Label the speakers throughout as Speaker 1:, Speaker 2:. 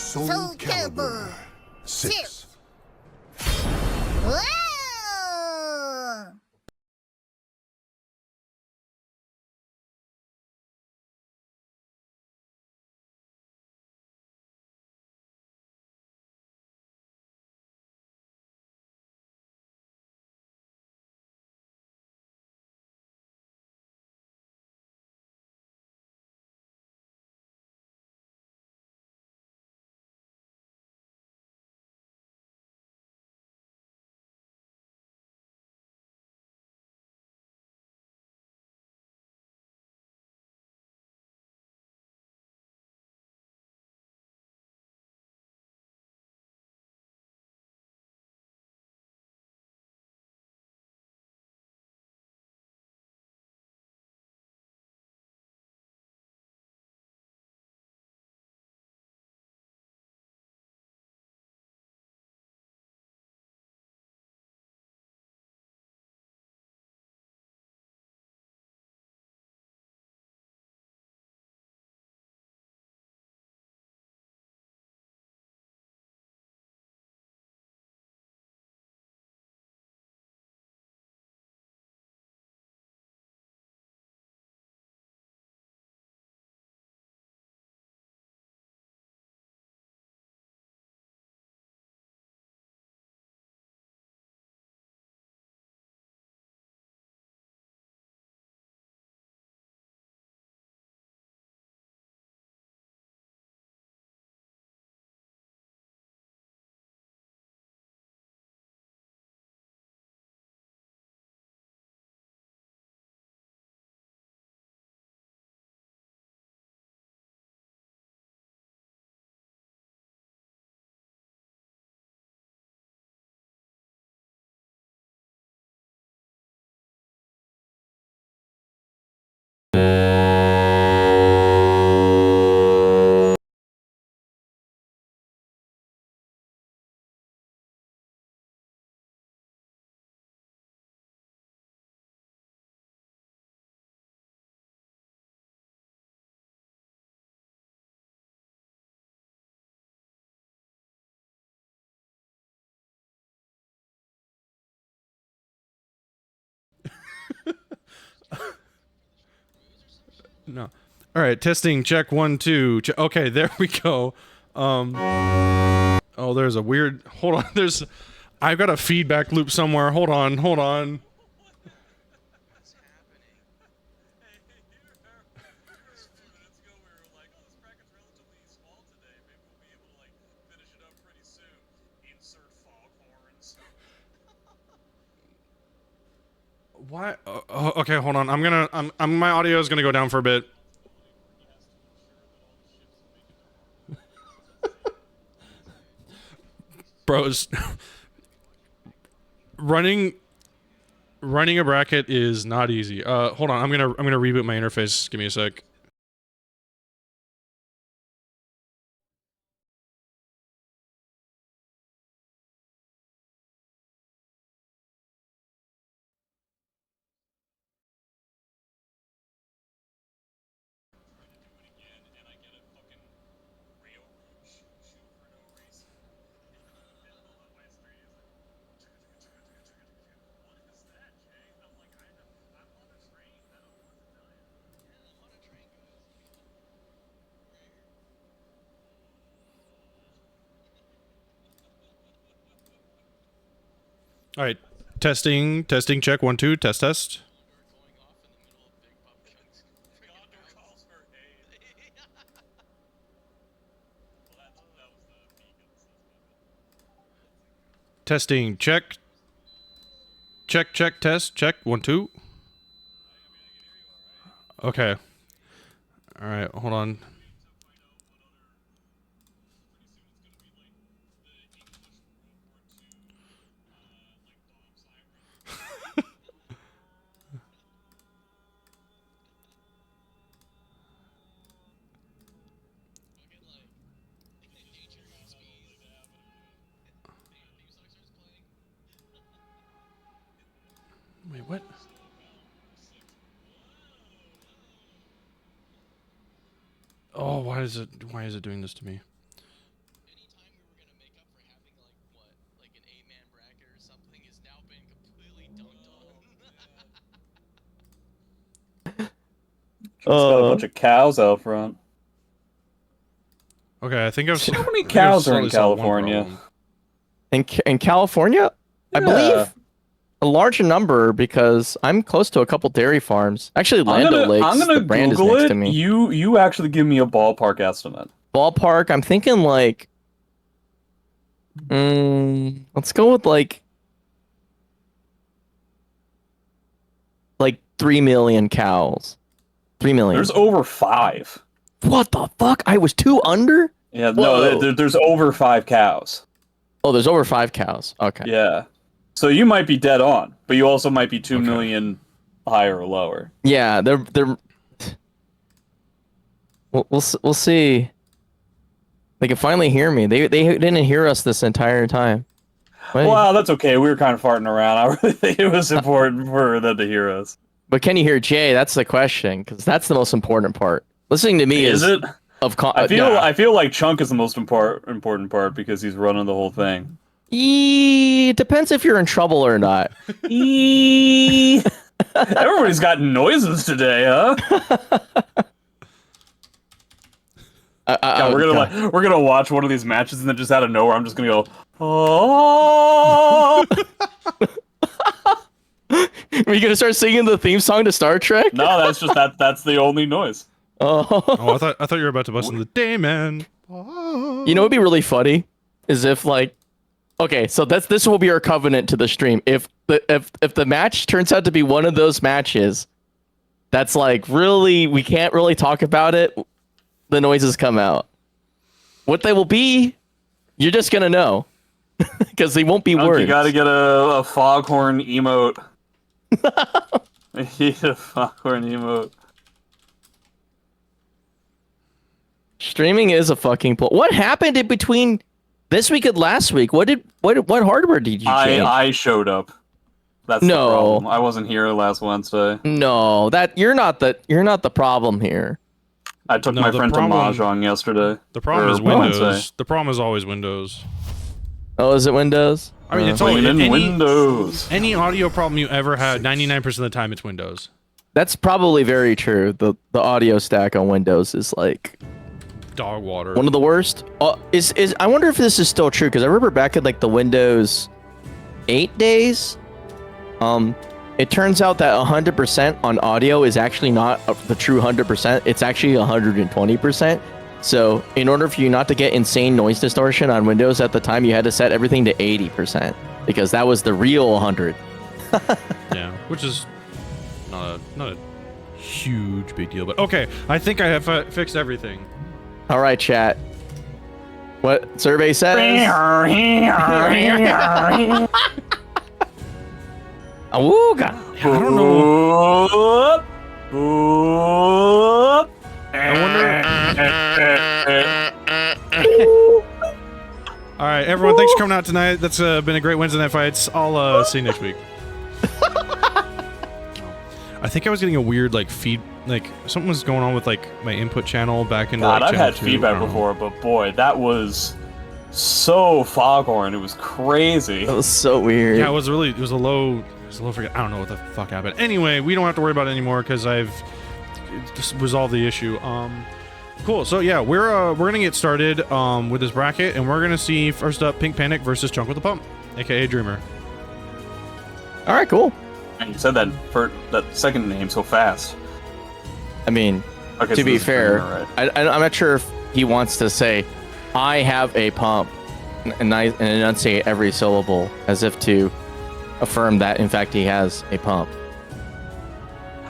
Speaker 1: SoulCalibur 6.
Speaker 2: Whoa!
Speaker 3: No. All right, testing, check, 1, 2. Okay, there we go. Oh, there's a weird... Hold on, there's... I've got a feedback loop somewhere. Hold on.
Speaker 4: What's happening? Just a few minutes ago, we were like, oh, this bracket's relatively small today. Maybe we'll be able to, like, finish it up pretty soon. Insert foghorns.
Speaker 3: Why? Okay, hold on. I'm gonna... my audio is gonna go down for a bit. Bros, running a bracket is not easy. Hold on. I'm gonna reboot my interface. Give me a sec. All right, testing, check, 1, 2, test.
Speaker 4: Going off in the middle of Bigpapachunk's calls for aid. Well, that was the beacons.
Speaker 3: Testing, check, test, check, 1, 2. Okay. All right, hold on. Wait, what? Oh, why is it doing this to me?
Speaker 1: Just got a bunch of cows out front.
Speaker 3: Okay, I think I've.
Speaker 1: How many
Speaker 3: I think I've
Speaker 1: cows are
Speaker 3: slowly
Speaker 1: in
Speaker 3: solved one
Speaker 1: California?
Speaker 3: problem.
Speaker 5: In California, I
Speaker 1: Yeah.
Speaker 5: believe a larger number because I'm close to a couple dairy farms. Actually, Lando Lakes,
Speaker 1: I'm gonna
Speaker 5: the brand
Speaker 1: Google
Speaker 5: is next
Speaker 1: it.
Speaker 5: to me.
Speaker 1: You actually give me a ballpark estimate.
Speaker 5: Ballpark, I'm thinking like, let's go with like 3 million cows. 3 million.
Speaker 1: There's over 5.
Speaker 5: What the fuck? I was 2 under?
Speaker 1: Yeah,
Speaker 5: Whoa.
Speaker 1: no, there's over 5 cows.
Speaker 5: Oh, there's over 5 cows. Okay.
Speaker 1: Yeah. So you might be dead on, but you also might be 2
Speaker 3: Okay.
Speaker 1: million higher or lower.
Speaker 5: Yeah, they're. We'll see. They can finally hear me. They didn't hear us this entire time. Wait.
Speaker 1: Well, that's okay. We were kind of farting around. I really think it was important for them to hear us.
Speaker 5: But can you hear Jay? That's the question, because that's the most important part. Listening to me
Speaker 1: Is it? I feel like Chunk is the most important part because he's running the whole thing.
Speaker 5: Depends if you're in trouble or not.
Speaker 1: Everybody's got noises today, huh? Yeah, we're gonna watch one of these matches and then just out of nowhere, I'm just gonna go, oh.
Speaker 5: Are you gonna start singing the theme song to Star Trek?
Speaker 1: No, that's the only noise.
Speaker 5: Oh,
Speaker 3: Oh, I thought you were about to bust in the day, man.
Speaker 5: you know what'd be really funny is if like, okay, so this will be our covenant to the stream. If the match turns out to be one of those matches, that's like really we can't really talk about it. The noises come out. What they will be, you're just gonna know, because they won't be words.
Speaker 1: You gotta get a foghorn emote. I need a foghorn emote.
Speaker 5: Streaming is a fucking What happened in between this week and last week? What hardware did you change?
Speaker 1: I showed up. That's
Speaker 5: No.
Speaker 1: the problem. I wasn't here last Wednesday.
Speaker 5: No, that you're not the problem here.
Speaker 1: I took
Speaker 3: No,
Speaker 1: my
Speaker 3: the
Speaker 1: friend
Speaker 3: problem-
Speaker 1: to Mahjong yesterday.
Speaker 3: The problem
Speaker 1: Or
Speaker 3: is Windows.
Speaker 1: Wednesday.
Speaker 3: The problem is always Windows.
Speaker 5: Oh, is it Windows?
Speaker 3: I mean, it's
Speaker 1: Playing
Speaker 3: always
Speaker 1: in Windows.
Speaker 3: Any audio problem you ever had, 99% of the time it's Windows.
Speaker 5: That's probably very true. The audio stack on Windows is like
Speaker 3: Dog water.
Speaker 5: one of the worst. Is I wonder if this is still true because I remember back in like the Windows 8 days, it turns out that 100% on audio is actually not the true 100%. It's actually 120%. So in order for you not to get insane noise distortion on Windows at the time, you had to set everything to 80% because that was the real 100.
Speaker 3: Yeah, which is not a huge big deal, but okay. I think I have fixed everything.
Speaker 5: All right, chat. What survey says? Awooga.
Speaker 3: I don't know. All right, everyone. Thanks for coming out tonight. That's been a great Wednesday Night Fights. I'll see you next week. I think I was getting a weird feed, something was going on with my input channel back into
Speaker 1: God, I've
Speaker 3: channel
Speaker 1: had
Speaker 3: 2.
Speaker 1: feedback before, but boy, that was so foghorn. It was crazy.
Speaker 5: That was so weird.
Speaker 3: Yeah, it was a low freaking, I don't know what the fuck happened. Anyway, we don't have to worry about it anymore because I've just resolved the issue. Cool. So yeah, we're gonna get started with this bracket, and we're gonna see first up Pink Panic versus Chunk with the Pump, aka Dreamer.
Speaker 5: All right, cool.
Speaker 1: And you said that for that second name so fast.
Speaker 5: I mean,
Speaker 1: Okay,
Speaker 5: to
Speaker 1: so
Speaker 5: be
Speaker 1: this is
Speaker 5: fair,
Speaker 1: Dreamer, right?
Speaker 5: I'm not sure if he wants to say, "I have a pump," and enunciate every syllable as if to affirm that in fact he has a pump.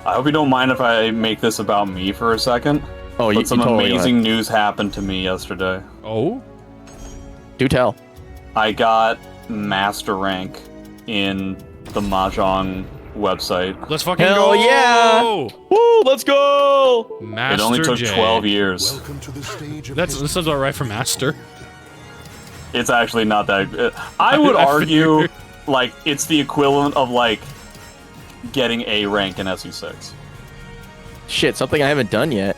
Speaker 1: I hope you don't mind if I make this about me for a second.
Speaker 5: Oh,
Speaker 1: But some
Speaker 5: totally
Speaker 1: amazing news happened to me yesterday.
Speaker 3: Oh,
Speaker 5: do tell.
Speaker 1: I got master rank in the Mahjong website.
Speaker 3: let's fucking
Speaker 5: Hell
Speaker 3: go!
Speaker 5: yeah! Woo! Let's go!
Speaker 3: Master
Speaker 1: It only took
Speaker 3: J.
Speaker 1: 12 years.
Speaker 2: Welcome to the stage of
Speaker 3: That sounds about right for Master.
Speaker 1: It's actually not that. I would
Speaker 3: I
Speaker 1: argue,
Speaker 3: figured.
Speaker 1: it's the equivalent of getting A rank in SE6.
Speaker 5: Shit, something I haven't done yet.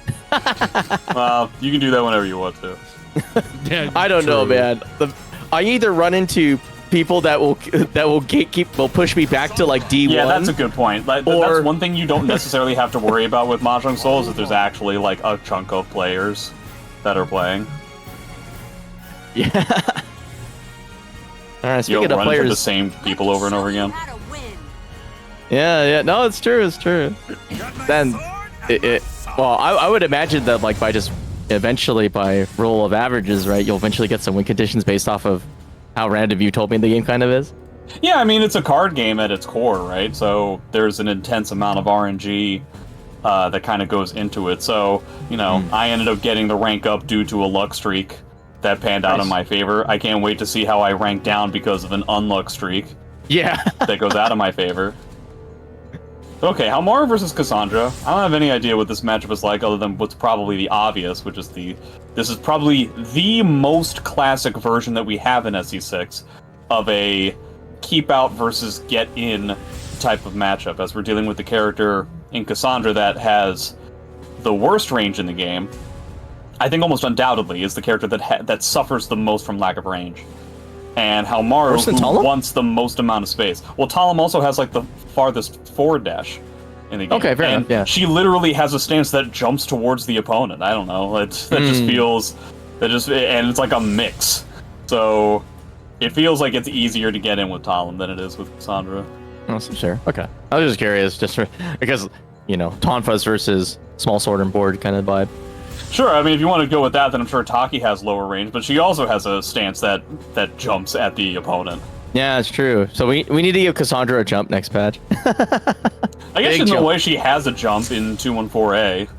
Speaker 1: You can do that whenever you want to.
Speaker 3: Yeah,
Speaker 5: I don't know,
Speaker 3: true.
Speaker 5: man. I either run into people that will will push me back to like D1.
Speaker 1: Yeah, that's a good point. Like,
Speaker 5: Or-
Speaker 1: that's one thing you don't necessarily have to worry about with Mahjong Souls, is there's actually like a chunk of players that are playing.
Speaker 5: Yeah. All right,
Speaker 1: You
Speaker 5: speaking
Speaker 1: don't
Speaker 5: of
Speaker 1: run into the
Speaker 5: players.
Speaker 1: same people over and over again.
Speaker 5: Yeah. No, it's true. Then, well, I would imagine that like by just eventually by rule of averages, right? You'll eventually get some win conditions based off of how random you told me the game kind of is.
Speaker 1: Yeah, I mean, it's a card game at its core, right? So there's an intense amount of RNG that kind of goes into it. So, you know, I ended up getting the rank up due to a luck streak that panned out in my favor. I can't wait to see how I rank down because of an unluck streak
Speaker 5: Yeah.
Speaker 1: that goes out of my favor. Okay, Haohmaru versus Cassandra. I don't have any idea what this matchup is like other than what's probably the obvious, which is this is probably the most classic version that we have in SE6 of a keep out versus get in type of matchup, as we're dealing with the character in Cassandra that has the worst range in the game. I think almost undoubtedly is the character that suffers the most from lack of range. And Haohmaru,
Speaker 5: Worse than
Speaker 1: who
Speaker 5: Talum?
Speaker 1: wants the most amount of space. Well, Talum also has like the farthest forward dash in the game.
Speaker 5: Okay, fair
Speaker 1: and
Speaker 5: enough, yeah.
Speaker 1: She literally has a stance that jumps towards the opponent. I don't know. That just feels and it's like a mix. So it feels like it's easier to get in with Talum than it is with Cassandra.
Speaker 5: Oh, sure. Okay. I was just curious, because you know, Tonfas versus small sword and board kind of vibe.
Speaker 1: Sure, I mean, if you want to go with that, then I'm sure Taki has lower range, but she also has a stance that jumps at the opponent.
Speaker 5: Yeah, it's true. So we need to give Cassandra a jump next patch.
Speaker 1: I guess
Speaker 5: Big
Speaker 1: in a
Speaker 5: jump.
Speaker 1: way she has a jump in 214A.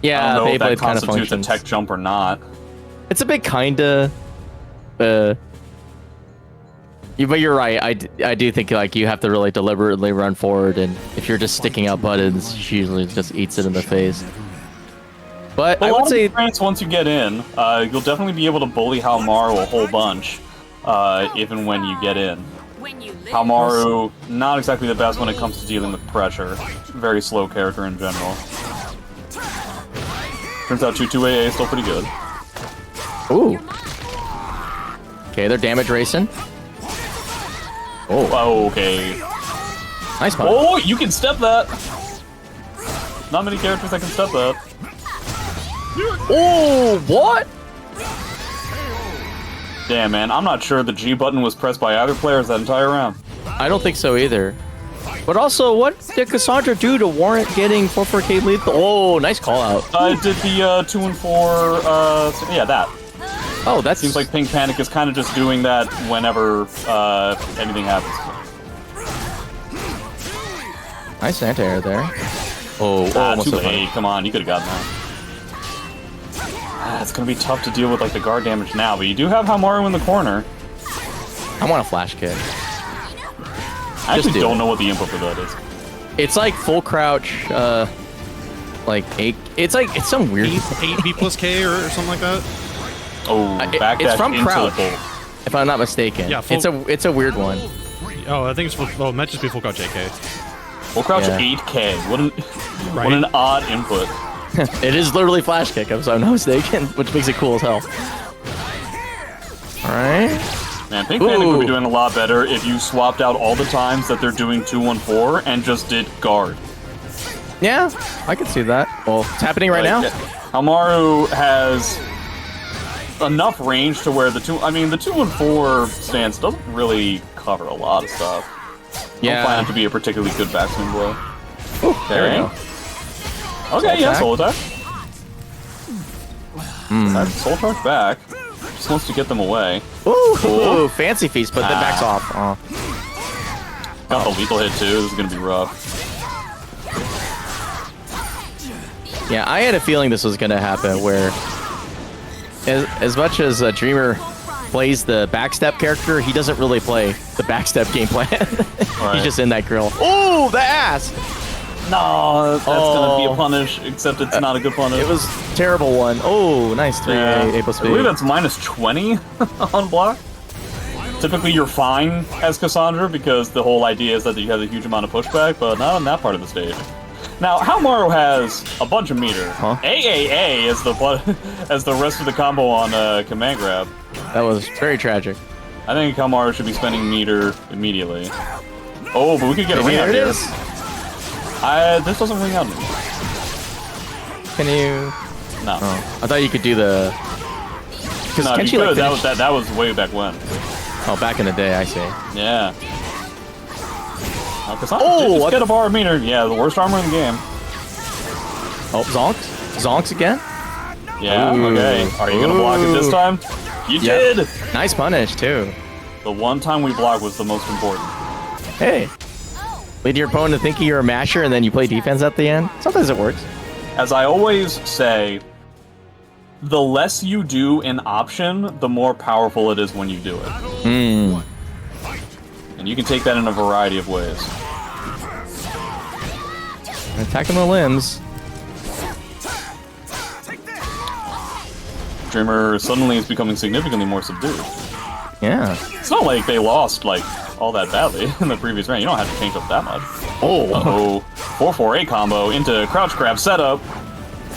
Speaker 5: Yeah,
Speaker 1: I don't know if that
Speaker 5: Beyblade kind of
Speaker 1: constitutes a
Speaker 5: functions.
Speaker 1: tech jump or not.
Speaker 5: It's a bit kinda. But you're right. I do think like you have to really deliberately run forward, and if you're just sticking out buttons, she usually just eats it in the face. But I would say
Speaker 1: once you get in, you'll definitely be able to bully Haohmaru a whole bunch, even when you get in. Haohmaru, not exactly the best when it comes to dealing with pressure. Very slow character in general. Turns out 2-2AA is still pretty good.
Speaker 5: ooh. Okay, they're damage racing.
Speaker 1: Oh, okay.
Speaker 5: Nice one.
Speaker 1: Oh, you can step that! Not many characters that can step that.
Speaker 5: Oh, what?
Speaker 1: Damn, man, I'm not sure the G button was pressed by either player that entire round.
Speaker 5: I don't think so either. But also, what did Cassandra do to warrant getting 4-4K lead? Oh, nice call out.
Speaker 1: I did the 2 and 4, yeah, that.
Speaker 5: Oh, that
Speaker 1: Seems like Pink Panic is kind of just doing that whenever anything happens.
Speaker 5: nice anti-air there. Oh, almost
Speaker 1: too
Speaker 5: so funny.
Speaker 1: late. Come on, you could have gotten that. It's gonna be tough to deal with like the guard damage now, but you do have Haohmaru in the corner.
Speaker 5: I want a flash kick.
Speaker 1: I actually
Speaker 5: do
Speaker 1: don't
Speaker 5: it.
Speaker 1: know what the input for that is.
Speaker 5: It's like full crouch, like 8. It's some weird.
Speaker 3: 8B plus K or something like that.
Speaker 1: Oh, back
Speaker 5: it's
Speaker 1: dash
Speaker 5: from
Speaker 1: into
Speaker 5: crouch,
Speaker 1: the bolt.
Speaker 5: if I'm not mistaken.
Speaker 3: Yeah, full-
Speaker 5: it's a weird one.
Speaker 3: Oh, I think it's full. Oh, it might just be full crouch JK.
Speaker 1: Full crouch
Speaker 5: Yeah.
Speaker 1: 8K. What
Speaker 3: Right.
Speaker 1: an odd input.
Speaker 5: It is literally flash kick, if I'm not mistaken, which makes it cool as hell. All right.
Speaker 1: Man, Pink Panic would be
Speaker 5: Ooh.
Speaker 1: doing a lot better if you swapped out all the times that they're doing 2-1-4 and just did guard.
Speaker 5: Yeah, I can see that. Well, it's happening right now.
Speaker 1: Haohmaru has enough range to where the 2-1-4 stance doesn't really cover a lot of stuff. I don't find it to be a particularly good backswing blow.
Speaker 5: There we go.
Speaker 1: Okay, yeah,
Speaker 5: attack.
Speaker 1: soul attack. That soul charge back. Just wants to get them away.
Speaker 5: Ooh, fancy feast, but then backs
Speaker 1: Ah.
Speaker 5: off. Oh.
Speaker 1: Got the lethal hit too. This is gonna be rough.
Speaker 5: Yeah, I had a feeling this was gonna happen. Where, as much as Dreamer plays the backstep character, he doesn't really play the backstep game plan.
Speaker 1: Right.
Speaker 5: He's just in that grill. Oh, the ass!
Speaker 1: No, that's gonna be a
Speaker 5: Oh.
Speaker 1: punish, except it's not a good punish.
Speaker 5: It was a terrible one. Oh, nice 3 A plus
Speaker 1: I
Speaker 5: B.
Speaker 1: believe that's minus 20 on block. Typically, you're fine as Cassandra because the whole idea is that you have a huge amount of pushback, but not on that part of the stage. Now, Haohmaru has a bunch of meter.
Speaker 5: Huh?
Speaker 1: AAA as the rest of the combo on command grab.
Speaker 5: That was very tragic.
Speaker 1: I think Haohmaru should be spending meter immediately. Oh, but we could get a ring out here. This doesn't ring out anymore.
Speaker 5: Can you?
Speaker 1: No.
Speaker 5: Oh, I thought you could do the.
Speaker 1: No, you could. That was way back when.
Speaker 5: Oh, back in the day, I see.
Speaker 1: Yeah. Just get a bar of meter. Yeah, the worst armor in the game.
Speaker 5: Oh, Zonks? Zonks again?
Speaker 1: Yeah,
Speaker 5: Ooh.
Speaker 1: okay. Are you gonna block it this time? You did!
Speaker 5: Nice punish, too.
Speaker 1: The one time we blocked was the most important.
Speaker 5: Hey. Lead your opponent to thinking you're a masher and then you play defense at the end. Sometimes it works.
Speaker 1: As I always say, the less you do an option, the more powerful it is when you do it.
Speaker 5: Hmm.
Speaker 1: And you can take that in a variety of ways.
Speaker 5: Attacking the limbs.
Speaker 1: Dreamer suddenly is becoming significantly more subdued.
Speaker 5: Yeah.
Speaker 1: It's not like they lost, like, all that badly in the previous round. You don't have to change up that much.
Speaker 5: Oh.
Speaker 1: Uh-oh. 4-4-8 combo into crouch grab setup.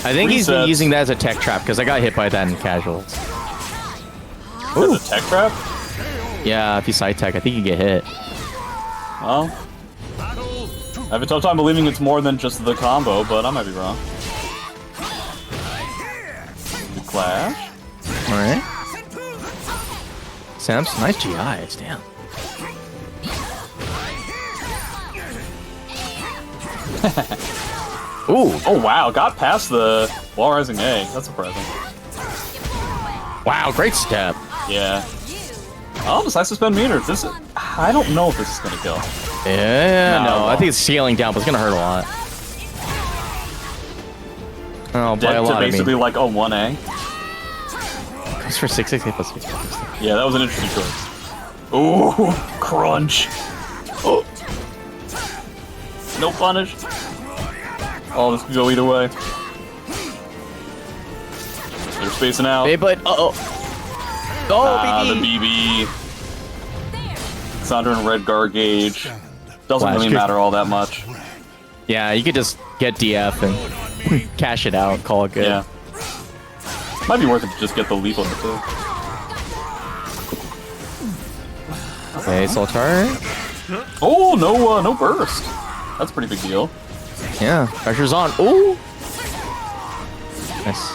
Speaker 5: I think he's been
Speaker 1: Resets.
Speaker 5: using that as a tech trap because I got hit by that in casuals.
Speaker 1: That's a tech trap?
Speaker 5: Yeah, if you side tech, I think you get hit.
Speaker 1: Well, I have a tough time believing it's more than just the combo, but I might be wrong. Good clash.
Speaker 5: Alright. Sam's nice GIs, damn. Ooh.
Speaker 1: Oh wow, got past the wall rising A. That's surprising.
Speaker 5: Wow, great step.
Speaker 1: Yeah. Oh, decides to spend meters. I don't know if this is gonna kill.
Speaker 5: Yeah,
Speaker 1: No.
Speaker 5: no, I think it's scaling down, but it's gonna hurt a lot. Oh, by
Speaker 1: Dead
Speaker 5: a
Speaker 1: to
Speaker 5: lot,
Speaker 1: basically
Speaker 5: I mean.
Speaker 1: like a 1A.
Speaker 5: Goes for 668 plus 6.
Speaker 1: Yeah, that was an interesting choice. Ooh, crunch. Oh. No punish. Oh, this could go either way. They're spacing out.
Speaker 5: Hey, but oh,
Speaker 1: The
Speaker 5: BB.
Speaker 1: BB. Cassandra and red guard gauge. Doesn't
Speaker 5: Flash
Speaker 1: really
Speaker 5: kick.
Speaker 1: matter all that much.
Speaker 5: Yeah, you could just get DF and cash it out, call it good.
Speaker 1: Yeah. Might be worth it to just get the leap on it too.
Speaker 5: Okay, Soul Charge.
Speaker 1: Oh, no burst. That's a pretty big deal.
Speaker 5: Yeah, pressure's on. Ooh. Nice.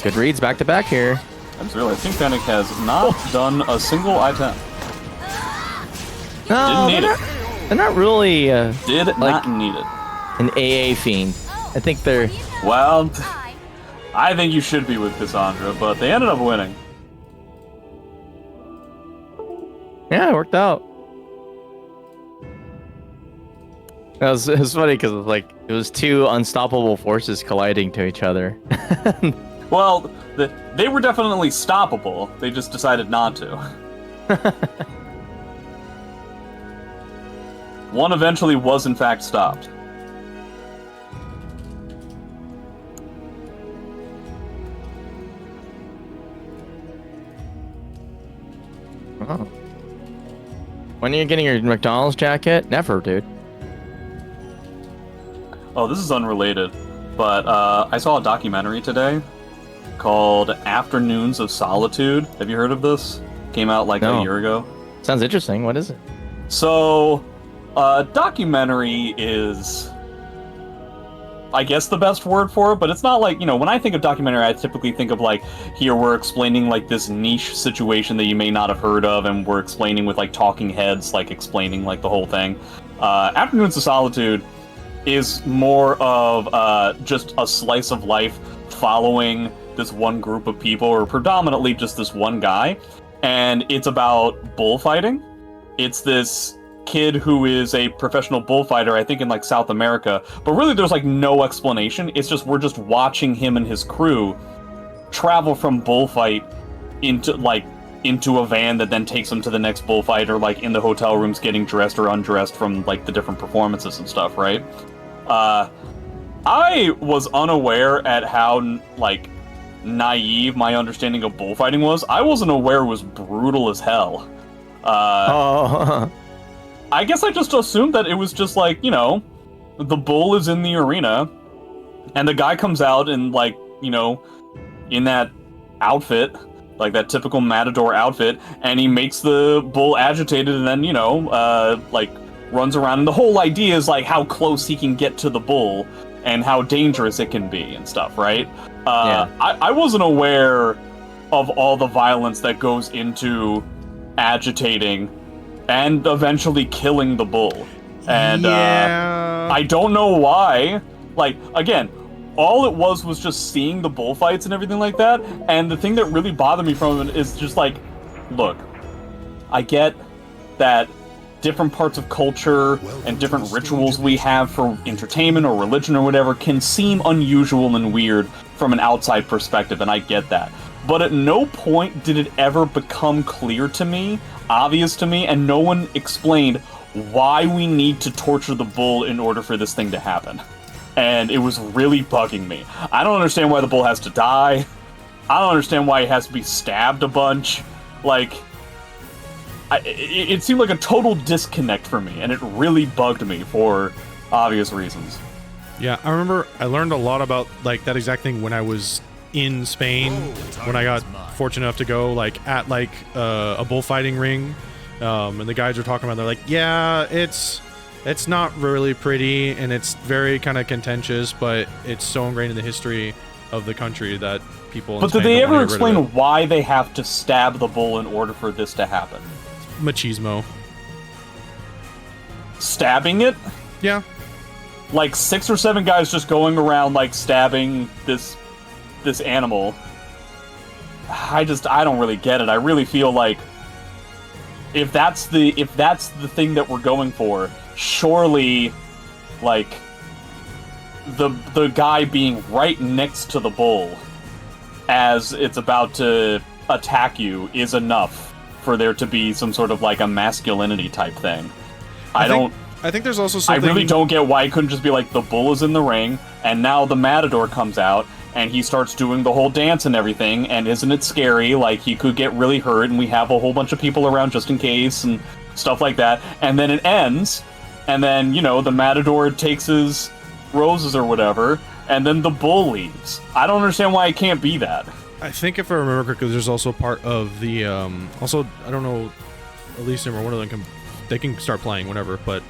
Speaker 5: Good reads back to back here.
Speaker 1: I just realized Pink Panic has not done a single item.
Speaker 5: No,
Speaker 1: Didn't need it.
Speaker 5: they're not really
Speaker 1: Did not need it.
Speaker 5: an AA fiend. I think they're.
Speaker 1: Well, I think you should be with Cassandra, but they ended up winning.
Speaker 5: Yeah, it worked out. It was funny because it was two unstoppable forces colliding to each other.
Speaker 1: Well, they were definitely stoppable. They just decided not to. One eventually was in fact stopped.
Speaker 5: Oh. When are you getting your McDonald's jacket? Never, dude.
Speaker 1: Oh, this is unrelated, but I saw a documentary today called Afternoons of Solitude. Have you heard of this? Came out like
Speaker 5: No.
Speaker 1: a year ago.
Speaker 5: Sounds interesting. What is it?
Speaker 1: So, documentary is, I guess, the best word for it, but it's not like, when I think of documentary, I typically think of like, here we're explaining like this niche situation that you may not have heard of, and we're explaining with like talking heads, like explaining like the whole thing. Afternoons of Solitude is more of just a slice of life following this one group of people, or predominantly just this one guy, and it's about bullfighting. It's this kid who is a professional bullfighter, I think in like South America, but really there's like no explanation. It's just we're just watching him and his crew travel from bullfight into a van that then takes them to the next bullfight, or like in the hotel rooms getting dressed or undressed from like the different performances and stuff, right? I was unaware at how like naive my understanding of bullfighting was. I wasn't aware it was brutal as hell.
Speaker 5: Oh.
Speaker 1: I guess I just assumed that it was just like, the bull is in the arena, and the guy comes out and like, in that outfit, like that typical matador outfit, and he makes the bull agitated, and then like runs around. And the whole idea is like how close he can get to the bull and how dangerous it can be and stuff, right? I wasn't aware of all the violence that goes into agitating and eventually killing the bull. And I don't know why. Like, again, all it was just seeing the bullfights and everything like that. And the thing that really bothered me from it is just like, look, I get that different parts of culture and different rituals we have for entertainment or religion or whatever can seem unusual and weird from an outside perspective, and I get that. But at no point did it ever become clear to me, obvious to me, and no one explained why we need to torture the bull in order for this thing to happen. And it was really bugging me. I don't understand why the bull has to die. I don't understand why it has to be stabbed a bunch. Like, it seemed like a total disconnect for me, and it really bugged me for obvious reasons.
Speaker 3: Yeah, I remember I learned a lot about like that exact thing when I was in Spain, when I got fortunate enough to go like at like a bullfighting ring, and the guys were talking about, they're like, yeah, it's not really pretty, and it's very kind of contentious, but it's so ingrained in the history of the country that people.
Speaker 1: But did they ever explain why they have to stab the bull in order for this to happen?
Speaker 3: Machismo.
Speaker 1: Stabbing it?
Speaker 3: Yeah.
Speaker 1: Like 6 or 7 guys just going around like stabbing this animal. I don't really get it. I really feel like if that's the thing that we're going for, surely like the guy being right next to the bull as it's about to attack you is enough for there to be some sort of like a masculinity type thing.
Speaker 3: I think there's also something...
Speaker 1: I really don't get why it couldn't just be like the bull is in the ring, and now the matador comes out, and he starts doing the whole dance and everything, and isn't it scary? Like, he could get really hurt, and we have a whole bunch of people around just in case, and stuff like that. And then it ends, and then, the matador takes his roses or whatever, and then the bull leaves. I don't understand why it can't be that.
Speaker 3: I think if I remember correctly, there's also part of the, also, I don't know, Elysium or one of them they can start playing whenever, but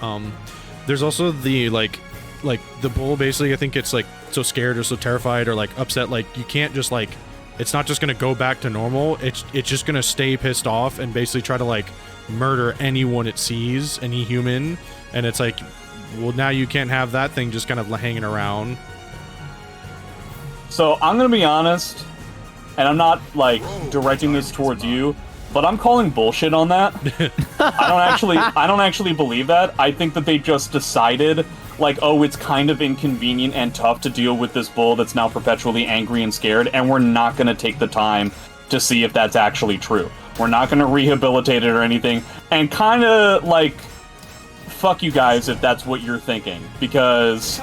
Speaker 3: there's also the like the bull basically, I think it's like so scared or so terrified or like upset, like you can't just like, it's not just gonna go back to normal, it's just gonna stay pissed off and basically try to like murder anyone it sees, any human, and it's like, well, now you can't have that thing just kind of hanging around.
Speaker 1: So I'm gonna be honest, and I'm not like directing this towards you, but I'm calling bullshit on that. I don't actually believe that. I think that they just decided, like, oh, it's kind of inconvenient and tough to deal with this bull that's now perpetually angry and scared, and we're not going to take the time to see if that's actually true. We're not going to rehabilitate it or anything, and kind of, like, fuck you guys if that's what you're thinking, because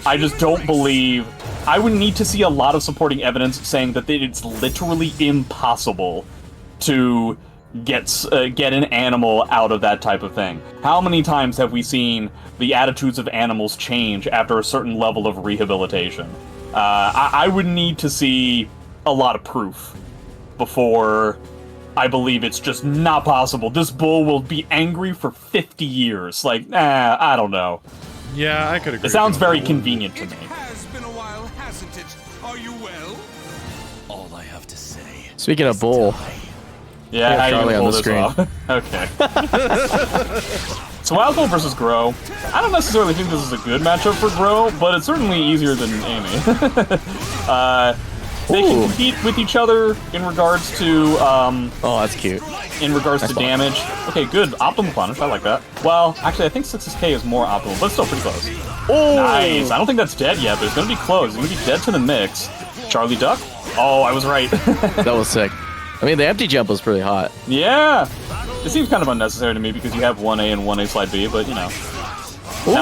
Speaker 1: I just don't believe... I would need to see a lot of supporting evidence saying that it's literally impossible to get an animal out of that type of thing. How many times have we seen the attitudes of animals change after a certain level of rehabilitation? I would need to see a lot of proof before I believe it's just not possible. This bull will be angry for 50 years. Like, I don't know.
Speaker 3: Yeah, I could agree.
Speaker 1: It sounds very convenient to me.
Speaker 4: It has been a while, hasn't it? Are you well?
Speaker 6: All I have to say.
Speaker 5: Speaking of bull.
Speaker 1: Yeah, how
Speaker 5: Charlie
Speaker 1: you
Speaker 5: on
Speaker 1: pull
Speaker 5: the
Speaker 1: this
Speaker 5: screen.
Speaker 1: off? Okay. So Azwel versus Grøh. I don't necessarily think this is a good matchup for Grøh, but it's certainly easier than Amy. They can compete with each other in regards to
Speaker 5: oh, that's cute.
Speaker 1: in regards to damage. Okay, good. Optimal punish. I like that. Well, actually, I think 6K is more optimal, but it's still pretty close. Oh, nice. I don't think that's dead yet, but it's gonna be close. It's gonna be dead to the mix. Charlie Duck. Oh, I was right.
Speaker 5: That was sick. I mean, the empty jump was pretty hot.
Speaker 1: Yeah. It seems kind of unnecessary to me because you have 1A and 1A slide B, but Now,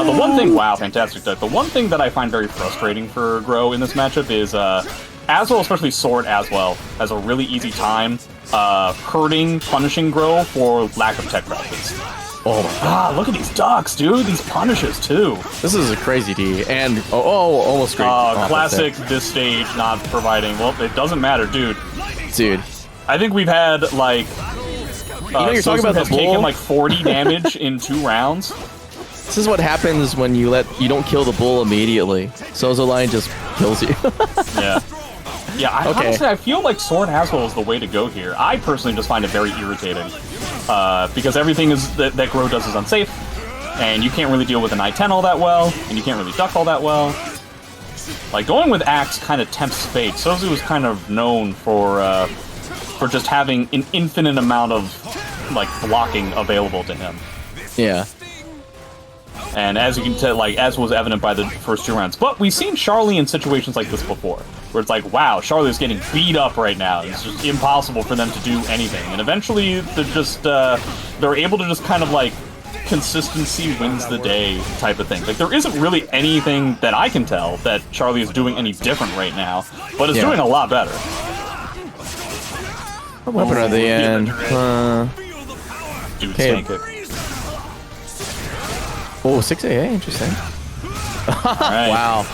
Speaker 1: the one thing... Wow, fantastic duck. The one thing that I find very frustrating for Grøh in this matchup is Azwel, especially Sword Azwel, has a really easy time punishing Grøh for lack of tech practice. Oh my god, look at these ducks, dude. These punishes, too.
Speaker 5: This is a crazy D. And, almost great.
Speaker 1: Classic this stage not providing. Well, it doesn't matter, dude.
Speaker 5: Dude.
Speaker 1: I think we've had like
Speaker 5: you're talking about the
Speaker 1: has taken
Speaker 5: bull?
Speaker 1: like 40 damage in 2 rounds.
Speaker 5: This is what happens when you don't kill the bull immediately. SouzouLion just kills you.
Speaker 1: Yeah. Yeah,
Speaker 5: Okay.
Speaker 1: honestly, I feel like Sword Azwel is the way to go here. I personally just find it very irritating. Because everything is that Grøh does is unsafe, and you can't really deal with an I-10 all that well, and you can't really duck all that well. Like, going with Axe kind of tempts fate. Souzou is kind of known for just having an infinite amount of, like, blocking available to him.
Speaker 5: Yeah.
Speaker 1: And as you can tell, like, as was evident by the first 2 rounds. But we've seen Charlie in situations like this before, where it's like, wow, Charlie's getting beat up right now. It's just impossible for them to do anything. And eventually, they're able to just kind of, like, consistency wins the day type of thing. Like, there isn't really anything that I can tell that Charlie is doing any different right now, but it's doing a lot better.
Speaker 5: What weapon are they in?
Speaker 1: Dude,
Speaker 5: Okay.
Speaker 1: tank it.
Speaker 5: Oh, 6 AA, interesting.
Speaker 1: Alright.
Speaker 5: Wow.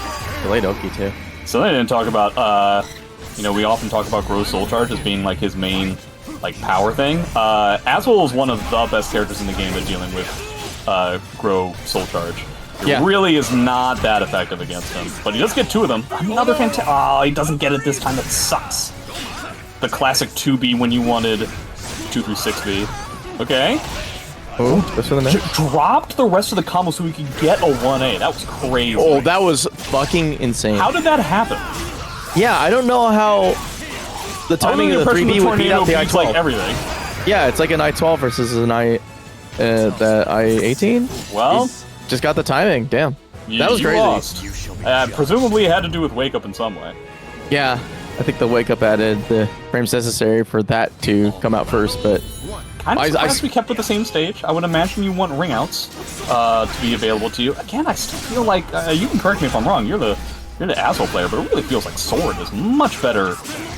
Speaker 5: Delayed Oki too.
Speaker 1: So they didn't talk about, we often talk about Grøh's Soul Charge as being, like, his main, like, power thing. Azwel is one of the best characters in the game at dealing with, Grøh Soul Charge. It really is not that effective against him, but he does get 2 of them. Another fantastic. Oh, he doesn't get it this time. That sucks. The classic 2B when you wanted 2 through 6B. Okay.
Speaker 5: Oh, that's for the match.
Speaker 1: Dropped the rest of the combo so we could get a 1A. That was crazy.
Speaker 5: Oh, that was fucking insane.
Speaker 1: How did that happen?
Speaker 5: Yeah, I don't know how the timing of the 3B would beat out the
Speaker 1: beats,
Speaker 5: I-12.
Speaker 1: like everything.
Speaker 5: Yeah, it's like an I-12 versus an the I-18.
Speaker 1: Well,
Speaker 5: just got the timing. Damn. That was
Speaker 1: you
Speaker 5: crazy.
Speaker 1: Lost. Presumably it had to do with Wake Up in some way.
Speaker 5: Yeah, I think the Wake Up added the frames necessary for that to come out first, but
Speaker 1: Kind of surprised we kept with the same stage. I would imagine you want ring outs to be available to you. Again, I still feel like you can correct me if I'm wrong. You're the Azwel player, but it really feels like Sword is much better,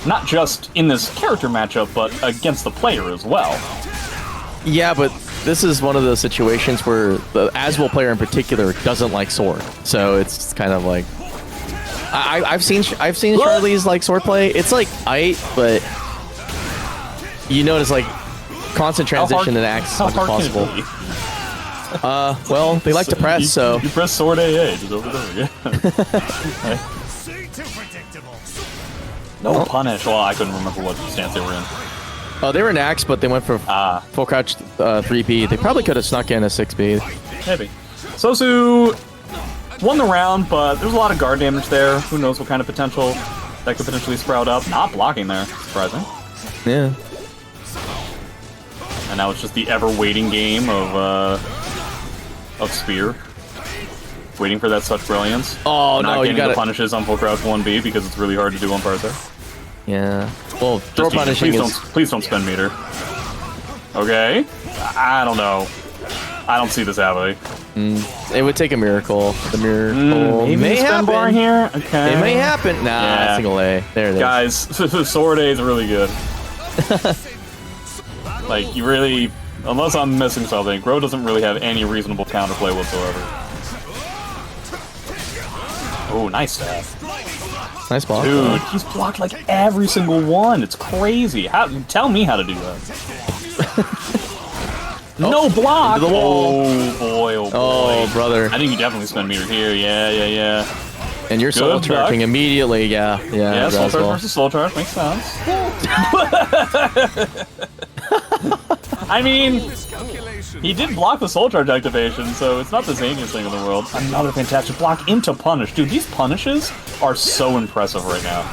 Speaker 1: not just in this character matchup, but against the player as well.
Speaker 5: Yeah, but this is one of those situations where the Azwel player in particular doesn't like Sword, so it's kind of like I've seen Charlie's like Sword play. It's like but you notice like constant transition and Axe as much as possible. Well, they like to press, so
Speaker 1: you press Sword AA just over there. No punish. Well, I couldn't remember what stance they were in.
Speaker 5: Oh, they were in Axe, but they went for full crouch 3B. They probably could have snuck in a 6B.
Speaker 1: Maybe. Souzou won the round, but there's a lot of guard damage there. Who knows what kind of potential that could potentially sprout up. Not blocking there. Surprising.
Speaker 5: Yeah.
Speaker 1: And now it's just the ever-waiting game of Spear. Waiting for that such brilliance.
Speaker 5: Oh,
Speaker 1: not
Speaker 5: no, you
Speaker 1: getting
Speaker 5: got
Speaker 1: the punishes on full crouch 1B because it's really hard to do on Parsec.
Speaker 5: Yeah. Well, throw punishing
Speaker 1: please don't spend meter. Okay. I don't know. I don't see this happening.
Speaker 5: It would take a miracle. The miracle
Speaker 1: maybe
Speaker 5: may
Speaker 1: spin
Speaker 5: happen.
Speaker 1: bar here. Okay.
Speaker 5: It may happen. Nah,
Speaker 1: Yeah.
Speaker 5: single A. There it is.
Speaker 1: Guys, Sword A is really good. Like, you really... Unless I'm missing something, Grøh doesn't really have any reasonable counterplay whatsoever. Oh, nice stab.
Speaker 5: Nice block.
Speaker 1: Dude, he's blocked like every single one. It's crazy. Tell me how to do that. No block!
Speaker 5: into the wall.
Speaker 1: Oh boy, oh boy.
Speaker 5: Oh, brother.
Speaker 1: I think you definitely spend meter here. Yeah.
Speaker 5: And you're soul charging immediately. Yeah.
Speaker 1: Yeah, soul charge
Speaker 5: Azwel.
Speaker 1: versus soul charge makes sense. I mean, he did block the soul charge activation, so it's not the zaniest thing in the world. Another fantastic block into punish. Dude, these punishes are so impressive right now.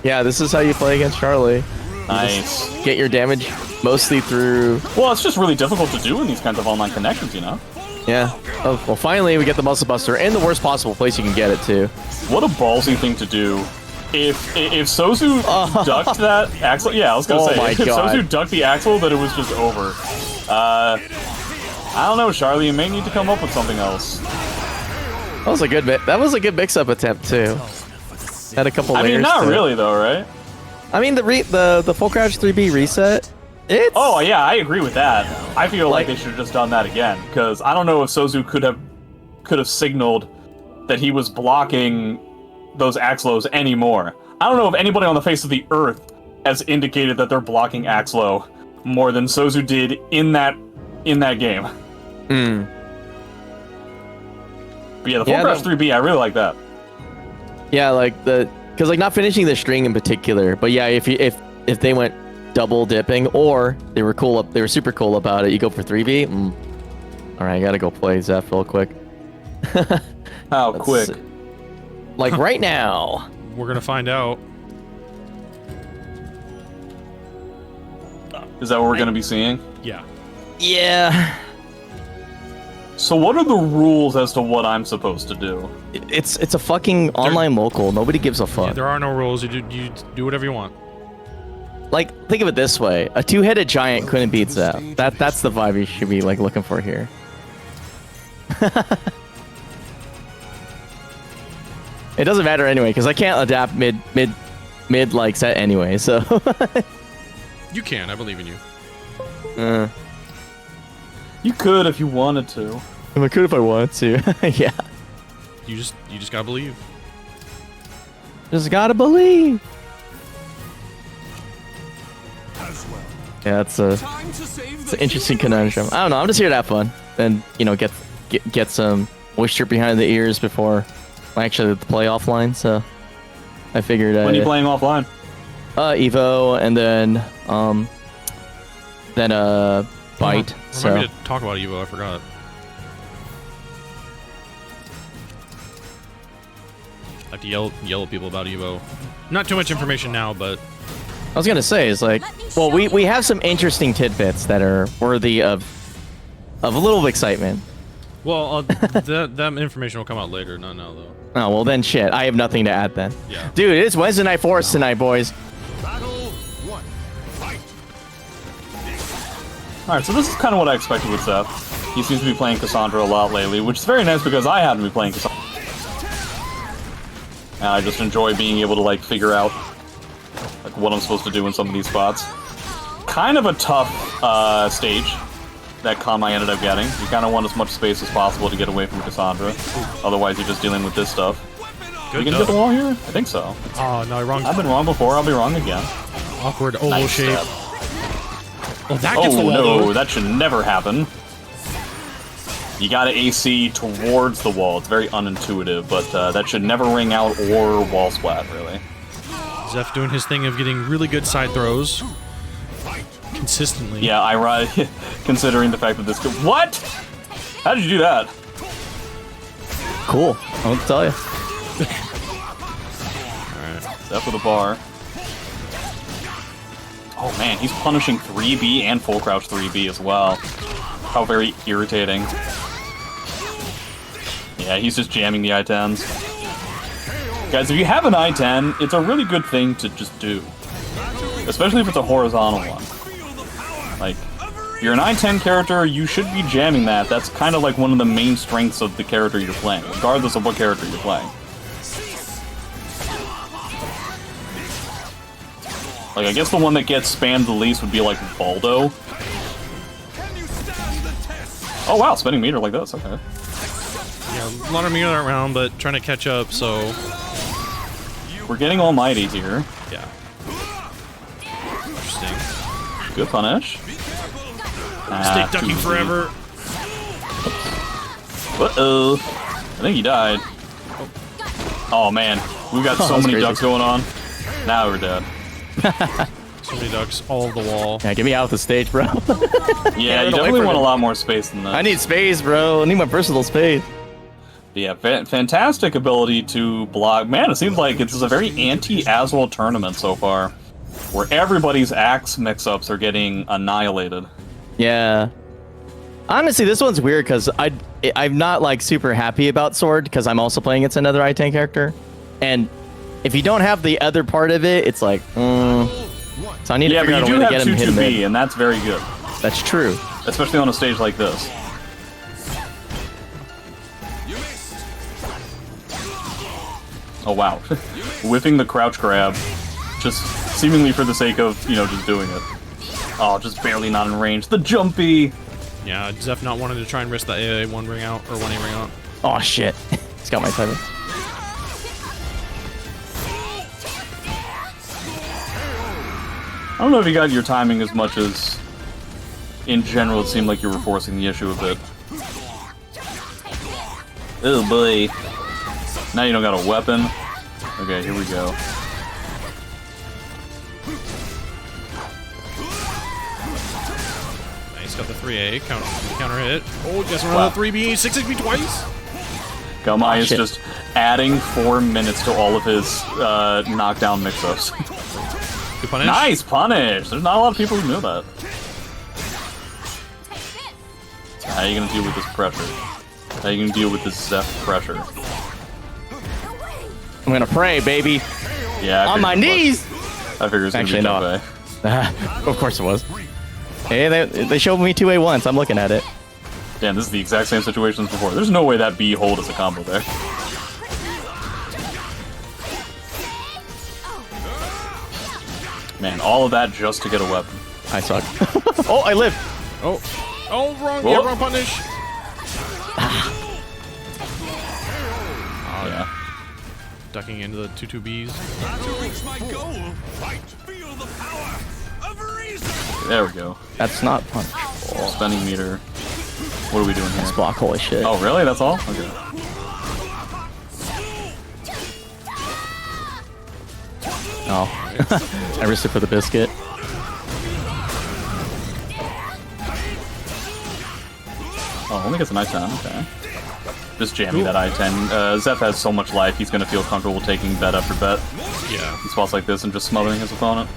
Speaker 5: Yeah, this is how you play against Charlie.
Speaker 1: Nice.
Speaker 5: Get your damage mostly through...
Speaker 1: Well, it's just really difficult to do in these kinds of online connections, you know?
Speaker 5: Yeah. Oh, well, finally, we get the Muscle Buster in the worst possible place you can get it to.
Speaker 1: What a ballsy thing to do. If Souzou ducked that Axel... Yeah, I was going to say, if Souzou ducked the Axel, then it was just over. I don't know, Charlie. You may need to come up with something else.
Speaker 5: That was a good mix-up attempt, too. Had a couple layers.
Speaker 1: I mean, not
Speaker 5: to
Speaker 1: really, though, right?
Speaker 5: I mean, the full crouch 3B reset. It's...
Speaker 1: Oh yeah, I agree with that. I feel like they should have just done that again, because I don't know if Souzou could have signaled that he was blocking those Axlos anymore. I don't know if anybody on the face of the earth has indicated that they're blocking Axlo more than Sozu did in that game.
Speaker 5: Hmm.
Speaker 1: But yeah, the full crouch 3B, I really like that.
Speaker 5: Yeah, like because like not finishing the string in particular, but yeah, if they went double dipping or they were super cool about it, you go for 3B. All right, I gotta go play Zeph real quick.
Speaker 1: How quick?
Speaker 5: Like right now.
Speaker 3: We're gonna find out.
Speaker 1: Is that what we're going to be seeing?
Speaker 3: Yeah.
Speaker 5: Yeah.
Speaker 1: So what are the rules as to what I'm supposed to do?
Speaker 5: It's a fucking online local. Nobody gives a fuck.
Speaker 3: Yeah, there are no rules. You do whatever you want.
Speaker 5: Like, think of it this way: a two-headed giant couldn't beat Zeph. That's the vibe you should be like looking for here. It doesn't matter anyway, because I can't adapt mid like set anyway. So.
Speaker 3: You can. I believe in you.
Speaker 1: You could if you wanted to.
Speaker 5: I could if I wanted to. Yeah.
Speaker 3: You just gotta believe.
Speaker 5: Just gotta believe. Yeah, it's an interesting conundrum. I don't know. I'm just here to have fun and get some moisture behind the ears before I actually play offline. So I figured.
Speaker 1: When are you playing offline?
Speaker 5: Evo, and then Bite.
Speaker 3: Remind me to talk about Evo. I forgot. I have to yell at people about Evo. Not too much information now, but
Speaker 5: I was gonna say is like, well, we have some interesting tidbits that are worthy of a little of excitement.
Speaker 3: well, that information will come out later. Not now though.
Speaker 5: Oh well, then shit. I have nothing to add then.
Speaker 3: Yeah.
Speaker 5: Dude, it's Wednesday Night Force tonight, boys.
Speaker 1: Alright, so this is kind of what I expected with Zeph. He seems to be playing Cassandra a lot lately, which is very nice because I happen to be playing Cassandra. And I just enjoy being able to, like, figure out like what I'm supposed to do in some of these spots. Kind of a tough stage that Konmai ended up getting. You kind of want as much space as possible to get away from Cassandra. Otherwise, you're just dealing with this stuff. Are you gonna get the wall here? I think so.
Speaker 3: Oh no, wrong.
Speaker 1: I've been wrong before, I'll be wrong again.
Speaker 3: Awkward oval
Speaker 1: Nice
Speaker 3: shape.
Speaker 1: step.
Speaker 3: Oh, that gets the
Speaker 1: Oh
Speaker 3: wall.
Speaker 1: no,
Speaker 3: though.
Speaker 1: that should never happen. You gotta AC towards the wall. It's very unintuitive, but that should never ring out or wall splat, really.
Speaker 3: Zeph doing his thing of getting really good side throws. Consistently.
Speaker 1: Yeah, ironic, considering the fact that this could— What? How did you do that?
Speaker 5: Cool. I'll tell you.
Speaker 3: Alright.
Speaker 1: Step with a bar. Oh man, he's punishing 3B and full crouch 3B as well. How very irritating. Yeah, he's just jamming the I-10s. Guys, if you have an I-10, it's a really good thing to just do. Especially if it's a horizontal one. Like, if you're an I-10 character, you should be jamming that. That's kind of like one of the main strengths of the character you're playing, regardless of what character you're playing. Like, I guess the one that gets spammed the least would be, like, Baldo. Oh, wow, spinning meter like this, okay.
Speaker 3: Yeah, a lot of meter that round, but trying to catch up, so...
Speaker 1: We're getting almighty here.
Speaker 3: Yeah. Interesting.
Speaker 1: Good punish.
Speaker 3: Stay ducking forever.
Speaker 1: Uh-oh. I think he died. Oh, man. We've got so many ducks going on. Now we're dead.
Speaker 3: So many ducks all over the wall.
Speaker 5: Yeah, get me out the stage, bro.
Speaker 1: Yeah, you definitely want a lot more space than that.
Speaker 5: I need space, bro. I need my personal space.
Speaker 1: Yeah, fantastic ability to block. Man, it seems like it's a very anti-Azwel tournament so far, where everybody's axe mix-ups are getting annihilated.
Speaker 5: Yeah. Honestly, this one's weird because I'm not like super happy about Sword because I'm also playing against another I-10 character, and if you don't have the other part of it, it's like, so I need to figure out a way to get him hit mid.
Speaker 1: And that's very good.
Speaker 5: That's true.
Speaker 1: Especially on a stage like this. Oh wow. Whiffing the crouch grab, just seemingly for the sake of, just doing it. Oh, just barely not in range. The jumpy!
Speaker 3: Yeah, Zeph not wanting to try and risk the AA 1 ring out, or 1A ring out.
Speaker 5: Oh shit. He's got my timing.
Speaker 1: I don't know if you got your timing as much as, in general, it seemed like you were forcing the issue a bit. Oh boy. Now you don't got a weapon. Okay, here we go.
Speaker 3: Nice, got the 3A, counter hit. Oh, guess we're on the 3B, 6 HP twice.
Speaker 1: Konmai is just adding 4 minutes to all of his knockdown mix-ups.
Speaker 3: Good punish.
Speaker 1: Nice punish! There's not a lot of people who know that. How are you gonna deal with this pressure? How are you gonna deal with this Zeph pressure?
Speaker 5: I'm gonna pray, baby.
Speaker 1: Yeah, I
Speaker 5: On my
Speaker 1: figured it was.
Speaker 5: knees.
Speaker 1: I figured it was
Speaker 5: Actually,
Speaker 1: gonna be
Speaker 5: no. Of course it was. Hey, they showed me 2A once. I'm looking at it.
Speaker 1: Damn, this is the exact same situation as before. There's no way that B hold is a combo there. Man, all of that just to get a weapon.
Speaker 5: I suck. Oh, I live.
Speaker 3: Oh, wrong.
Speaker 1: Whoa.
Speaker 3: Yeah, wrong punish.
Speaker 1: Yeah.
Speaker 3: Ducking into the 2-2Bs.
Speaker 6: To reach my goal, fight, feel the power of reason.
Speaker 1: There we go.
Speaker 5: That's not punch.
Speaker 1: Spending meter. What are we doing here?
Speaker 5: Let's block. Holy shit.
Speaker 1: Oh, really? That's all? Okay.
Speaker 5: Oh. I risked it for the biscuit.
Speaker 1: Oh, only gets an I-10. Okay. Just jamming that I-10. Zeph has so much life, he's gonna feel comfortable taking bet after bet
Speaker 3: Yeah.
Speaker 1: in spots like this and just smothering his opponent.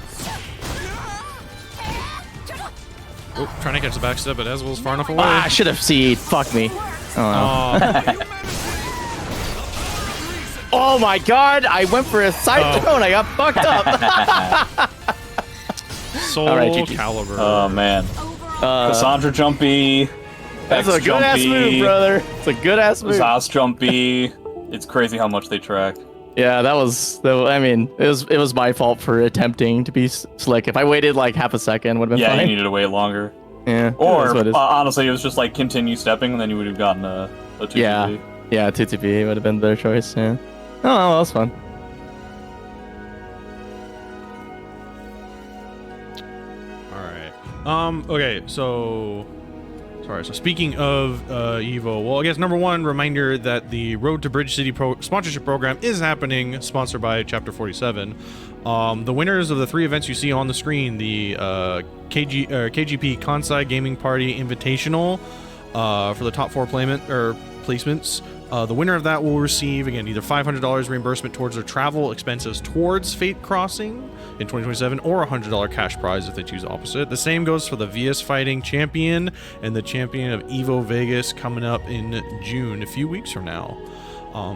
Speaker 3: Oh, trying to catch the backstep, but Azwel's far enough away.
Speaker 5: Ah, I should have C'd. Fuck me.
Speaker 3: Oh,
Speaker 5: Oh my god, I went for a side throw and I got fucked up. Alright, GG.
Speaker 3: SoulCalibur.
Speaker 1: Oh, man. Cassandra jumpy.
Speaker 5: That's
Speaker 1: X
Speaker 5: a good ass
Speaker 1: jumpy,
Speaker 5: move, brother. It's a good ass move.
Speaker 1: Zas jumpy. It's crazy how much they track.
Speaker 5: Yeah, that was. I mean, it was my fault for attempting to be slick. If I waited like half a second, would have been
Speaker 1: Yeah,
Speaker 5: fine.
Speaker 1: you needed to wait longer.
Speaker 5: Yeah. it is
Speaker 1: Or,
Speaker 5: what it is.
Speaker 1: honestly, it was just like continue stepping and then you would have gotten a 2
Speaker 5: Yeah. Yeah, 2TP would have been their choice. Yeah. Oh, well, that was fun.
Speaker 3: All right. Okay, so... Sorry, so speaking of EVO, well, I guess number one, reminder that the Road to Bridge City sponsorship program is happening, sponsored by Chapter 47. The winners of the 3 events you see on the screen, the KGP Kansai Gaming Party Invitational for the top 4 placements. The winner of that will receive, again, either $500 reimbursement towards their travel expenses towards Fate Crossing in 2027, or a $100 cash prize if they choose opposite. The same goes for the VS Fighting Champion and the Champion of Evo Vegas coming up in June, a few weeks from now.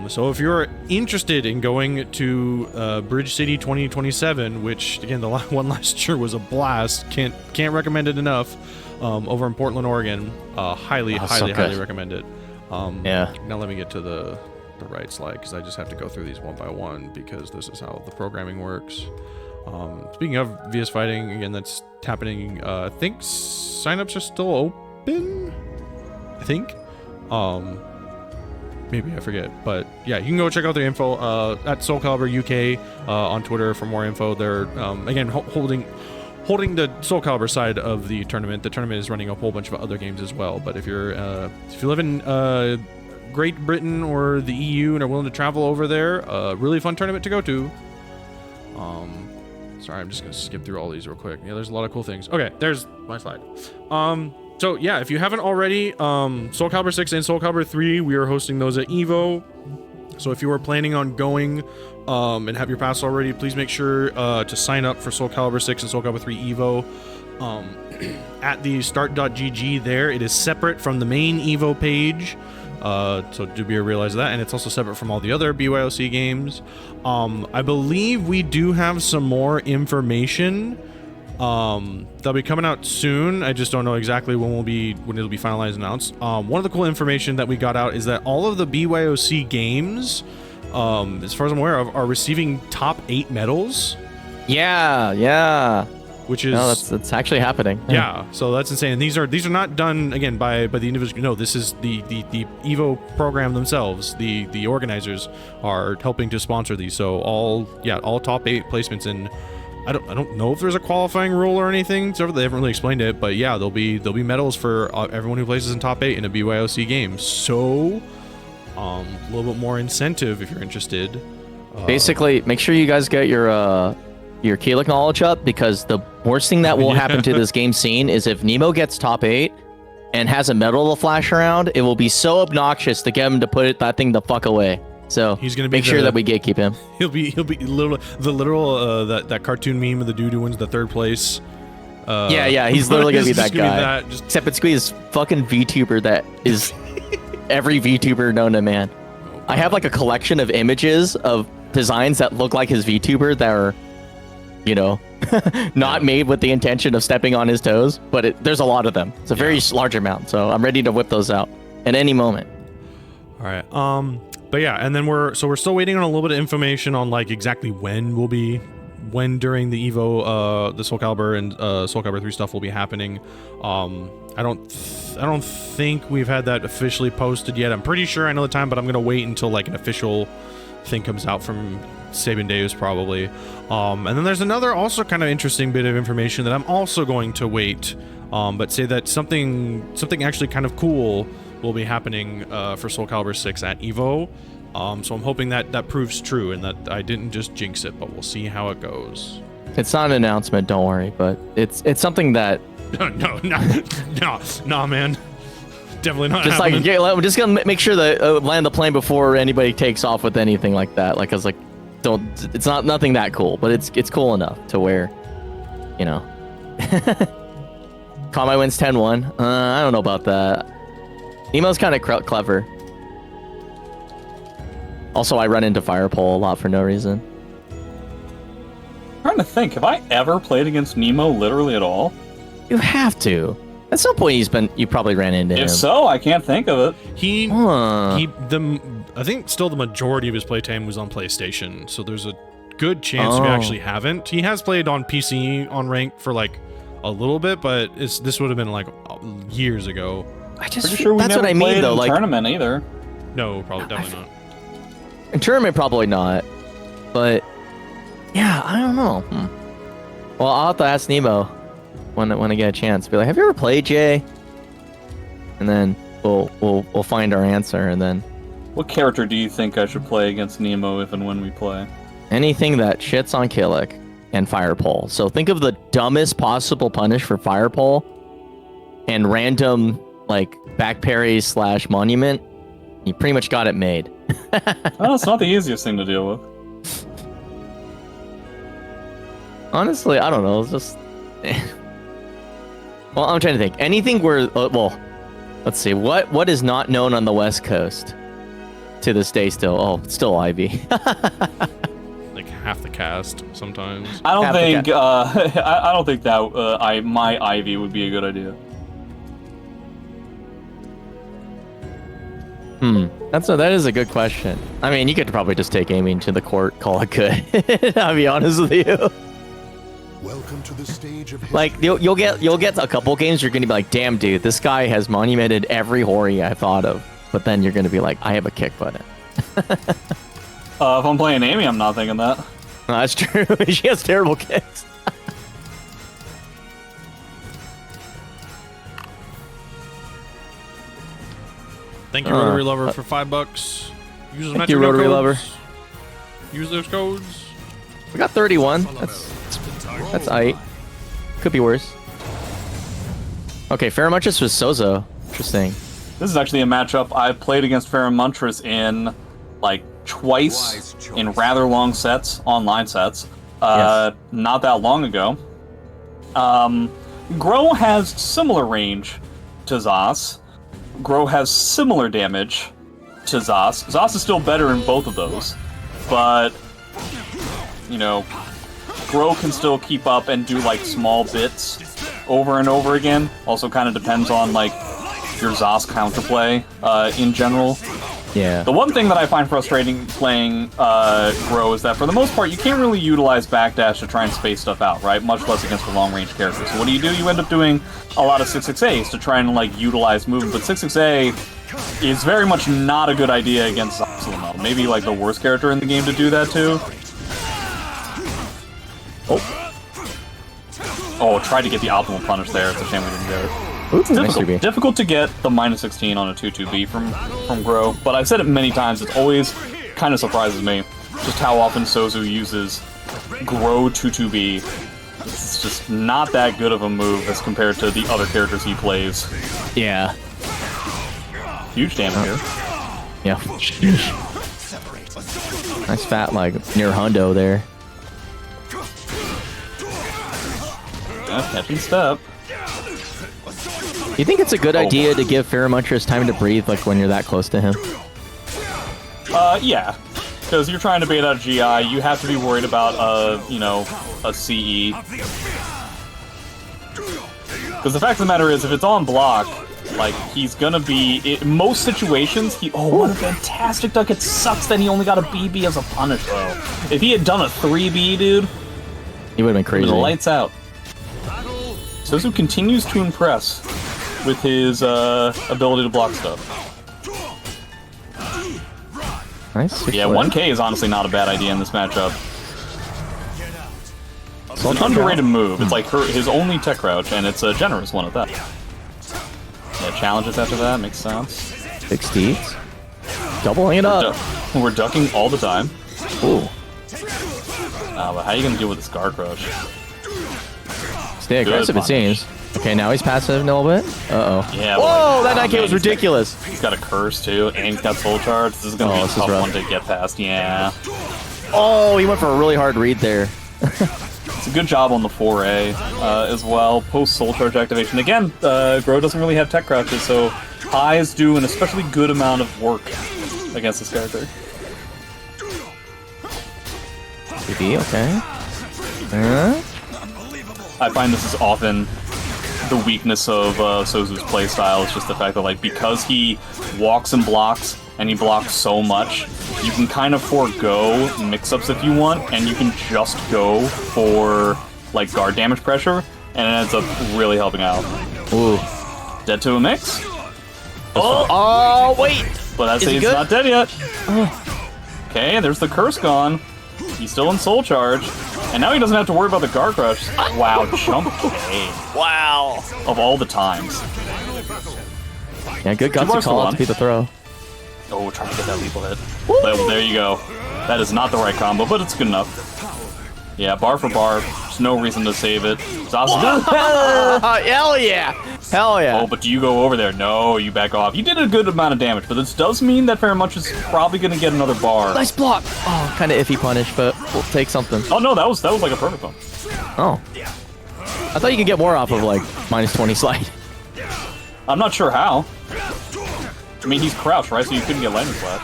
Speaker 3: So if you're interested in going to Bridge City 2027, which, again, the one last year was a blast, can't recommend it enough, over in Portland, Oregon, highly recommend it.
Speaker 5: Yeah.
Speaker 3: Now let me get to the right slide, because I just have to go through these one by one, because this is how the programming works. Speaking of VS Fighting, again, that's happening. I think signups are still open. I think. Maybe I forget, but yeah, you can go check out their info at SoulCalibur UK on Twitter for more info. They're again holding the SoulCalibur side of the tournament. The tournament is running a whole bunch of other games as well. But if you live in Great Britain or the EU and are willing to travel over there, really fun tournament to go to. Sorry, I'm just gonna skip through all these real quick. Yeah, there's a lot of cool things. Okay, there's my slide. So yeah, if you haven't already, SoulCalibur 6 and SoulCalibur 3, we are hosting those at EVO. So if you are planning on going and have your pass already, please make sure to sign up for SoulCalibur 6 and SoulCalibur 3 EVO at the start.gg there. It is separate from the main EVO page. So do be realize that, and it's also separate from all the other BYOC games. I believe we do have some more information that'll be coming out soon. I just don't know exactly when it'll be finalized and announced. One of the cool information that we got out is that all of the BYOC games, as far as I'm aware of, are receiving top 8 medals.
Speaker 5: Yeah.
Speaker 3: Which is
Speaker 5: that's actually happening.
Speaker 3: Yeah, so that's insane. And these are not done again by the individual. No, this is the EVO program themselves. The organizers are helping to sponsor these. So all top 8 placements in I don't know if there's a qualifying rule or anything. So they haven't really explained it, but yeah, there'll be medals for everyone who places in top 8 in a BYOC game. So, a little bit more incentive if you're interested.
Speaker 5: Basically, make sure you guys get your Keyleth knowledge up, because the worst thing that will happen to this game scene is if Nemo gets top 8 and has a medal to flash around, it will be so obnoxious to get him to put that thing the fuck away. So
Speaker 3: he's gonna be
Speaker 5: make sure that we gatekeep him.
Speaker 3: He'll be literal that cartoon meme of the dude who wins the 3rd place.
Speaker 5: Yeah, he's literally gonna be that guy.
Speaker 3: Just
Speaker 5: Except it's Squeeze, fucking VTuber that is every VTuber known to man. I have like a collection of images of designs that look like his VTuber that are, you know, not made with the intention of stepping on his toes, but there's a lot of them. It's a very large amount, so I'm ready to whip those out at any moment.
Speaker 3: All right. But yeah, and then we're still waiting on a little bit of information on like exactly when during the Evo, the SoulCalibur and SoulCalibur 3 stuff will be happening. I don't think we've had that officially posted yet. I'm pretty sure I know the time, but I'm gonna wait until like an official thing comes out from SabinDeus probably. And then there's another also kind of interesting bit of information that I'm also going to wait, but say that something actually kind of cool will be happening for SoulCalibur 6 at Evo. So I'm hoping that proves true and that I didn't just jinx it, but we'll see how it goes.
Speaker 5: It's not an announcement, don't worry, but it's something that
Speaker 3: no, man. Definitely not
Speaker 5: just
Speaker 3: happening.
Speaker 5: like, yeah, I'm just gonna make sure that land the plane before anybody takes off with anything like that. Like, I was like, it's not nothing that cool, but it's cool enough to where, you know. Konmai wins 10-1. I don't know about that. Nemo's kind of clever. Also, I run into Firepole a lot for no reason.
Speaker 1: I'm trying to think, have I ever played against Nemo literally at all?
Speaker 5: You have to. At some point, you probably ran into him.
Speaker 1: If so, I can't think of it.
Speaker 3: I think still the majority of his playtime was on PlayStation, so there's a good chance we actually haven't. He has played on PC on rank for like a little bit, but this would have been like years ago.
Speaker 5: I just
Speaker 1: Pretty sure we
Speaker 5: that's
Speaker 1: never
Speaker 5: what I mean
Speaker 1: played
Speaker 5: though.
Speaker 1: in
Speaker 5: Like
Speaker 1: tournament either.
Speaker 3: No, probably definitely not.
Speaker 5: in tournament, probably not. But yeah, I don't know. Well, I'll have to ask Nemo when I get a chance. Be like, have you ever played Jay? And then we'll find our answer. And then
Speaker 1: What character do you think I should play against Nemo if and when we play?
Speaker 5: anything that shits on Killick and Firepole. So think of the dumbest possible punish for Firepole and random like back parry / monument. You pretty much got it made.
Speaker 1: Well, it's not the easiest thing to deal with.
Speaker 5: Honestly, I don't know. It's just. Well, I'm trying to think. Anything where, well, let's see. What is not known on the West Coast to this day still? Oh, it's still Ivy.
Speaker 3: Like half the cast sometimes.
Speaker 1: I don't think I don't think that my Ivy would be a good idea.
Speaker 5: That is a good question. I mean, you could probably just take aiming to the court, call it good. I'll be honest with you.
Speaker 6: Welcome to the stage of
Speaker 5: Like you'll get a couple games. You're gonna be like, damn, dude, this guy has monumented every Hori I thought of. But then you're gonna be like, I have a kick button.
Speaker 1: If I'm playing Amy, I'm not thinking that.
Speaker 5: No, that's true. She has terrible kicks.
Speaker 3: Thank you, Rotary Lover, for $5. Use those
Speaker 5: Thank you,
Speaker 3: Metro
Speaker 5: Rotary
Speaker 3: codes.
Speaker 5: Lover.
Speaker 3: Use those codes.
Speaker 5: We got 31. That's aight. Could be worse. Okay, Feremuntrus was Sozo. Interesting.
Speaker 1: This is actually a matchup I played against Feremuntrus in like twice in rather long sets, online sets,
Speaker 5: Yes.
Speaker 1: not that long ago. Grøh has similar range to Zas. Grøh has similar damage to Zas. Zas is still better in both of those, but you know, Grøh can still keep up and do like small bits over and over again. Also kind of depends on like your Zas counterplay in general.
Speaker 5: Yeah.
Speaker 1: The one thing that I find frustrating playing Grøh is that for the most part you can't really utilize backdash to try and space stuff out, right? Much less against a long-range character. So what do? You end up doing a lot of 668s to try and like utilize movement, but 668 is very much not a good idea against Zasalamel. Maybe like the worst character in the game to do that to. Oh. Oh, tried to get the optimal punish there. It's a shame we didn't get it.
Speaker 5: Ooh,
Speaker 1: It's
Speaker 5: nice 3B.
Speaker 1: difficult to get the -16 on a 2-2B from Grøh, but I've said it many times, it always kind of surprises me just how often Souzou uses Grøh 2-2B. It's just not that good of a move as compared to the other characters he plays.
Speaker 5: Yeah.
Speaker 1: Huge damage here.
Speaker 5: Yeah. Nice fat, like, near hundo there.
Speaker 1: Yeah, catch and step.
Speaker 5: You think it's a good idea to give Feremuntrus time to breathe, like, when you're that close to him?
Speaker 1: Yeah. Because you're trying to bait out GI, you have to be worried about, you know, a CE. Because the fact of the matter is, if it's on block, like, he's gonna be... In most situations, he... Oh, what a fantastic duck. It sucks that he only got a BB as a punish, though. If he had done a 3B, dude...
Speaker 5: He would have been crazy.
Speaker 1: The lights out. Souzou continues to impress with his ability to block stuff.
Speaker 5: Nice.
Speaker 1: Yeah, 1K is honestly not a bad idea in this matchup. It's an underrated move. It's like his only tech crouch, and it's a generous one at that. Yeah, challenges after that, makes sense.
Speaker 5: 60. Doubling it up.
Speaker 1: We're ducking all the time.
Speaker 5: Ooh.
Speaker 1: But how are you going to deal with this guard crush?
Speaker 5: Stay aggressive, it seems. Okay, now he's passive a little bit. Uh-oh.
Speaker 1: Yeah.
Speaker 5: Whoa, that 9K was ridiculous.
Speaker 1: He's got a curse, too, and he's got soul charge. This is going to be a tough one to get past. Yeah.
Speaker 5: Oh, he went for a really hard read there.
Speaker 1: It's a good job on the 4A as well. Post soul charge activation. Again, Grøh doesn't really have tech crouches, so highs do an especially good amount of work against this character.
Speaker 5: BB, okay.
Speaker 1: I find this is often the weakness of Souzou's playstyle. It's just the fact that, like, because he walks and blocks, and he blocks so much, you can kind of forego mix-ups if you want, and you can just go for, like, guard damage pressure, and it ends up really helping out.
Speaker 5: Ooh.
Speaker 1: Dead to a mix?
Speaker 5: Oh, wait!
Speaker 1: But I'd say he's not dead yet. Okay, there's the curse gone. He's still in soul charge. And now he doesn't have to worry about the guard crush. Wow, jump K.
Speaker 5: Wow.
Speaker 1: Of all the times.
Speaker 5: Yeah, good guts to call out to beat the throw.
Speaker 1: Oh, trying to get that lethal hit. But there you go. That is not the right combo, but it's good enough. Yeah, bar for bar. There's no reason to save it. Zasalamel.
Speaker 5: Hell yeah! Hell yeah!
Speaker 1: Oh, but do you go over there? No, you back off. You did a good amount of damage, but this does mean that Feremuntrus is probably going to get another bar.
Speaker 5: Nice block! Oh, kind of iffy punish, but we'll take something.
Speaker 1: Oh, no, that was like a perfect one.
Speaker 5: Oh. I thought you could get more off of, like, -20 slide.
Speaker 1: I'm not sure how. I mean, he's crouched, right? So you couldn't get lightning flash.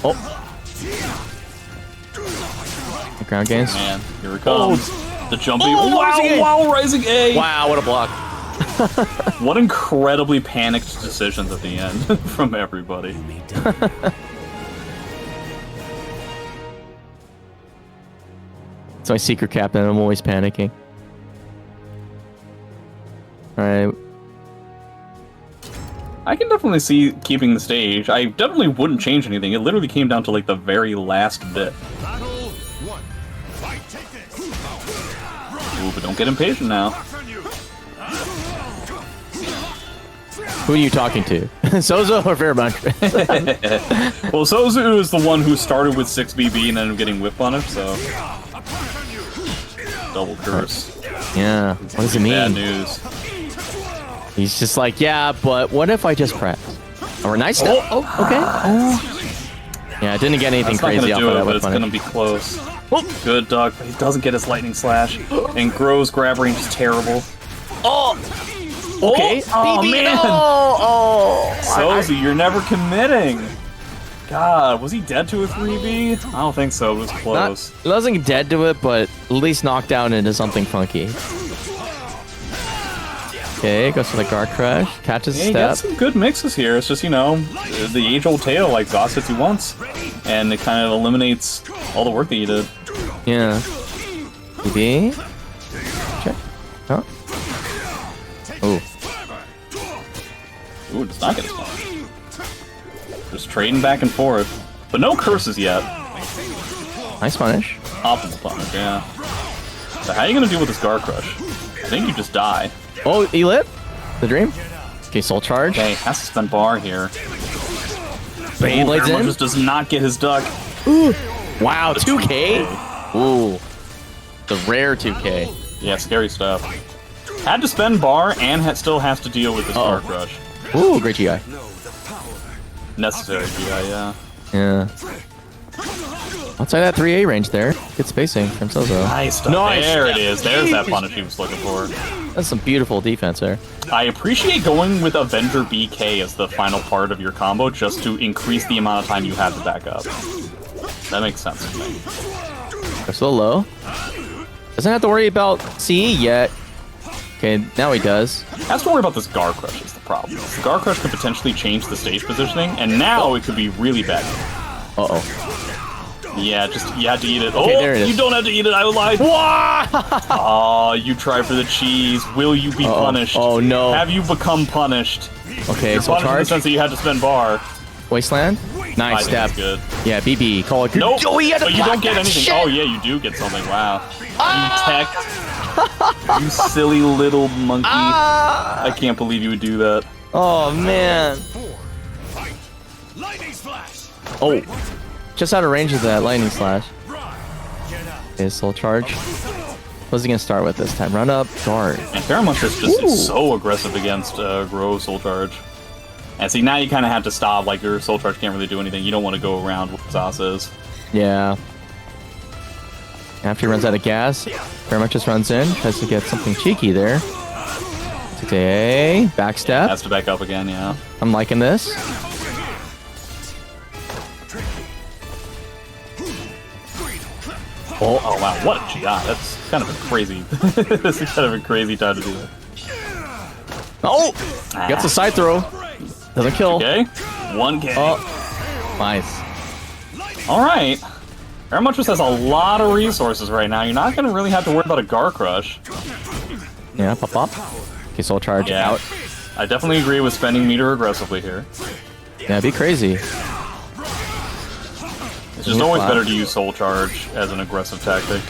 Speaker 5: Oh. Ground gains.
Speaker 1: Man, here it comes. The jumping.
Speaker 5: Oh,
Speaker 1: wow, rising A!
Speaker 5: Wow, what a block.
Speaker 1: What incredibly panicked decisions at the end from everybody.
Speaker 5: It's my secret captain. I'm always panicking. Alright.
Speaker 1: I can definitely see keeping the stage. I definitely wouldn't change anything. It literally came down to, like, the very last bit. Ooh, but don't get impatient now.
Speaker 5: Who are you talking to? Souzou or Feremuntrus?
Speaker 1: Well, Souzou is the one who started with 6 BB and ended up getting whip punished, so... Double curse.
Speaker 5: Yeah, what does it mean?
Speaker 1: Bad news.
Speaker 5: He's just like, yeah, but what if I just press? Or nice step. Oh, okay. Oh. Yeah, I didn't get anything crazy off of that
Speaker 1: but
Speaker 5: whip
Speaker 1: it's
Speaker 5: punish.
Speaker 1: gonna be close. Good duck, but he doesn't get his lightning slash. And Grøh's grab range is terrible.
Speaker 5: Oh! Okay.
Speaker 1: Oh, man!
Speaker 5: Oh!
Speaker 1: Souzou, you're never committing. God, was he dead to a 3B? I don't think so. It was close.
Speaker 5: It wasn't dead to it, but at least knocked down into something funky. Okay, goes for the guard crush. Catches
Speaker 1: Yeah, he
Speaker 5: step.
Speaker 1: got some good mixes here. It's just, you know, the age-old tale, like Zos hits you once, and it kind of eliminates all the work that you did.
Speaker 5: Yeah. BB. Check. Huh? Oh.
Speaker 1: Ooh, does not get his punish. Just trading back and forth. But no curses yet.
Speaker 5: Nice punish.
Speaker 1: Optimal punish, yeah. So how are you gonna deal with this Gar Crush? I think you just die.
Speaker 5: Oh, he lit? The dream? Okay, soul charge.
Speaker 1: Okay, has to spend bar here.
Speaker 5: Blades in.
Speaker 1: Just does not get his duck.
Speaker 5: Ooh. Wow, 2K? Ooh. The rare 2K.
Speaker 1: Yeah, scary stuff. Had to spend bar and still has to deal with this Gar Crush.
Speaker 5: Ooh, great GI.
Speaker 1: Necessary GI, yeah.
Speaker 5: Yeah. Outside that 3A range there. Good spacing from Sozo.
Speaker 1: Nice stuff.
Speaker 5: Nice.
Speaker 1: There it is. There's that punish he was looking for.
Speaker 5: That's some beautiful defense there.
Speaker 1: I appreciate going with Avenger BK as the final part of your combo just to increase the amount of time you have to back up. That makes sense to me.
Speaker 5: They're so low. Doesn't have to worry about CE yet. Okay, now he does.
Speaker 1: Has to worry about this Gar Crush is the problem. The Gar Crush could potentially change the stage positioning, and now it could be really bad.
Speaker 5: Uh-oh.
Speaker 1: Yeah, just you had to eat it.
Speaker 5: Okay,
Speaker 1: Oh,
Speaker 5: there it is.
Speaker 1: you don't have to eat it. I lied. Oh, you try for the cheese. Will you be punished?
Speaker 5: Oh no.
Speaker 1: Have you become punished?
Speaker 5: Okay,
Speaker 1: You're
Speaker 5: so
Speaker 1: punished in the
Speaker 5: charge.
Speaker 1: sense that you had to spend bar.
Speaker 5: Wasteland.
Speaker 1: I
Speaker 5: Nice
Speaker 1: think
Speaker 5: step.
Speaker 1: that's good.
Speaker 5: Yeah, BB. Call it.
Speaker 1: Nope.
Speaker 5: Oh, he had to
Speaker 1: But you
Speaker 5: block
Speaker 1: don't get
Speaker 5: that
Speaker 1: anything.
Speaker 5: shit.
Speaker 1: Oh yeah, you do get something. Wow. You tech. You silly little monkey. I can't believe you would do that.
Speaker 5: Oh man.
Speaker 6: Lightning Flash.
Speaker 5: Oh. Just out of range of that lightning slash. Okay, soul charge. What's he gonna start with this time? Run up, guard.
Speaker 1: And Feremuntrus just is so aggressive against Grøh Soul Charge. And see, now you kind of have to stop. Like, your Soul Charge can't really do anything. You don't want to go around what Zas is.
Speaker 5: Yeah. After he runs out of gas, Feremuntrus runs in, tries to get something cheeky there. Today, backstep.
Speaker 1: Has to back up again, yeah.
Speaker 5: I'm liking this.
Speaker 1: Oh wow, what a GI. That's kind of a crazy... This is kind of a crazy time to do that.
Speaker 5: Oh! Gets a side throw. Doesn't kill.
Speaker 1: Okay, 1K.
Speaker 5: Oh, nice.
Speaker 1: Alright. Feremuntrus has a lot of resources right now. You're not going to really have to worry about a Gar Crush.
Speaker 5: Yeah, pop up. Okay, soul charge
Speaker 1: Yeah.
Speaker 5: out.
Speaker 1: I definitely agree with spending meter aggressively here.
Speaker 5: Yeah, be crazy.
Speaker 1: It's just always better to use Soul Charge as an aggressive tactic.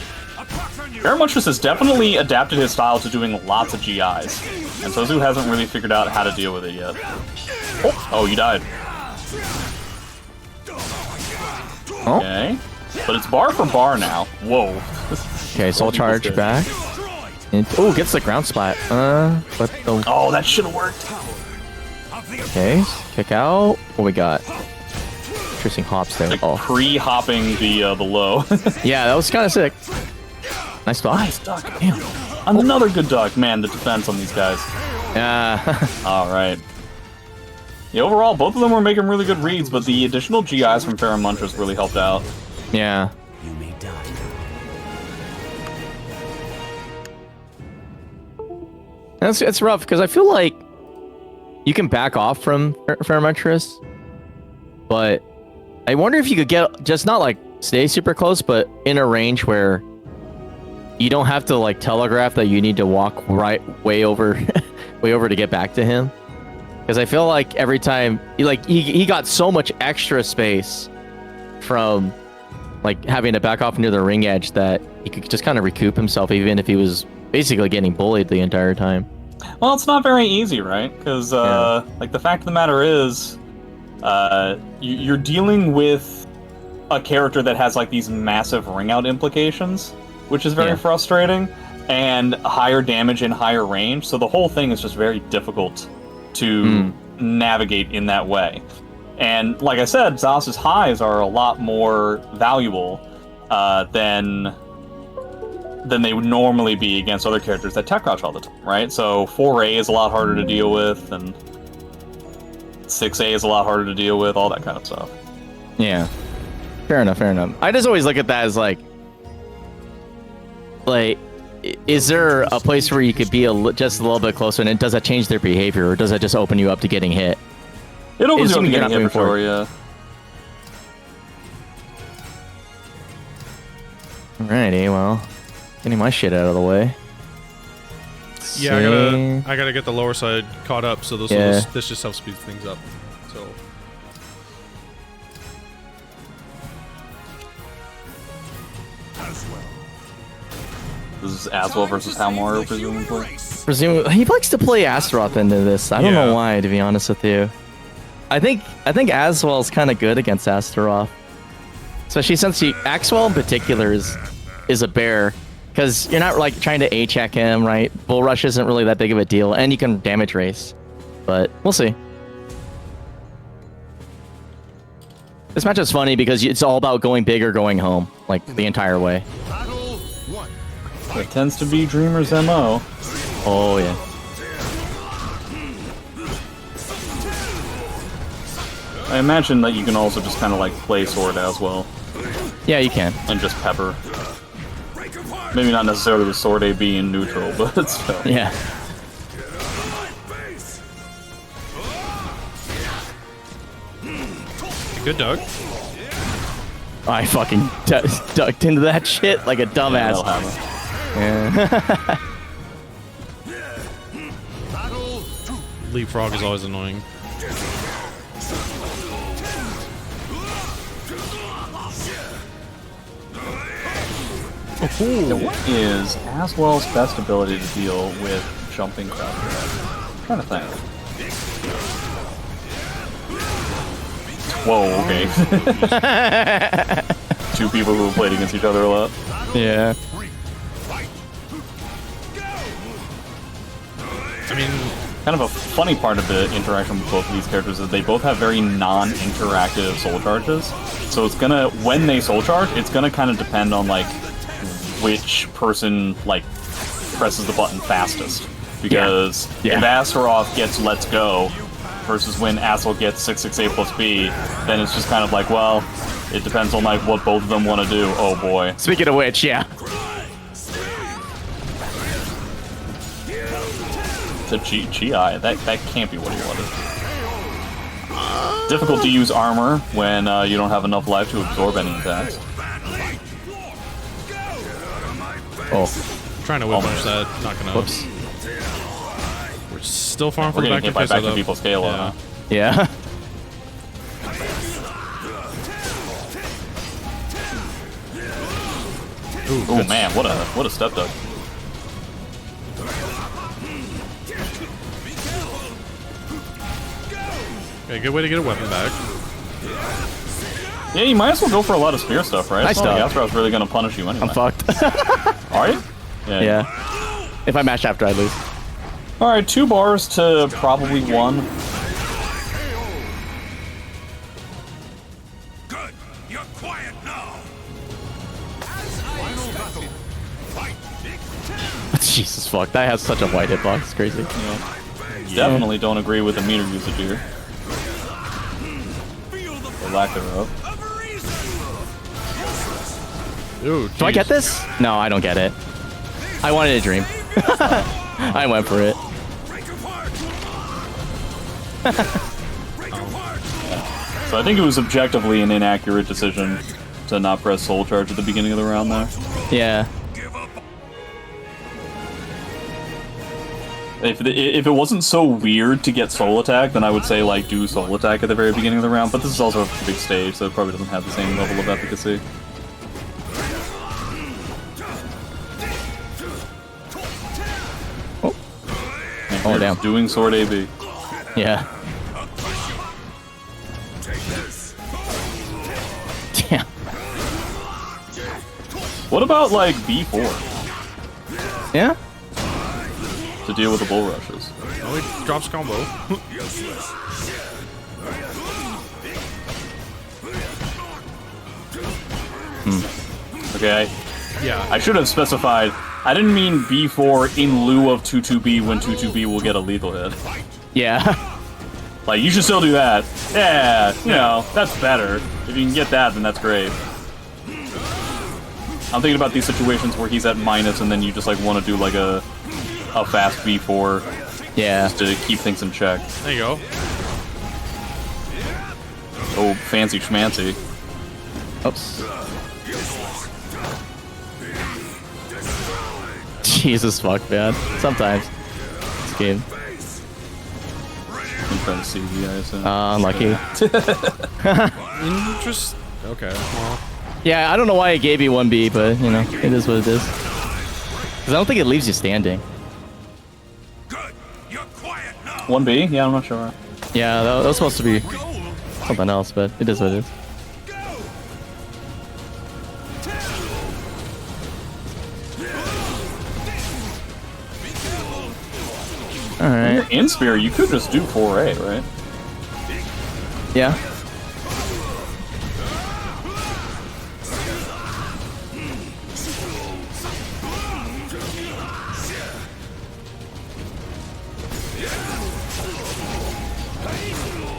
Speaker 1: Feremuntrus has definitely adapted his style to doing lots of GIs, and Souzou hasn't really figured out how to deal with it yet. Oh, you died.
Speaker 5: Oh.
Speaker 1: Okay. But it's bar for bar now. Whoa.
Speaker 5: Okay, soul charge back. Oh, gets the ground splat. But the...
Speaker 1: Oh, that should have worked.
Speaker 5: Okay, kick out. What we got? Interesting hops there.
Speaker 1: Like
Speaker 5: Oh,
Speaker 1: pre-hopping the low.
Speaker 5: yeah, that was kind of sick. Nice spot.
Speaker 1: Nice duck. Damn. Another good duck. Man, the defense on these guys.
Speaker 5: Yeah.
Speaker 1: All right. Yeah, overall, both of them were making really good reads, but the additional GIs from Feremuntrus really helped out.
Speaker 5: Yeah. It's rough because I feel like you can back off from Feremuntrus, but I wonder if you could get just not like stay super close, but in a range where you don't have to like telegraph that you need to walk way over to get back to him. Because I feel like every time he got so much extra space from like having to back off near the ring edge that he could just kind of recoup himself even if he was basically getting bullied the entire time.
Speaker 1: Well, it's not very easy, right? Because, like, the fact of the matter is, you're dealing with a character that has, like, these massive ring-out implications, which is very frustrating, and higher damage and higher range, so the whole thing is just very difficult to navigate in that way. And, like I said, Zas's highs are a lot more valuable than they would normally be against other characters that tech crouch all the time, right? So 4A is a lot harder to deal with, and 6A is a lot harder to deal with, all that kind of stuff.
Speaker 5: Yeah. Fair enough, fair enough. I just always look at that as like, is there a place where you could be just a little bit closer, and does that change their behavior, or does that just open you up to getting hit?
Speaker 1: It opens you up to
Speaker 5: Assuming you're
Speaker 1: getting
Speaker 5: not
Speaker 1: hit for
Speaker 5: moving
Speaker 1: sure, yeah.
Speaker 5: Alrighty, well, getting my shit out of the way.
Speaker 3: Yeah, I gotta get the lower side caught up, so this just helps speed things up. So
Speaker 1: This is Azwel versus Haohmaru, presumably.
Speaker 5: Presumably, he likes to play Astaroth into this. I don't
Speaker 3: Yeah.
Speaker 5: know why, to be honest with you. I think Azwel's kind of good against Astaroth, especially since Axwell in particular is a bear, because you're not like trying to A-check him, right? Bull Rush isn't really that big of a deal, and you can damage race, but we'll see. This match is funny because it's all about going big or going home, like the entire way.
Speaker 6: Battle 1.
Speaker 1: It tends to be Dreamer's MO.
Speaker 5: Oh yeah.
Speaker 1: I imagine that you can also just kind of like play sword as well,
Speaker 5: Yeah, you can.
Speaker 1: and just pepper. Maybe not necessarily with sword AB in neutral, but still.
Speaker 5: Yeah.
Speaker 3: Good Doug.
Speaker 5: I fucking ducked into that shit like a
Speaker 1: Yeah, that'll
Speaker 5: dumbass.
Speaker 1: happen.
Speaker 5: Yeah.
Speaker 6: Battle 2.
Speaker 3: Leapfrog is always annoying.
Speaker 1: What is Azwell's best ability to deal with jumping crowd? I'm trying to think. Whoa, okay. Two people who have played against each other a lot.
Speaker 5: Yeah.
Speaker 3: I mean,
Speaker 1: Kind of a funny part of the interaction with both of these characters is they both have very non-interactive soul charges. So it's gonna, when they soul charge, it's gonna kind of depend on like which person like presses the button fastest. Because
Speaker 5: Yeah.
Speaker 1: if Astaroth gets Let's Go versus when Azwel gets 668 plus B, then it's just kind of like, well, it depends on like what both of them want to do. Oh boy.
Speaker 5: Speaking of which, yeah.
Speaker 1: It's a GI. That can't be what he wanted. Difficult to use armor when you don't have enough life to absorb any attacks.
Speaker 5: Oh,
Speaker 3: trying to whip punch that, not gonna.
Speaker 5: whoops.
Speaker 3: We're still farming for
Speaker 1: We're
Speaker 3: the
Speaker 1: getting
Speaker 3: back
Speaker 1: hit by
Speaker 3: to
Speaker 1: back to people scale, huh?
Speaker 5: Yeah.
Speaker 1: Oh man, what a step up.
Speaker 3: Okay, good way to get a weapon back.
Speaker 1: Yeah, you might as well go for a lot of spear stuff, right?
Speaker 5: Nice
Speaker 1: It's not like
Speaker 5: stuff.
Speaker 1: Astaroth's really gonna punish you anyway.
Speaker 5: I'm fucked.
Speaker 1: Are you?
Speaker 5: Yeah. If I mash after, I lose.
Speaker 1: Alright, 2 bars to probably 1.
Speaker 6: Good. You're quiet now. Final battle. Fight.
Speaker 5: Jesus fuck, that has such a wide hitbox. It's crazy.
Speaker 1: Definitely don't agree with the meter usage here.
Speaker 6: Feel the
Speaker 1: Or lack thereof.
Speaker 6: of reason.
Speaker 3: Ooh,
Speaker 5: Do I get this? No, I don't get it. I wanted a dream. I went for it.
Speaker 6: Break apart. Break apart.
Speaker 1: So I think it was objectively an inaccurate decision to not press Soul Charge at the beginning of the round there.
Speaker 5: Yeah.
Speaker 6: Give up.
Speaker 1: If it wasn't so weird to get Soul Attack, then I would say, like, do Soul Attack at the very beginning of the round, but this is also a big stage, so it probably doesn't have the same level of efficacy.
Speaker 5: Oh.
Speaker 1: And
Speaker 5: Oh,
Speaker 1: we're
Speaker 5: damn.
Speaker 1: doing Sword AB.
Speaker 5: Yeah. Damn.
Speaker 1: What about, like, B4
Speaker 5: Yeah?
Speaker 1: to deal with the Bull Rushes?
Speaker 3: Oh, he drops combo.
Speaker 1: Okay,
Speaker 3: Yeah.
Speaker 1: I should have specified. I didn't mean B4 in lieu of 22B when 22B will get a lethal hit.
Speaker 5: Yeah.
Speaker 1: Like, you should still do that. Yeah, you know, that's better. If you can get that, then that's great. I'm thinking about these situations where he's at minus and then you just, like, want to do, like, a fast B4
Speaker 5: Yeah.
Speaker 1: just to keep things in check.
Speaker 3: There you go.
Speaker 1: Oh, fancy schmancy.
Speaker 5: Oops. Jesus fuck, man. Sometimes. This game.
Speaker 1: I'm trying to see the guys.
Speaker 5: Unlucky.
Speaker 3: Interest. Okay. Well,
Speaker 5: Yeah, I don't know why it gave you 1B, but, you know, it is what it is. Because I don't think it leaves you standing.
Speaker 6: Good. You're quiet now.
Speaker 1: 1B? Yeah, I'm not sure.
Speaker 5: Yeah, that was supposed to be
Speaker 6: Goal.
Speaker 5: something else, but it is what it is.
Speaker 6: Go.
Speaker 5: All right.
Speaker 1: In Spear, you could just do 4A, right?
Speaker 5: Yeah.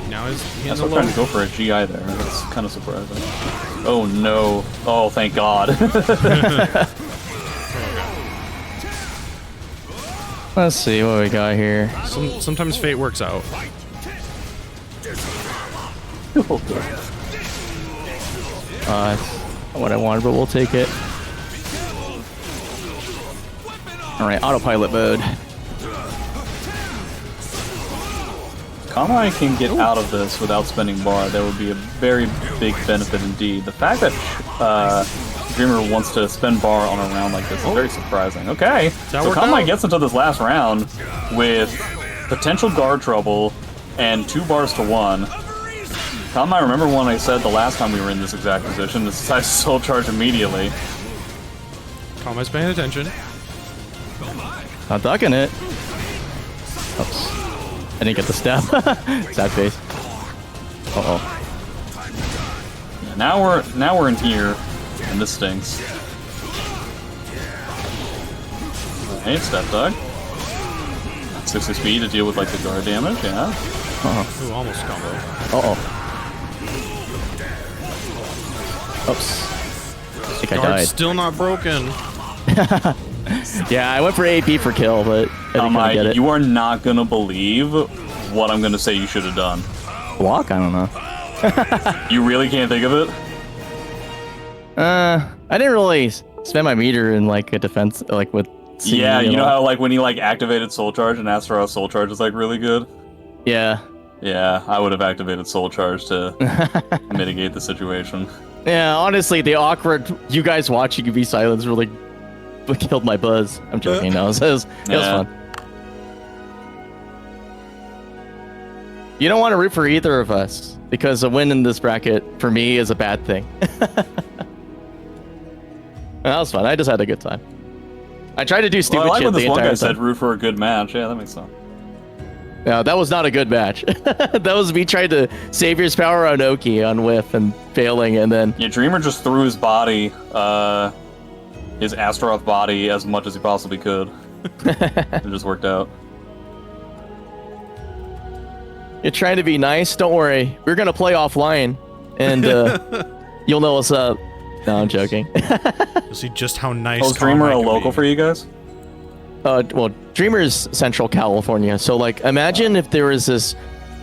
Speaker 3: Now he's
Speaker 1: That's
Speaker 3: the
Speaker 1: what I'm trying to go for a GI there. That's kind of surprising. Oh no. Oh, thank God.
Speaker 5: Let's see what we got here.
Speaker 3: Sometimes fate works out.
Speaker 5: Not what I wanted, but we'll take it. All right, autopilot mode.
Speaker 1: Konmai can get out of this without spending bar. That would be a very big benefit indeed. The fact that Dreamer wants to spend bar on a round like this is very surprising. Okay, so Konmai gets into this last round with potential guard trouble and 2 bars to 1. Konmai, remember when I said the last time we were in this exact position, this decides to soul charge immediately.
Speaker 3: Konmai's paying attention.
Speaker 5: Not ducking it. Oops. I didn't get the step. Sad face. Uh-oh.
Speaker 1: Yeah, now we're in here, and this stinks. Hey, step dog. 60 speed to deal with like the guard damage, yeah.
Speaker 3: Ooh, almost combo.
Speaker 5: Uh-oh. Oops. I think I
Speaker 3: Guard's
Speaker 5: died.
Speaker 3: still not broken.
Speaker 5: Yeah, I went for AP for kill, but I didn't quite get it.
Speaker 1: You are not gonna believe what I'm gonna say you should have done.
Speaker 5: Block? I don't know.
Speaker 1: You really can't think of it?
Speaker 5: I didn't really spend my meter in like a defense, like with. CE
Speaker 1: Yeah, you
Speaker 5: and
Speaker 1: know
Speaker 5: all.
Speaker 1: how like when he like activated Soul Charge and Astaroth Soul Charge is like really good?
Speaker 5: Yeah.
Speaker 1: Yeah, I would have activated Soul Charge to mitigate the situation.
Speaker 5: Yeah, honestly, the awkward you guys watching be silence really killed my buzz. I'm joking. No, it was
Speaker 1: Yeah.
Speaker 5: fun. You don't want to root for either of us because a win in this bracket for me is a bad thing. That was fun. I just had a good time. I tried to do stupid
Speaker 1: Well, I like
Speaker 5: shit
Speaker 1: when
Speaker 5: the
Speaker 1: this one
Speaker 5: entire
Speaker 1: guy said
Speaker 5: time.
Speaker 1: root for a good match. Yeah, that makes sense.
Speaker 5: No, that was not a good match. That was me trying to save your power on Oki on whiff and failing, and then
Speaker 1: Yeah, Dreamer just threw his body, his Astaroth body as much as he possibly could. It just worked out.
Speaker 5: you're trying to be nice. Don't worry, we're gonna play offline, and you'll know what's up. No, I'm joking.
Speaker 3: You'll see just how nice.
Speaker 1: Oh, is Dreamer a
Speaker 3: Konmai can
Speaker 1: local
Speaker 3: be.
Speaker 1: for you guys?
Speaker 5: Well, Dreamer's Central California. So, like, imagine if there was this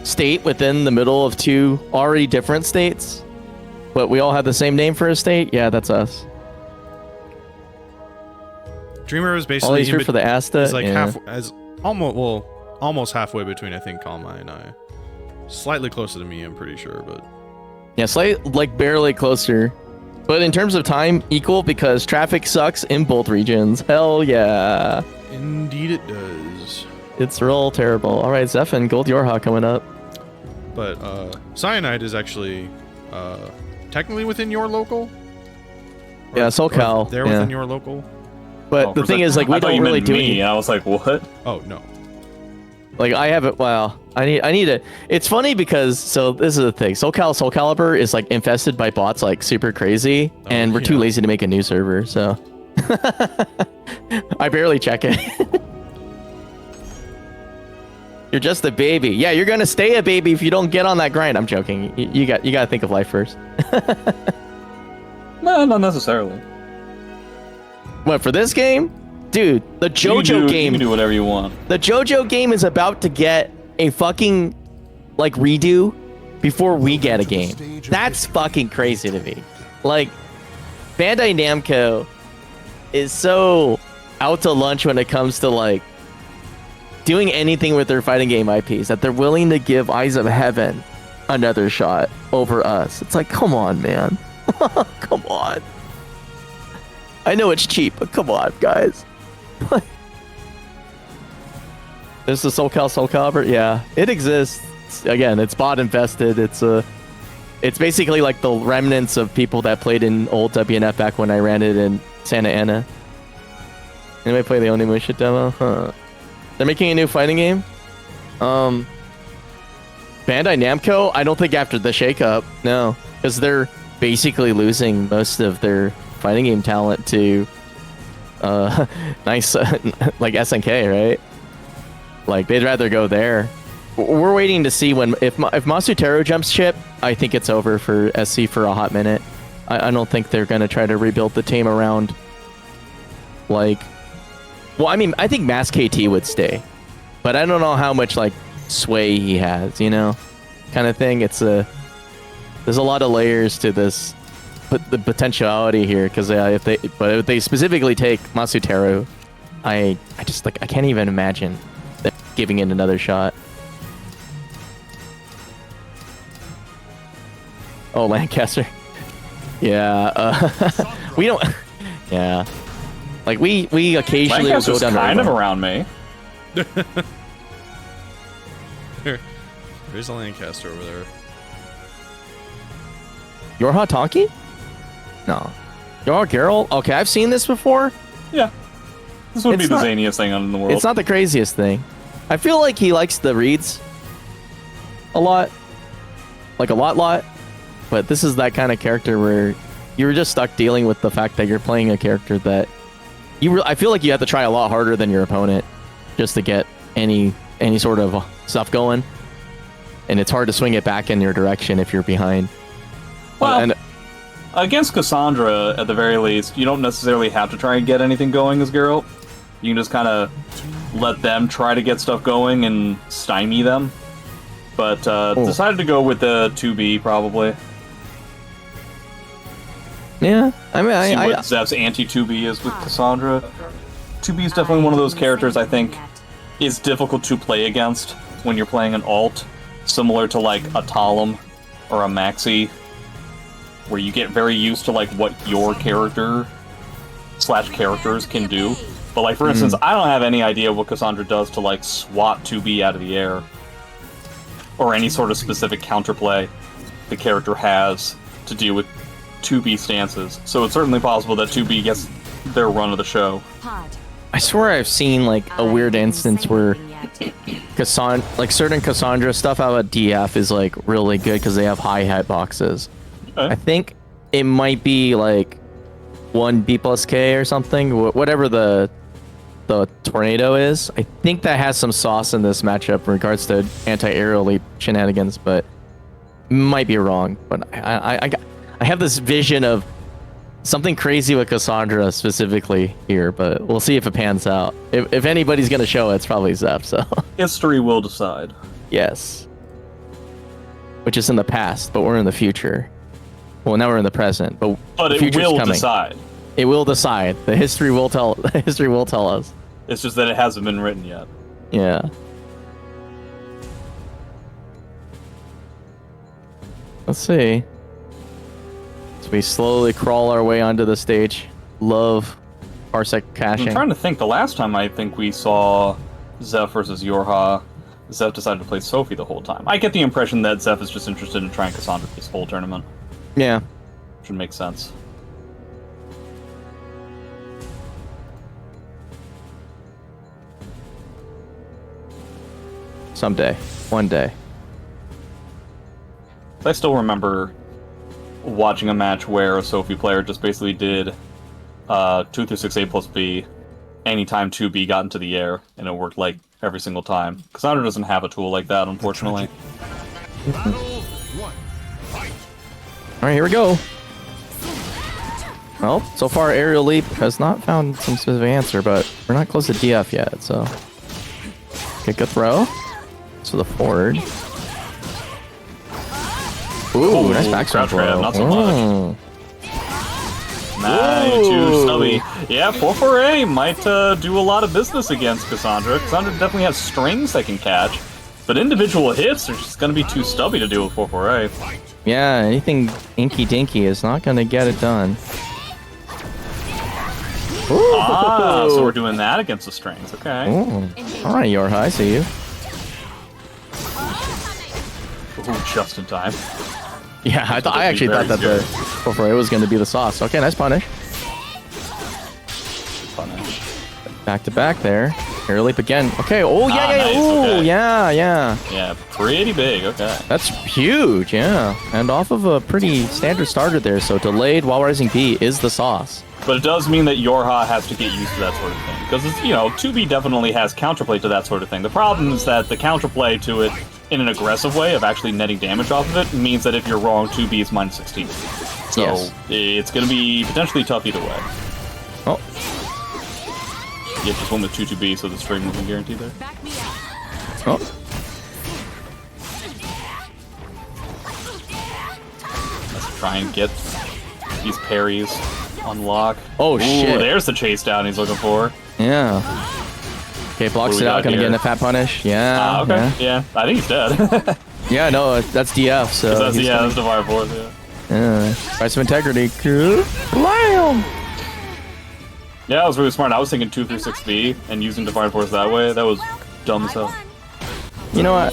Speaker 5: state within the middle of 2 already different states, but we all had the same name for a state. Yeah, that's us.
Speaker 3: Dreamer is
Speaker 5: All
Speaker 3: basically
Speaker 5: these root for the Asta.
Speaker 3: He's like
Speaker 5: yeah.
Speaker 3: almost halfway between I think Konmai and I. Slightly closer to me, I'm pretty sure, but
Speaker 5: Yeah, like barely closer. But in terms of time, equal because traffic sucks in both regions. Hell yeah.
Speaker 3: indeed it does.
Speaker 5: It's real terrible. All right, Zephin, Gold YoRHa coming up.
Speaker 3: But Cyanide is actually technically within your local.
Speaker 5: Yeah, SoulCal.
Speaker 3: They're
Speaker 5: yeah.
Speaker 3: within your local.
Speaker 5: But
Speaker 1: Oh,
Speaker 5: the
Speaker 1: for a
Speaker 5: thing
Speaker 1: sec-
Speaker 5: is, like,
Speaker 1: I
Speaker 5: we
Speaker 1: thought
Speaker 5: don't
Speaker 1: you
Speaker 5: really
Speaker 1: meant
Speaker 5: do
Speaker 1: me,
Speaker 5: anything.
Speaker 1: and I was like, what?
Speaker 3: Oh no.
Speaker 5: Like, I have it. Wow. I need to. It's funny because this is the thing. SoulCalibur is like infested by bots like super crazy, and we're too
Speaker 3: yeah.
Speaker 5: lazy to make a new server. So I barely check it. You're just a baby. Yeah, you're gonna stay a baby if you don't get on that grind. I'm joking. You gotta think of life first.
Speaker 1: No, not necessarily.
Speaker 5: What, for this game? Dude, the
Speaker 1: You can
Speaker 5: JoJo
Speaker 1: do-
Speaker 5: game.
Speaker 1: You can do whatever you want.
Speaker 5: The JoJo game is about to get a fucking like redo before we get a game. That's fucking crazy to me. Like, Bandai Namco is so out to lunch when it comes to like doing anything with their fighting game IPs that they're willing to give Eyes of Heaven another shot over us. It's like, come on, man. Come on. I know it's cheap, but come on, guys. This is SoulCalibur. Yeah, it exists. Again, it's bot infested. It's basically like the remnants of people that played in old WNF back when I ran it in Santa Ana. Anybody play the Onimusha demo? Huh. They're making a new fighting game. Bandai Namco, I don't think after the shakeup, no, because they're basically losing most of their fighting game talent to nice like SNK, right? Like they'd rather go there. We're waiting to see when if Masutaro jumps ship, I think it's over for SC for a hot minute. I don't think they're gonna try to rebuild the team around like. Well, I mean, I think Mass KT would stay, but I don't know how much like sway he has, you know, kind of thing. There's a lot of layers to this, but the potentiality here, because if they specifically take Masutaro, I just like I can't even imagine them giving it another shot. Oh, Lancaster. Yeah, we don't. Yeah, like we occasionally will go down.
Speaker 1: Kind of around me.
Speaker 3: There's a Lancaster over there.
Speaker 5: YoRHa Tonki? No. YoRHa Geralt? Okay, I've seen this before.
Speaker 1: Yeah. This would be
Speaker 5: It's
Speaker 1: the
Speaker 5: not-
Speaker 1: zaniest thing in the world.
Speaker 5: It's not the craziest thing. I feel like he likes the reads a lot. Like a lot. But this is that kind of character where you're just stuck dealing with the fact that you're playing a character that I feel like you have to try a lot harder than your opponent just to get any sort of stuff going. And it's hard to swing it back in your direction if you're behind.
Speaker 1: Well,
Speaker 5: And
Speaker 1: against Cassandra, at the very least, you don't necessarily have to try and get anything going as Geralt. You can just kind of let them try to get stuff going and stymie them. But decided to go with the 2B, probably.
Speaker 5: yeah, I mean,
Speaker 1: See
Speaker 5: I
Speaker 1: what Zeph's anti-2B is with Cassandra. 2B is definitely one of those characters I think is difficult to play against when you're playing an alt, similar to like a Talum or a Maxi, where you get very used to like what your character / characters can do. But like for instance, I don't have any idea what Cassandra does to like swat 2B out of the air, or any sort of specific counterplay the character has to deal with 2B stances. So it's certainly possible that 2B gets their run of the show.
Speaker 5: I swear I've seen like a weird instance where certain Cassandra stuff out of DF is like really good because they have high hitboxes.
Speaker 1: Okay.
Speaker 5: I think it might be like 1B+K or something, whatever the tornado is. I think that has some sauce in this matchup in regards to anti-aerial leap shenanigans, but might be wrong. But I have this vision of something crazy with Cassandra specifically here, but we'll see if it pans out. If anybody's gonna show it, it's probably Zeph. So
Speaker 1: History will decide.
Speaker 5: yes, which is in the past, but we're in the future. Well, now we're in the present, but
Speaker 1: But
Speaker 5: the
Speaker 1: it
Speaker 5: future's
Speaker 1: will
Speaker 5: coming.
Speaker 1: decide.
Speaker 5: It will decide. The history will tell. The history will tell us.
Speaker 1: It's just that it hasn't been written yet.
Speaker 5: Yeah. Let's see. So we slowly crawl our way onto the stage. Love Parsec caching.
Speaker 1: I'm trying to think. The last time I think we saw Zeph versus YoRHa, Zeph decided to play Sophie the whole time. I get the impression that Zeph is just interested in trying Cassandra this whole tournament.
Speaker 5: Yeah.
Speaker 1: Should make sense.
Speaker 5: Someday. One day.
Speaker 1: I still remember watching a match where a Sophie player just basically did 2 through 6A plus B anytime 2B got into the air, and it worked like every single time. Cassandra doesn't have a tool like that, unfortunately.
Speaker 6: Battle 1. Fight.
Speaker 5: Alright, here we go. Well, so far Aerial Leap has not found some specific answer, but we're not close to DF yet, so... Kick a throw. So the forward. Ooh, nice back
Speaker 1: crouch grab,
Speaker 5: throw.
Speaker 1: not so much. Nah, you're too stubby. Yeah, 4-4-A might do a lot of business against Cassandra. Cassandra definitely has strings that can catch, but individual hits are just going to be too stubby to do with 4-4-A.
Speaker 5: Yeah, anything inky dinky is not gonna get it done.
Speaker 1: Ah, so we're doing that against the strings. Okay.
Speaker 5: Ooh. All right, YoRHa, I see you.
Speaker 1: Ooh, just in time.
Speaker 5: Yeah, I actually thought that the 4-4-A was going to be the sauce. Okay, nice punish.
Speaker 1: Punish.
Speaker 5: Back to back there. Air leap again. Okay. Oh yeah, yeah,
Speaker 1: nice,
Speaker 5: ooh,
Speaker 1: okay.
Speaker 5: yeah.
Speaker 1: Yeah, pretty big. Okay.
Speaker 5: That's huge. Yeah, and off of a pretty standard starter there. So delayed while rising B is the sauce.
Speaker 1: But it does mean that YoRHa has to get used to that sort of thing. Because, it's, 2B definitely has counterplay to that sort of thing. The problem is that the counterplay to it in an aggressive way of actually netting damage off of it means that if you're wrong, 2B is minus 16. So
Speaker 5: Yes.
Speaker 1: it's going to be potentially tough either way.
Speaker 5: Oh,
Speaker 1: You just went with 2-2B, so the string wasn't guaranteed there.
Speaker 5: oh.
Speaker 1: Let's try and get these parries on lock.
Speaker 5: Oh,
Speaker 1: Ooh,
Speaker 5: shit.
Speaker 1: There's the chase down he's looking for.
Speaker 5: Yeah. Okay, blocks
Speaker 1: What do
Speaker 5: it
Speaker 1: we
Speaker 5: out.
Speaker 1: got
Speaker 5: Gonna
Speaker 1: here?
Speaker 5: get in a fat punish. Yeah.
Speaker 1: Ah, okay. Yeah. I think he's dead.
Speaker 5: Yeah, no, that's DF. So
Speaker 1: that's,
Speaker 5: he's
Speaker 1: that's Divine Force, yeah.
Speaker 5: Price of integrity. Blam!
Speaker 1: Yeah, that was really smart. I was thinking 2-3-6B and using Divine Force that way. That was dumb as hell.
Speaker 5: You know what?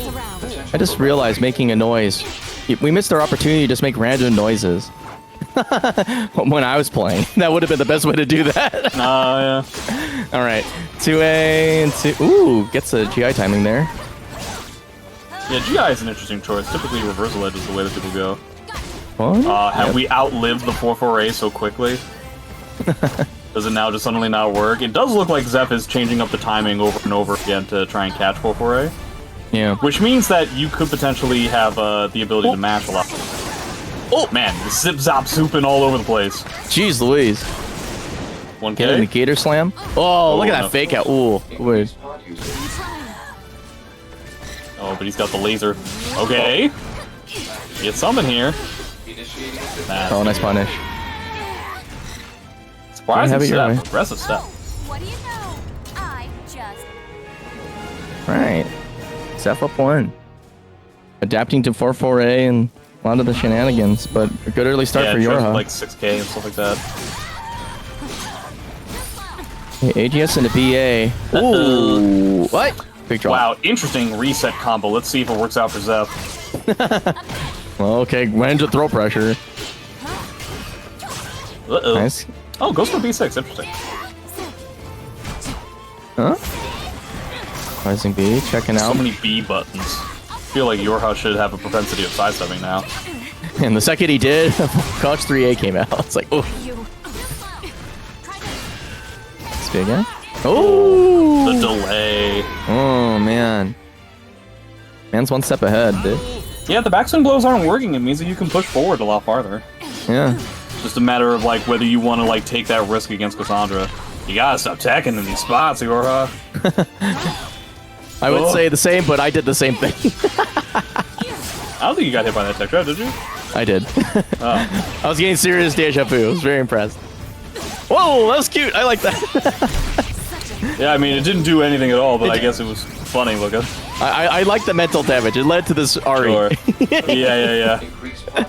Speaker 5: I just realized making a noise. We missed our opportunity to just make random noises. When I was playing, that would have been the best way to do that.
Speaker 1: Yeah.
Speaker 5: All right, 2A and 2. Ooh, gets a GI timing there.
Speaker 1: Yeah, GI is an interesting choice. Typically, reversal edge is the way that people go.
Speaker 5: Fun.
Speaker 1: Have we outlived the 4-4-A so quickly? Does it now just suddenly not work? It does look like Zeph is changing up the timing over and over again to try and catch 4-4-A.
Speaker 5: Yeah.
Speaker 1: Which means that you could potentially have the ability to mash a lot. Oh, man, zip-zop zooping all over the place.
Speaker 5: Jeez Louise.
Speaker 1: 1K?
Speaker 5: Get in the gator slam. Oh, look at that
Speaker 1: no.
Speaker 5: fake out. Ooh. Wait.
Speaker 1: Oh, but he's got the laser. Okay. Get something here.
Speaker 5: Oh, nice punish.
Speaker 1: Surprising
Speaker 5: Have it your way.
Speaker 1: step. Aggressive step.
Speaker 2: What do you know? I just
Speaker 5: Right. Zeph up 1. Adapting to 4-4-A and a lot of the shenanigans, but a good early start
Speaker 1: Yeah,
Speaker 5: for
Speaker 1: it shows
Speaker 5: YoRHa.
Speaker 1: like 6K and stuff like that.
Speaker 5: Okay, AGS into BA. Ooh. What? Big drop.
Speaker 1: Wow, interesting reset combo. Let's see if it works out for Zeph.
Speaker 5: Well, okay, went into throw pressure.
Speaker 1: Uh-oh.
Speaker 5: Nice.
Speaker 1: Oh, goes for B6. Interesting.
Speaker 5: Huh? Rising B, checking
Speaker 1: So
Speaker 5: out.
Speaker 1: many B buttons. I feel like YoRHa should have a propensity of sidestepping now.
Speaker 5: And the second he did, Koch 3A came out. It's like, oh. It's big, eh? Oh!
Speaker 1: The delay.
Speaker 5: Oh, man. Man's one step ahead, dude.
Speaker 1: Yeah, the backswing blows aren't working. It means that you can push forward a lot farther.
Speaker 5: Yeah.
Speaker 1: Just a matter of like whether you want to like take that risk against Cassandra. You gotta stop tacking in these spots, YoRHa.
Speaker 5: I would
Speaker 1: Oh.
Speaker 5: say the same, but I did the same thing.
Speaker 1: I don't think you got hit by that tech trap, did you?
Speaker 5: I did.
Speaker 1: Oh.
Speaker 5: I was getting serious deja vu. I was very impressed. Whoa, that was cute. I like that.
Speaker 1: Yeah, I mean, it didn't do anything at all, but I guess it was funny looking.
Speaker 5: I like the mental damage. It led to this Ari.
Speaker 1: Sure. Yeah.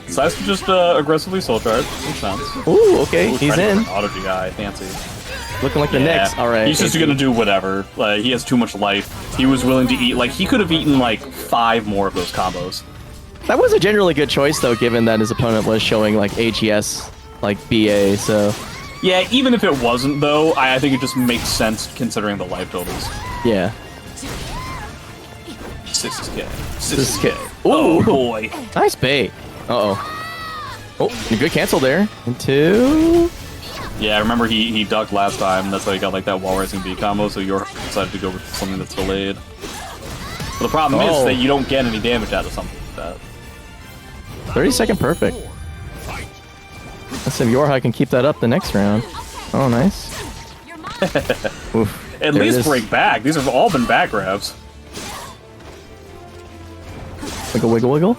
Speaker 1: So I should just aggressively soul charge. Makes sense.
Speaker 5: Ooh, okay.
Speaker 1: Ooh,
Speaker 5: He's
Speaker 1: trying to
Speaker 5: in.
Speaker 1: go for an Auto GI, fancy.
Speaker 5: Looking like the Knicks. All right.
Speaker 1: He's just gonna do whatever. Like, he has too much life. He was willing to eat. Like, he could have eaten like 5 more of those combos.
Speaker 5: That was a generally good choice, though, given that his opponent was showing like AGS, like BA. So
Speaker 1: Yeah, even if it wasn't though, I think it just makes sense considering the life totals.
Speaker 5: yeah.
Speaker 1: 6K.
Speaker 5: 6K.
Speaker 1: Oh
Speaker 5: Ooh.
Speaker 1: boy.
Speaker 5: Nice bait. Uh-oh. Oh, a good cancel there. Into...
Speaker 1: Yeah, I remember he ducked last time. That's how he got like that wall rising B combo. So YoRHa decided to go with something that's delayed. But the problem is
Speaker 5: Oh.
Speaker 1: that you don't get any damage out of something like that.
Speaker 5: 30-second perfect. Let's see if YoRHa can keep that up the next round. Oh, nice. Oof.
Speaker 1: At
Speaker 5: There it
Speaker 1: least
Speaker 5: is.
Speaker 1: break back. These have all been back grabs.
Speaker 5: Wiggle, wiggle, wiggle.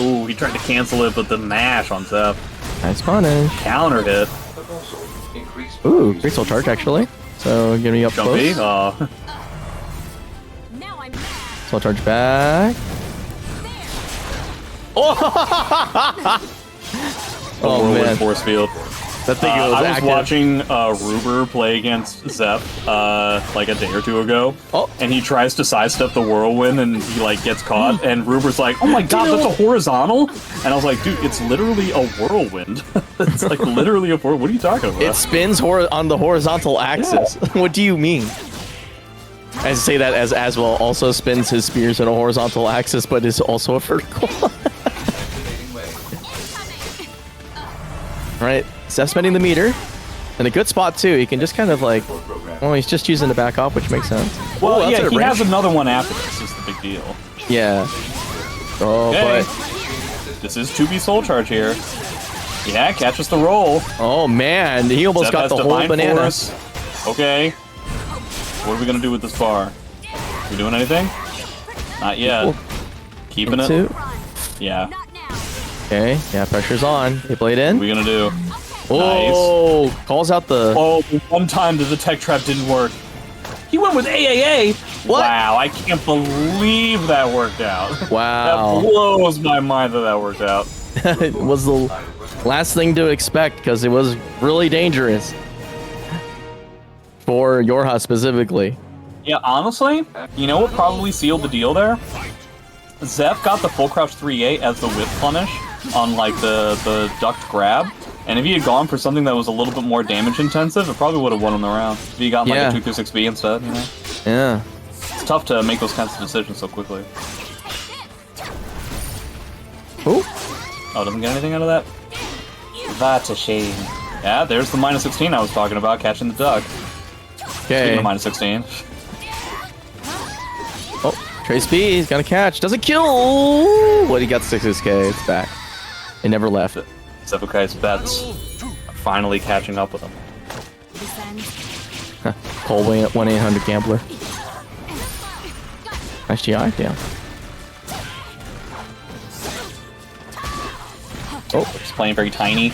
Speaker 1: Ooh, he tried to cancel it, but the mash on Zeph.
Speaker 5: Nice punish.
Speaker 1: Counter hit.
Speaker 5: Ooh, great soul charge, actually. So, get me up
Speaker 1: Jumpy.
Speaker 5: close.
Speaker 2: now I'm
Speaker 5: Soul charge back. Oh,
Speaker 1: Whirlwind
Speaker 5: man.
Speaker 1: force field.
Speaker 5: I think it was
Speaker 1: I was
Speaker 5: active.
Speaker 1: watching Ruber play against Zep like a day or two ago, and he tries to sidestep the whirlwind, and he like gets caught, and Ruber's like, "Oh my god, that's a horizontal!" And I was like, "Dude, it's literally a whirlwind. It's like literally a whirlwind. What are you talking about?"
Speaker 5: It spins on the horizontal axis. What do you mean? I say that as Azwel also spins his spears on a horizontal axis, but is also a vertical. Right, Zeph's spending the meter. In a good spot, too. He can just kind of like... Well, he's just using the back off, which makes sense.
Speaker 1: Well,
Speaker 5: Ooh,
Speaker 1: yeah, he
Speaker 5: has
Speaker 1: has another one after this, is the big deal.
Speaker 5: Yeah. Oh,
Speaker 1: Okay.
Speaker 5: but...
Speaker 1: This is 2B Soul Charge here. Yeah, catches the roll.
Speaker 5: Oh, man. He almost
Speaker 1: Zep
Speaker 5: got
Speaker 1: has
Speaker 5: the whole
Speaker 1: Divine
Speaker 5: banana.
Speaker 1: Force. Okay. What are we gonna do with this bar? We doing anything? Not yet.
Speaker 5: Cool.
Speaker 1: Keeping it?
Speaker 5: Two.
Speaker 1: Yeah.
Speaker 2: Not now.
Speaker 5: Okay, yeah, pressure's on. They played in.
Speaker 1: What are we gonna do?
Speaker 5: Oh, calls out the...
Speaker 1: Oh, one time the detect trap didn't work. He went with AAA.
Speaker 5: What?
Speaker 1: Wow, I can't believe that worked out.
Speaker 5: Wow.
Speaker 1: That blows my mind that worked out.
Speaker 5: It was the last thing to expect because it was really dangerous. For YoRHa specifically.
Speaker 1: Yeah, honestly, you know what probably sealed the deal there? Zeph got the full crouch 3A as the whip punish on like the ducked grab, and if he had gone for something that was a little bit more damage intensive, it probably would have won him the round. If he got like a 226B instead, you know?
Speaker 5: Yeah.
Speaker 1: It's tough to make those kinds of decisions so quickly.
Speaker 5: Ooh.
Speaker 1: Oh, doesn't get anything out of that? That's a shame. Yeah, there's the minus 16 I was talking about, catching the duck. Speaking
Speaker 5: Okay.
Speaker 1: of minus 16.
Speaker 5: Oh, Trace B, he's gonna catch. Doesn't kill! What, he got 6K. It's back. It never left.
Speaker 1: Xephukai's bets are finally catching up with him.
Speaker 5: Cole 1-800 gambler. Nice GI, yeah.
Speaker 1: Oh, he's playing very tiny.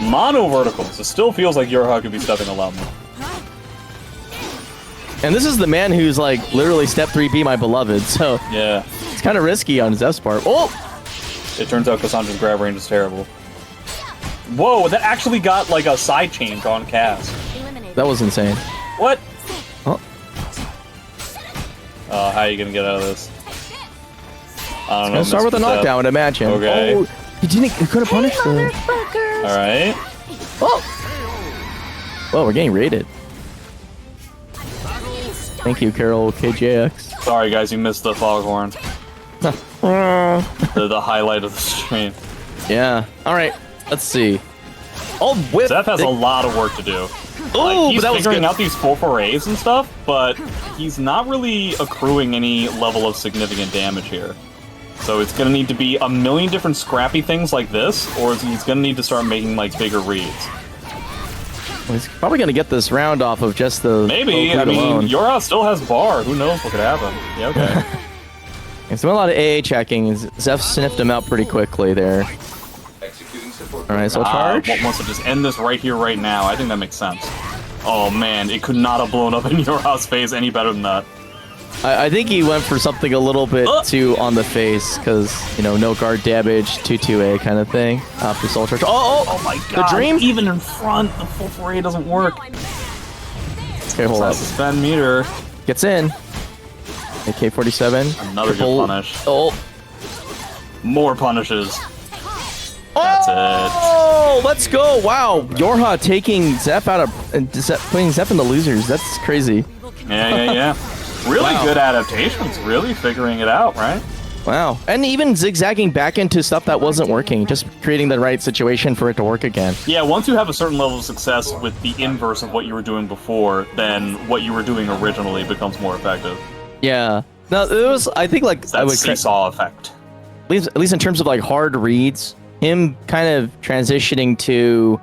Speaker 1: Mono verticals. It still feels like YoRHa could be stepping a lot more.
Speaker 5: And this is the man who's like literally step 3B my beloved, so
Speaker 1: Yeah.
Speaker 5: it's kind of risky on Zeph's part. Oh!
Speaker 1: It turns out Cassandra's grab range is terrible. Whoa, that actually got like a side change on cast.
Speaker 2: Eliminated.
Speaker 5: That was insane.
Speaker 1: What?
Speaker 5: Oh,
Speaker 1: How are you gonna get out of this? I don't know.
Speaker 5: gonna start with a
Speaker 1: Mr. Zep.
Speaker 5: knockdown, I'd imagine.
Speaker 1: Okay.
Speaker 5: Oh, he couldn't punish the...
Speaker 1: Alright.
Speaker 5: Oh! Well, we're getting raided. Thank you, Carol KJX.
Speaker 1: Sorry guys, you missed the foghorn. the highlight of the stream.
Speaker 5: Yeah. Alright, let's see. Oh, whip!
Speaker 1: Zeph has a lot of work to do.
Speaker 5: Oh,
Speaker 1: He's
Speaker 5: but that was
Speaker 1: figuring
Speaker 5: good.
Speaker 1: out these 4-4-As and stuff, but he's not really accruing any level of significant damage here. So it's gonna need to be a million different scrappy things like this, or he's gonna need to start making like bigger reads.
Speaker 5: Well, he's probably gonna get this round off of just the...
Speaker 1: Maybe,
Speaker 5: low
Speaker 1: I
Speaker 5: food
Speaker 1: mean,
Speaker 5: alone.
Speaker 1: YoRHa still has bar. Who knows what could happen? Yeah, okay.
Speaker 5: It's been a lot of AA checking. Zeph sniffed him out pretty quickly there. Alright, so charge.
Speaker 1: Wants to just end this right here, right now. I think that makes sense. Oh man, it could not have blown up in YoRHa's face any better than that.
Speaker 5: I think he went for something a little bit too on the face, because, you know, no guard damage, 2-2A kind of thing. After soul charge.
Speaker 1: Oh my god.
Speaker 5: The dream?
Speaker 1: Even in front, the 4-4-A doesn't work.
Speaker 5: Okay, hold up.
Speaker 1: Suspend meter.
Speaker 5: Gets in. AK-47.
Speaker 1: Another good punish.
Speaker 5: Oh.
Speaker 1: More punishes. That's it.
Speaker 5: Oh, let's go. Wow. YoRHa taking Zeph out of... putting Zeph in the losers. That's crazy.
Speaker 1: Yeah. Really
Speaker 5: Wow.
Speaker 1: good adaptations. Really figuring it out, right?
Speaker 5: Wow. And even zigzagging back into stuff that wasn't working. Just creating the right situation for it to work again.
Speaker 1: Yeah, once you have a certain level of success with the inverse of what you were doing before, then what you were doing originally becomes more effective.
Speaker 5: Yeah. No, it was... I think, like...
Speaker 1: It's that seesaw effect.
Speaker 5: At least in terms of, like, hard reads, him kind of transitioning to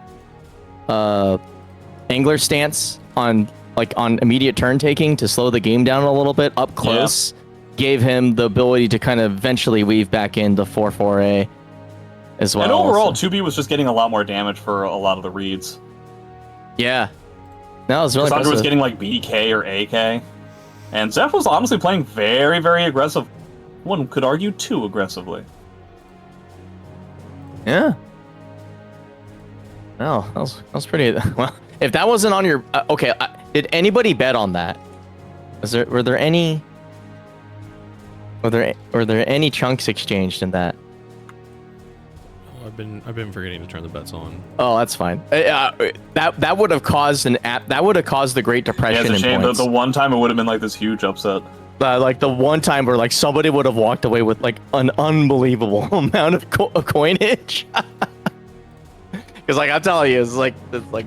Speaker 5: angler stance on immediate turn taking to slow the game down a little bit up close gave him the ability to kind of eventually weave back into 4-4-A as well.
Speaker 1: And overall,
Speaker 5: so.
Speaker 1: 2B was just getting a lot more damage for a lot of the reads.
Speaker 5: Yeah. No, it was really
Speaker 1: Cassandra was
Speaker 5: impressive.
Speaker 1: getting like BK or AK. And Zeph was honestly playing very, very aggressive. One could argue too aggressively.
Speaker 5: Yeah. No, that was pretty. Well, if that wasn't on your okay, did anybody bet on that? Were there any chunks exchanged in that?
Speaker 3: Oh, I've been forgetting to turn the bets on.
Speaker 5: Oh, that's fine. That would have caused the Great
Speaker 1: Yeah,
Speaker 5: Depression.
Speaker 1: it's a
Speaker 5: in
Speaker 1: shame.
Speaker 5: points.
Speaker 1: The one time it would have been like this huge upset.
Speaker 5: Like the one time where like somebody would have walked away with like an unbelievable amount of coinage. Because like I'm telling you, it's like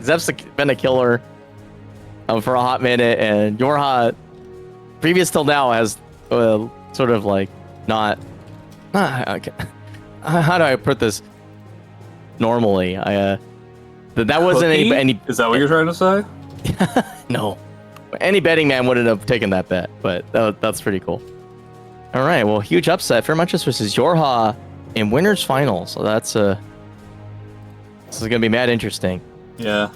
Speaker 5: Zep's been a killer for a hot minute, and YoRHa, previous till now, has sort of like not. Okay. How do I put this? Normally, that wasn't any.
Speaker 1: Is that what you're trying to say?
Speaker 5: No, any betting man wouldn't have taken that bet, but that's pretty cool. All right, well, huge upset. Feremuntrus versus YoRHa in winners final. So this is gonna be mad interesting.
Speaker 1: Yeah.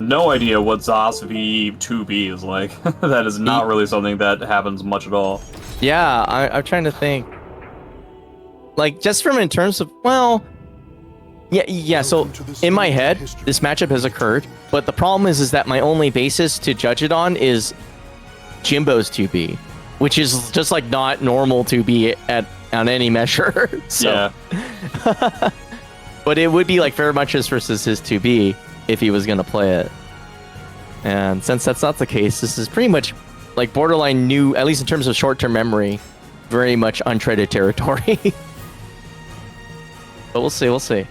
Speaker 1: No idea what Zas v 2B is like. That is not really something that happens much at all.
Speaker 5: Yeah, I'm trying to think. Like, just from in terms of, well, yeah. So in my head, this matchup has occurred, but the problem is that my only basis to judge it on is Jimbo's 2B, which is just like not normal 2B on any measure. So.
Speaker 1: Yeah.
Speaker 5: But it would be like Feremuntrus versus his 2B if he was gonna play it. And since that's not the case, this is pretty much like borderline new, at least in terms of short-term memory, very much untreaded territory. But we'll see.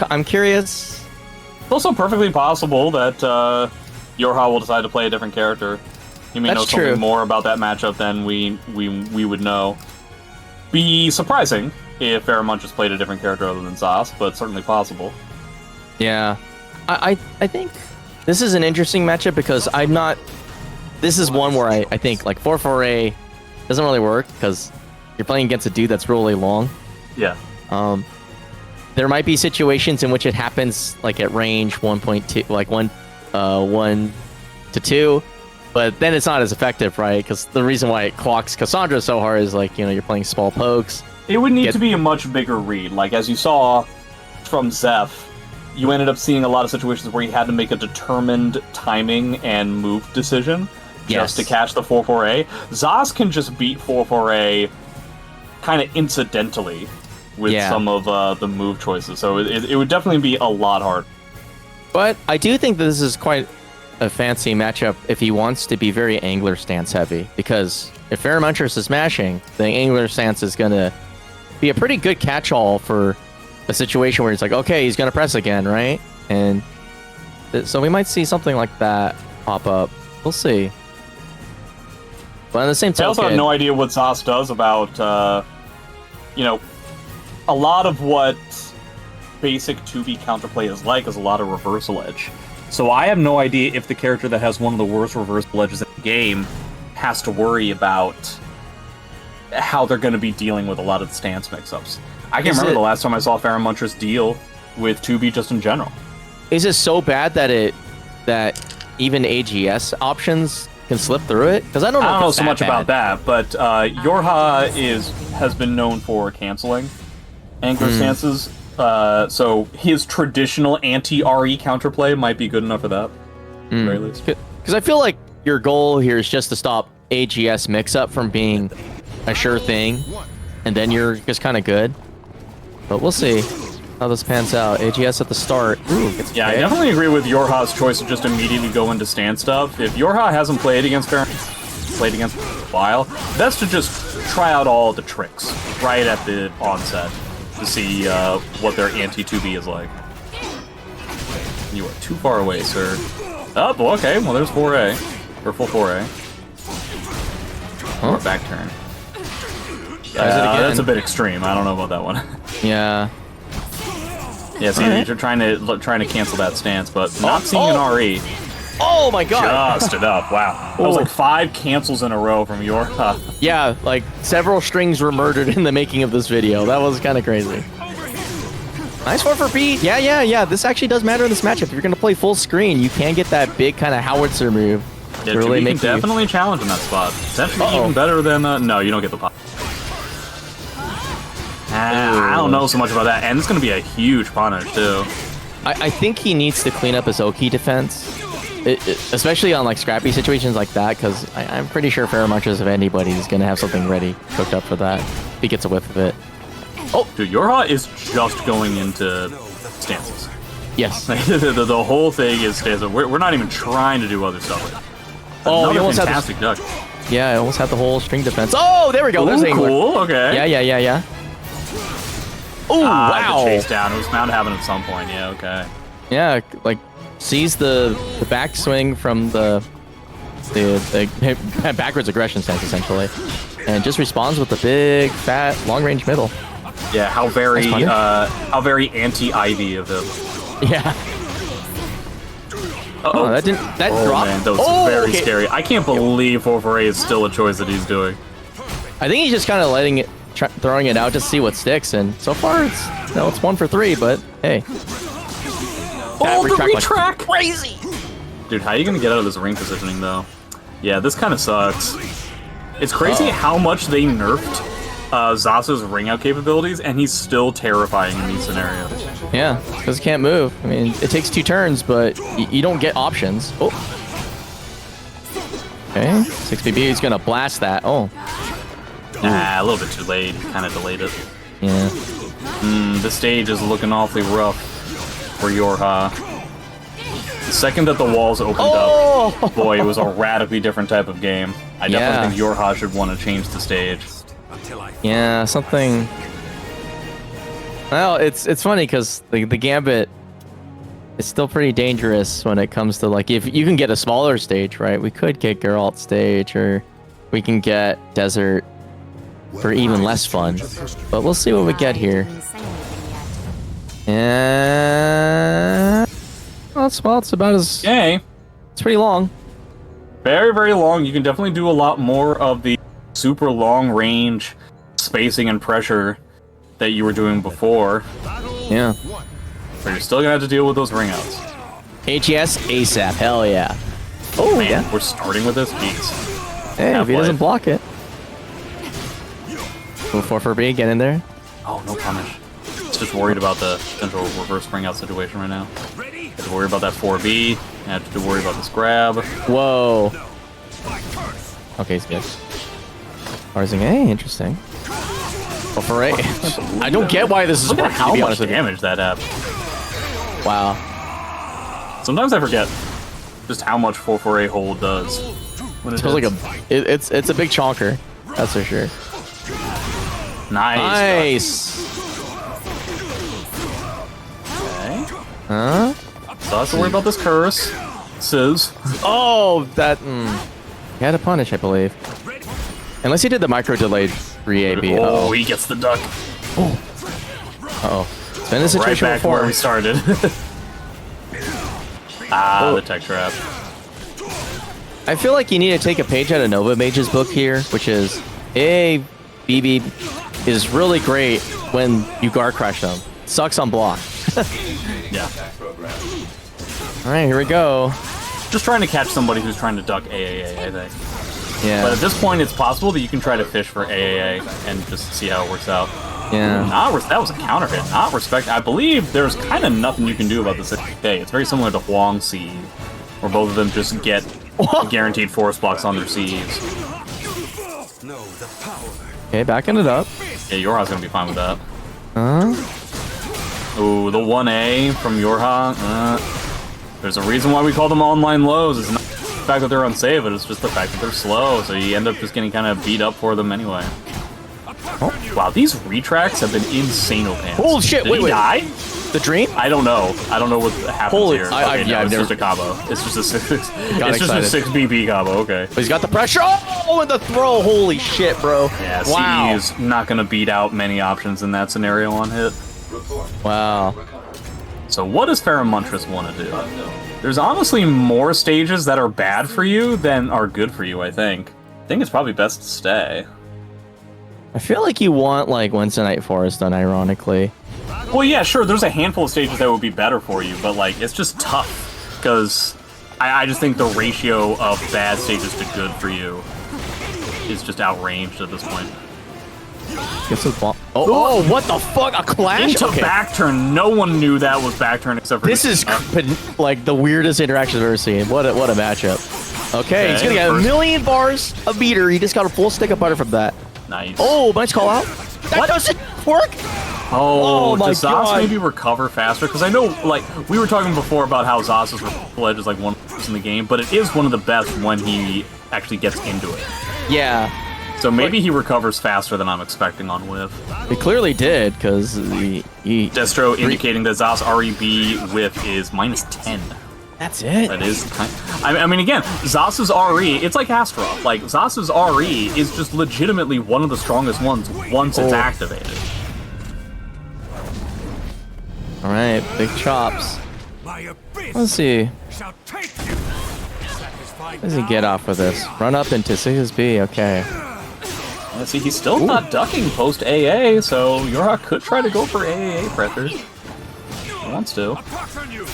Speaker 5: I'm curious.
Speaker 1: It's also perfectly possible that YoRHa will decide to play a different character. He may know
Speaker 5: That's
Speaker 1: something
Speaker 5: true.
Speaker 1: more about that matchup than we would know. Be surprising if Feremuntrus played a different character other than Zas, but certainly possible.
Speaker 5: Yeah, I think this is an interesting matchup because I'm not. This is one where I think like 4-4A doesn't really work because you're playing against a dude that's really long.
Speaker 1: Yeah.
Speaker 5: There might be situations in which it happens like at range 1.2, like 1 to 2, but then it's not as effective, right? Because the reason why it clocks Cassandra so hard is like, you're playing small pokes.
Speaker 1: It would need to be a much bigger read. Like, as you saw from Zeph, you ended up seeing a lot of situations where he had to make a determined timing and move decision just to catch the 4-4A. Zas can just beat 4-4A kind of incidentally with some of the move choices, so it would definitely be a lot harder.
Speaker 5: But I do think that this is quite a fancy matchup if he wants to be very angler stance heavy, because if Feremuntrus is mashing, the angler stance is going to be a pretty good catch-all for a situation where it's like, okay, he's going to press again, right? And so we might see something like that pop up. We'll see. But on the same token,
Speaker 1: I also have no idea what Zas does about, a lot of what basic 2B counterplay is like is a lot of reversal edge. So I have no idea if the character that has one of the worst reversal edges in the game has to worry about how they're going to be dealing with a lot of the stance mix-ups. I can't remember the last time I saw Feremuntrus deal with 2B just in general.
Speaker 5: Is it so bad that even AGS options can slip through it? Because I don't know
Speaker 1: so much about that, but YoRHa has been known for canceling angler stances. So his traditional anti-RE counterplay might be good enough for that, at the very least.
Speaker 5: Because I feel like your goal here is just to stop AGS mix-up from being a sure thing, and then you're just kind of good. But we'll see how this pans out. AGS at the start. Ooh,
Speaker 1: yeah, I definitely agree with YoRHa's choice to just immediately go into stance stuff. If YoRHa hasn't played against a while, that's to just try out all the tricks right at the onset to see what their anti-2B is like. You are too far away, sir. Oh, well, okay. Well, there's 4A. Or full 4A. Or back turn. That's a bit extreme. I don't know about that one.
Speaker 5: Yeah.
Speaker 1: Yeah, see, you're trying to cancel that stance, but not seeing an RE.
Speaker 5: Oh my god!
Speaker 1: Just enough. Wow. That was like 5 cancels in a row from YoRHa.
Speaker 5: Yeah, like several strings were murdered in the making of this video. That was kind of crazy. Nice one for Pete. Yeah. This actually does matter in this matchup. If you're gonna play full screen, you can get that big kind of howitzer move.
Speaker 1: Yeah,
Speaker 5: to really make
Speaker 1: definitely challenge in that spot. Potentially even better than no, you don't get the pop. I don't know so much about that, and it's gonna be a huge punish too.
Speaker 5: I think he needs to clean up his Oki defense, especially on like scrappy situations like that, because I'm pretty sure Feremuntrus, if anybody, is gonna have something ready, cooked up for that. If he gets a whiff of it.
Speaker 1: Oh, dude, YoRHa is just going into stances.
Speaker 5: Yes.
Speaker 1: the whole thing is stances. We're not even trying to do other stuff.
Speaker 5: Oh, he almost
Speaker 1: fantastic duck.
Speaker 5: Yeah, I almost had the whole string defense. Oh, there we go. There's Angler.
Speaker 1: Cool. Okay.
Speaker 5: Yeah. Oh, wow.
Speaker 1: The chase down. It was bound to happen at some point. Yeah. Okay.
Speaker 5: Yeah, like sees the backswing from the backwards aggression stance essentially, and just responds with the big fat long range middle.
Speaker 1: Yeah. How very anti-Ivy of him.
Speaker 5: Yeah. Oh, that dropped.
Speaker 1: Man, that was very scary. I can't believe 4-4-8 is still a choice that he's doing.
Speaker 5: I think he's just kind of letting it, throwing it out to see what sticks, and so far it's 1 for 3. But hey,
Speaker 1: the retrack!
Speaker 5: Crazy.
Speaker 1: Dude, how are you gonna get out of this ring positioning though? Yeah, this kind of sucks. It's crazy how much they nerfed Zasu's ring out capabilities, and he's still terrifying in these scenarios.
Speaker 5: Yeah, because he can't move. I mean, it takes 2 turns, but you don't get options. Oh. Okay, 6BB is gonna blast that. Oh.
Speaker 1: Nah, a little bit too late. Kind of delayed it.
Speaker 5: Yeah.
Speaker 1: The stage is looking awfully rough for YoRHa. The second that the walls opened up, boy, it was a radically different type of game. I definitely think YoRHa should want to change the stage.
Speaker 5: Yeah, something. Well, it's funny because the Gambit is still pretty dangerous when it comes to like if you can get a smaller stage, right? We could get Geralt stage, or we can get Desert for even less fun. But we'll see what we get here. And well, it's about as it's pretty long.
Speaker 1: Very, very long. You can definitely do a lot more of the super long range spacing and pressure that you were doing before.
Speaker 5: Yeah.
Speaker 1: But you're still gonna have to deal with those ring outs.
Speaker 5: HES ASAP, hell yeah.
Speaker 1: Oh man, we're starting with this piece.
Speaker 5: Hey, if he doesn't block it. Go 4 for B, get in there.
Speaker 1: Oh, no punish. Just worried about the potential reverse ring out situation right now. Have to worry about that 4B. Have to worry about this grab.
Speaker 5: Whoa. Okay, he's good. Parsec, hey, interesting. Oh, for A. I don't get why this is
Speaker 1: Look at
Speaker 5: working,
Speaker 1: how
Speaker 5: to be
Speaker 1: much
Speaker 5: honest with you.
Speaker 1: damage that had.
Speaker 5: Wow.
Speaker 1: Sometimes I forget just how much 4-4-8 hold does. When it
Speaker 5: feels like it's a big chonker. That's for sure.
Speaker 1: Nice. Okay.
Speaker 5: Huh?
Speaker 1: So I have to worry about this curse. Sizz.
Speaker 5: Oh, that. He had a punish, I believe. Unless he did the micro delayed 3AB.
Speaker 1: Oh, he gets the duck.
Speaker 5: Uh-oh. It's been a situation
Speaker 1: right back
Speaker 5: before.
Speaker 1: where we started. The tech trap.
Speaker 5: I feel like you need to take a page out of Nova Mage's book here, which is BB is really great when you guard crash them. Sucks on block.
Speaker 1: Yeah.
Speaker 5: Alright, here we go.
Speaker 1: Just trying to catch somebody who's trying to duck AAA, I think.
Speaker 5: Yeah.
Speaker 1: But at this point, it's possible that you can try to fish for AAA and just see how it works out.
Speaker 5: Yeah.
Speaker 1: That was a counter hit. Not respect. I believe there's kind of nothing you can do about this day. It's very similar to Huang C, where both of them just get guaranteed force blocks on their Cs.
Speaker 5: Okay, backing it up.
Speaker 1: Yeah, YoRHa's gonna be fine with that.
Speaker 5: Huh?
Speaker 1: Ooh, the 1A from YoRHa. There's a reason why we call them online lows. It's not the fact that they're unsafe, but it's just the fact that they're slow, so you end up just getting kind of beat up for them anyway. Oh. Wow, these retracts have been insane pants.
Speaker 5: Holy shit,
Speaker 1: Did he die?
Speaker 5: The dream?
Speaker 1: I don't know. I don't know what happens
Speaker 5: Holy,
Speaker 1: here.
Speaker 5: I've
Speaker 1: it's
Speaker 5: never...
Speaker 1: just a combo. It's just a six. It's
Speaker 5: excited.
Speaker 1: just a 6BB combo. Okay.
Speaker 5: But he's got the pressure. Oh, and the throw. Holy shit, bro.
Speaker 1: Yeah,
Speaker 5: wow.
Speaker 1: CE is not going to beat out many options in that scenario on hit.
Speaker 5: Wow.
Speaker 1: So what does Feremuntrus want to do? There's honestly more stages that are bad for you than are good for you, I think. I think it's probably best to stay.
Speaker 5: I feel like you want, like, Wednesday Night Forest done, ironically.
Speaker 1: Well, yeah, sure, there's a handful of stages that would be better for you, but, like, it's just tough, because I just think the ratio of bad stages to good for you is just outranged at this point.
Speaker 5: Gets the ball. Oh, what the fuck? A clash?
Speaker 1: Into
Speaker 5: Okay.
Speaker 1: back turn. No one knew that was back turn except for
Speaker 5: This is like the weirdest interaction I've ever seen. What a matchup. Okay, he's gonna get a million bars of meter. He just got a full stick of butter from that.
Speaker 1: Nice.
Speaker 5: Oh, nice call out. That doesn't work.
Speaker 1: Oh,
Speaker 5: my
Speaker 1: does Zas
Speaker 5: God.
Speaker 1: maybe recover faster? Because I know, like, we were talking before about how Zas's ledge is like one in the game, but it is one of the best when he actually gets into it.
Speaker 5: Yeah,
Speaker 1: So maybe he recovers faster than I'm expecting on Whiff.
Speaker 5: he clearly did because he.
Speaker 1: Destro indicating that Zas REB Whiff is -10.
Speaker 5: That's it.
Speaker 1: That is kind I mean, again, Zas's RE, it's like Astaroth. Like, Zas's RE is just legitimately one of the strongest ones once it's activated.
Speaker 5: All right, big chops.
Speaker 6: My abyss
Speaker 5: Let's see.
Speaker 6: shall take you. Satisfied
Speaker 5: What does he get off with this? Run up into 6B. Okay.
Speaker 1: Yeah, see, he's still not ducking post AA, so YoRHa could try to go for AAA pressure. He wants to.
Speaker 6: Pox on you.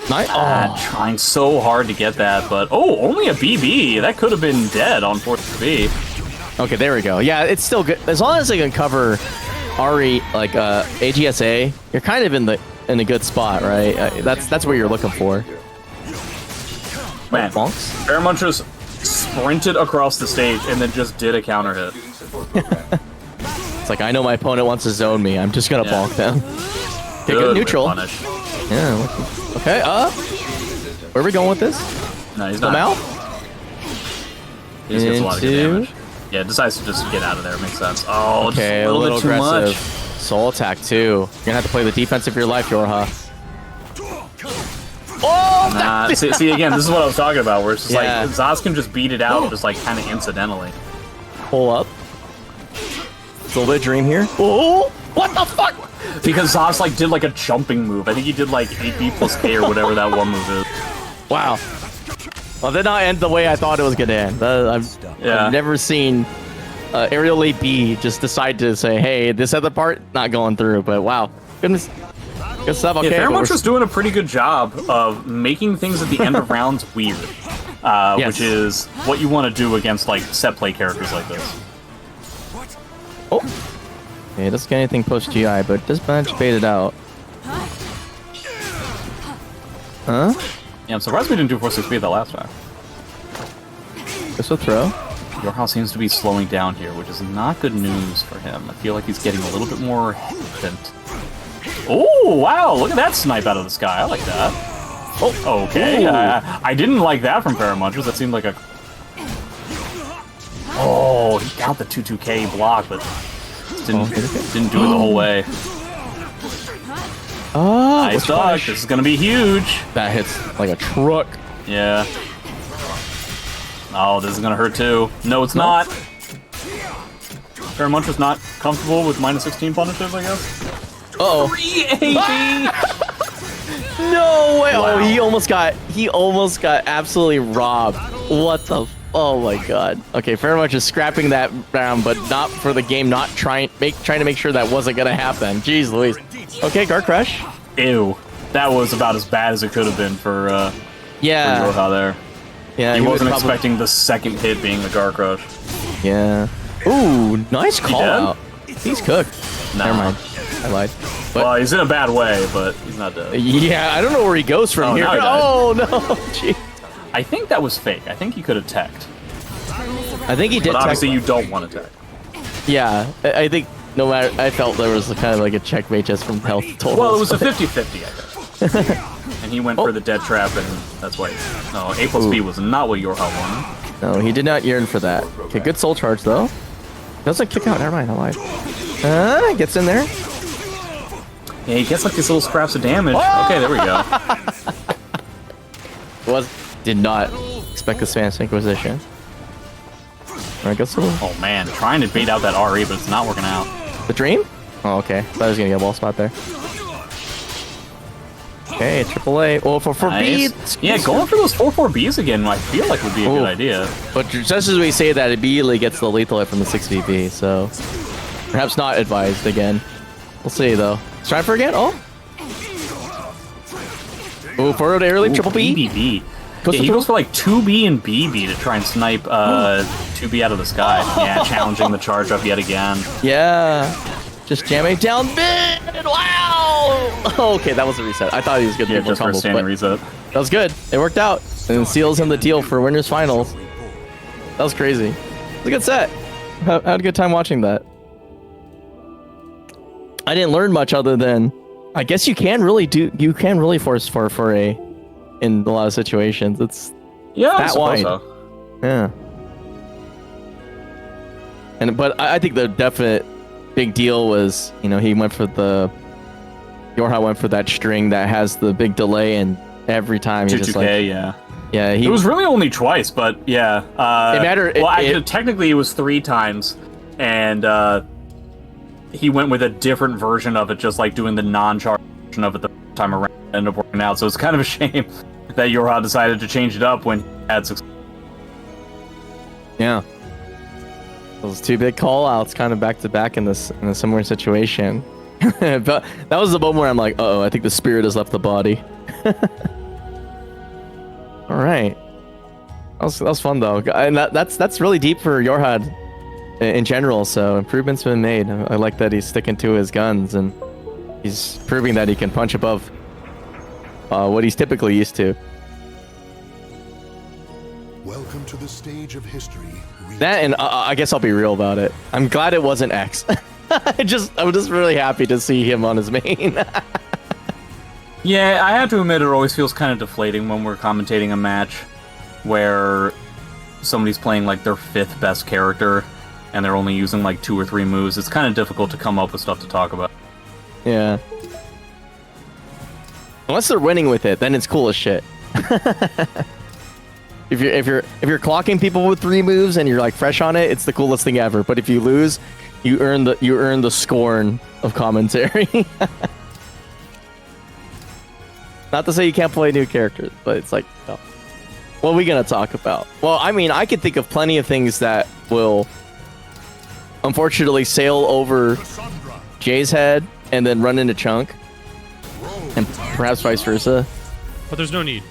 Speaker 5: Nice. Oh.
Speaker 1: Trying so hard to get that, but only a BB. That could have been dead on 4th B.
Speaker 5: Okay, there we go. Yeah, it's still good as long as they can cover RE like AGSA. You're kind of in a good spot, right? That's what you're looking for.
Speaker 1: Man,
Speaker 5: Bonks.
Speaker 1: Feremuntrus sprinted across the stage and then just did a counter hit.
Speaker 5: It's like I know my opponent wants to zone me. I'm just gonna bonk them. Okay, good neutral.
Speaker 1: Punish.
Speaker 5: Yeah. Okay. Where are we going with this?
Speaker 1: No, he's
Speaker 5: Come
Speaker 1: not.
Speaker 5: out.
Speaker 1: He just gets a lot of good
Speaker 5: Into-
Speaker 1: damage. Yeah, decides to just get out of there. Makes sense. Oh,
Speaker 5: Okay,
Speaker 1: just
Speaker 5: a little
Speaker 1: bit too
Speaker 5: aggressive.
Speaker 1: much.
Speaker 5: Soul attack too. You're gonna have to play the defense of your life, YoRHa. Oh,
Speaker 1: Nah, see, again, this is what I was talking about, where it's just
Speaker 5: Yeah.
Speaker 1: like, Zas can just beat it out, just like, kind of incidentally.
Speaker 5: pull up. It's a little bit of dream here. Oh, what the fuck?
Speaker 1: Because Zas, like, did, like, a jumping move. I think he did, like, 8B plus K or whatever that one move is.
Speaker 5: Wow. Well, it did not end the way I thought it was gonna end.
Speaker 1: Yeah.
Speaker 5: I've never seen Aerial AB just decide to say, "Hey, this other part not going through." But wow, goodness, good stuff. Okay,
Speaker 1: Yeah,
Speaker 5: but
Speaker 1: Feremuntrus doing a pretty good job of making things at the end of rounds weird.
Speaker 5: Yes.
Speaker 1: Which is what you want to do against, like, set play characters like this.
Speaker 5: oh, yeah, it doesn't get anything post GI, but does manage to bait it out. Huh?
Speaker 1: Yeah, I'm surprised we didn't do 4-6B that last time.
Speaker 5: This will throw.
Speaker 1: YoRHa seems to be slowing down here, which is not good news for him. I feel like he's getting a little bit more hesitant. Oh, wow, look at that snipe out of the sky. I like that. Oh, okay. I didn't like that from Feremuntrus. That seemed like a... Oh, he got the 2-2K block, but didn't do it the whole way.
Speaker 5: Oh,
Speaker 1: Nice dodge. This is going to be huge.
Speaker 5: that hits like a truck.
Speaker 1: Yeah. Oh, this is gonna hurt too. No, it's not. Feremuntrus not comfortable with -16 punishes, I guess.
Speaker 5: Uh-oh.
Speaker 1: 380!
Speaker 5: No way!
Speaker 1: Wow.
Speaker 5: Oh, he almost got absolutely robbed. What the? Oh my god. Okay, Feremuntrus is scrapping that round, but not for the game. Not trying to make sure that wasn't gonna happen. Jeez Louise. Okay, guard crush.
Speaker 1: Ew. That was about as bad as it could have been for
Speaker 5: Yeah.
Speaker 1: YoRHa there.
Speaker 5: Yeah.
Speaker 1: He wasn't
Speaker 5: was probably-
Speaker 1: expecting the second hit being the Gar Crush.
Speaker 5: Yeah. Ooh, nice call
Speaker 1: dead?
Speaker 5: out. He's cooked.
Speaker 1: Nah.
Speaker 5: Never mind. I lied. But
Speaker 1: Well, he's in a bad way, but he's not dead.
Speaker 5: yeah, I don't know where he goes from
Speaker 1: Oh,
Speaker 5: here.
Speaker 1: now he died.
Speaker 5: Oh no. Jeez.
Speaker 1: I think that was fake. I think he could have teched.
Speaker 5: I think he did.
Speaker 1: But obviously
Speaker 5: tech-
Speaker 1: you don't want to tech.
Speaker 5: Yeah, I think no matter. I felt there was kind of like a checkmate just from health totals.
Speaker 1: Well, it was a 50-50, I think. And he went for the dead trap, and that's why. No, A plus B was not what YoRHa wanted.
Speaker 5: No, he did not yearn for that. Okay, good soul charge though. Doesn't kick out. Never mind. I lied. Gets in there.
Speaker 1: Yeah, he gets like these little scraps of damage.
Speaker 5: Oh!
Speaker 1: Okay, there we go.
Speaker 5: Did not expect the Spanish Inquisition. Alright, go soul.
Speaker 1: Oh man, trying to bait out that RE, but it's not working out.
Speaker 5: The dream? Oh, okay. Thought I was gonna get a ball spot there. Okay, AAA. Oh, for B.
Speaker 1: Nice. Yeah, going for those 4-4-Bs again, I feel like would be a good
Speaker 5: Ooh.
Speaker 1: idea.
Speaker 5: But just as we say that, it immediately gets the lethal hit from the 6VB, so perhaps not advised again. We'll see though. Let's try for again. Oh. Ooh, forward air leap, triple B.
Speaker 1: BBB.
Speaker 5: Goes
Speaker 1: Yeah,
Speaker 5: to
Speaker 1: he
Speaker 5: throw.
Speaker 1: goes for like 2B and BB to try and snipe 2 2B out of the sky. Yeah, challenging the charge up yet again.
Speaker 5: Yeah. Just jamming down mid. Wow. Okay, that was a reset. I thought he was going to
Speaker 1: Yeah,
Speaker 5: do more
Speaker 1: just for a
Speaker 5: combos,
Speaker 1: standing
Speaker 5: but
Speaker 1: reset.
Speaker 5: that was good. It worked out. And seals him the deal for winners finals. That was crazy. It was a good set. I had a good time watching that. I didn't learn much other than, I guess you can really force for a in a lot of situations. It's
Speaker 1: Yeah, I
Speaker 5: that
Speaker 1: suppose
Speaker 5: wide.
Speaker 1: so.
Speaker 5: Yeah. But I think the definite big deal was, he went for YoRHa went for that string that has the big delay, and every time he just
Speaker 1: 2K,
Speaker 5: like,
Speaker 1: yeah.
Speaker 5: yeah,
Speaker 1: It was really only twice, but yeah.
Speaker 5: It mattered.
Speaker 1: Well, actually, technically it was 3 times, and he went with a different version of it, just like doing the non-charge version of it the first time around. It ended up working out, so it's kind of a shame that YoRHa decided to change it up when he had success.
Speaker 5: Yeah. Those 2 big call outs kind of back to back in a similar situation. But that was the moment where I'm like, uh-oh, I think the spirit has left the body. All right. That was fun though. And that's really deep for YoRHa in general, so improvements have been made. I like that he's sticking to his guns and he's proving that he can punch above what he's typically used to.
Speaker 6: Welcome to the stage of history.
Speaker 5: That, and I guess I'll be real about it. I'm glad it wasn't X. I'm just really happy to see him on his main.
Speaker 1: Yeah, I have to admit it always feels kind of deflating when we're commentating a match where somebody's playing like their 5th best character and they're only using like 2 or 3 moves. It's kind of difficult to come up with stuff to talk about.
Speaker 5: Yeah. Unless they're winning with it, then it's cool as shit. If you're clocking people with 3 moves and you're like fresh on it, it's the coolest thing ever. But if you lose, you earn the scorn of commentary. Not to say you can't play new characters, but it's like, oh, what are we gonna talk about? Well, I mean, I could think of plenty of things that will unfortunately sail over Jay's head and then run into Chunk, and perhaps vice versa.
Speaker 3: But there's no need.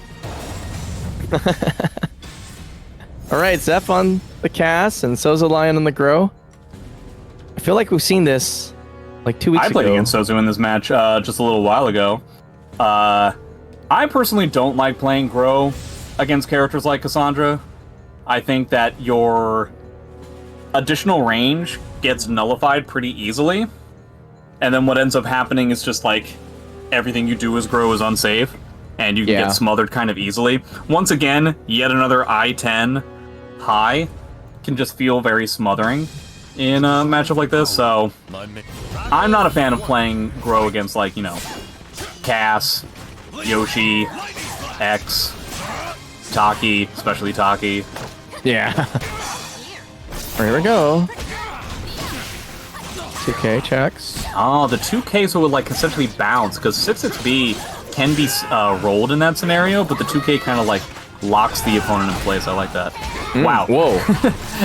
Speaker 5: All right, Zeph on the Cass and SouzouLion on the Grøh. I feel like we've seen this like 2 weeks ago.
Speaker 1: I played against Souzou in this match just a little while ago. I personally don't like playing Grøh against characters like Cassandra. I think that your additional range gets nullified pretty easily, and then what ends up happening is just like everything you do as Grøh is unsafe, and you can get smothered kind of easily. Once again, yet another I-10 high can just feel very smothering in a matchup like this, so I'm not a fan of playing Grøh against, like, Cass, Yoshi, X, Taki, especially Taki.
Speaker 5: Yeah. Here we go. 2K checks.
Speaker 1: Oh, the 2K so it would, like, essentially bounce, because 6xB can be rolled in that scenario, but the 2K kind of, like, locks the opponent in place. I like that. Wow.
Speaker 5: Whoa.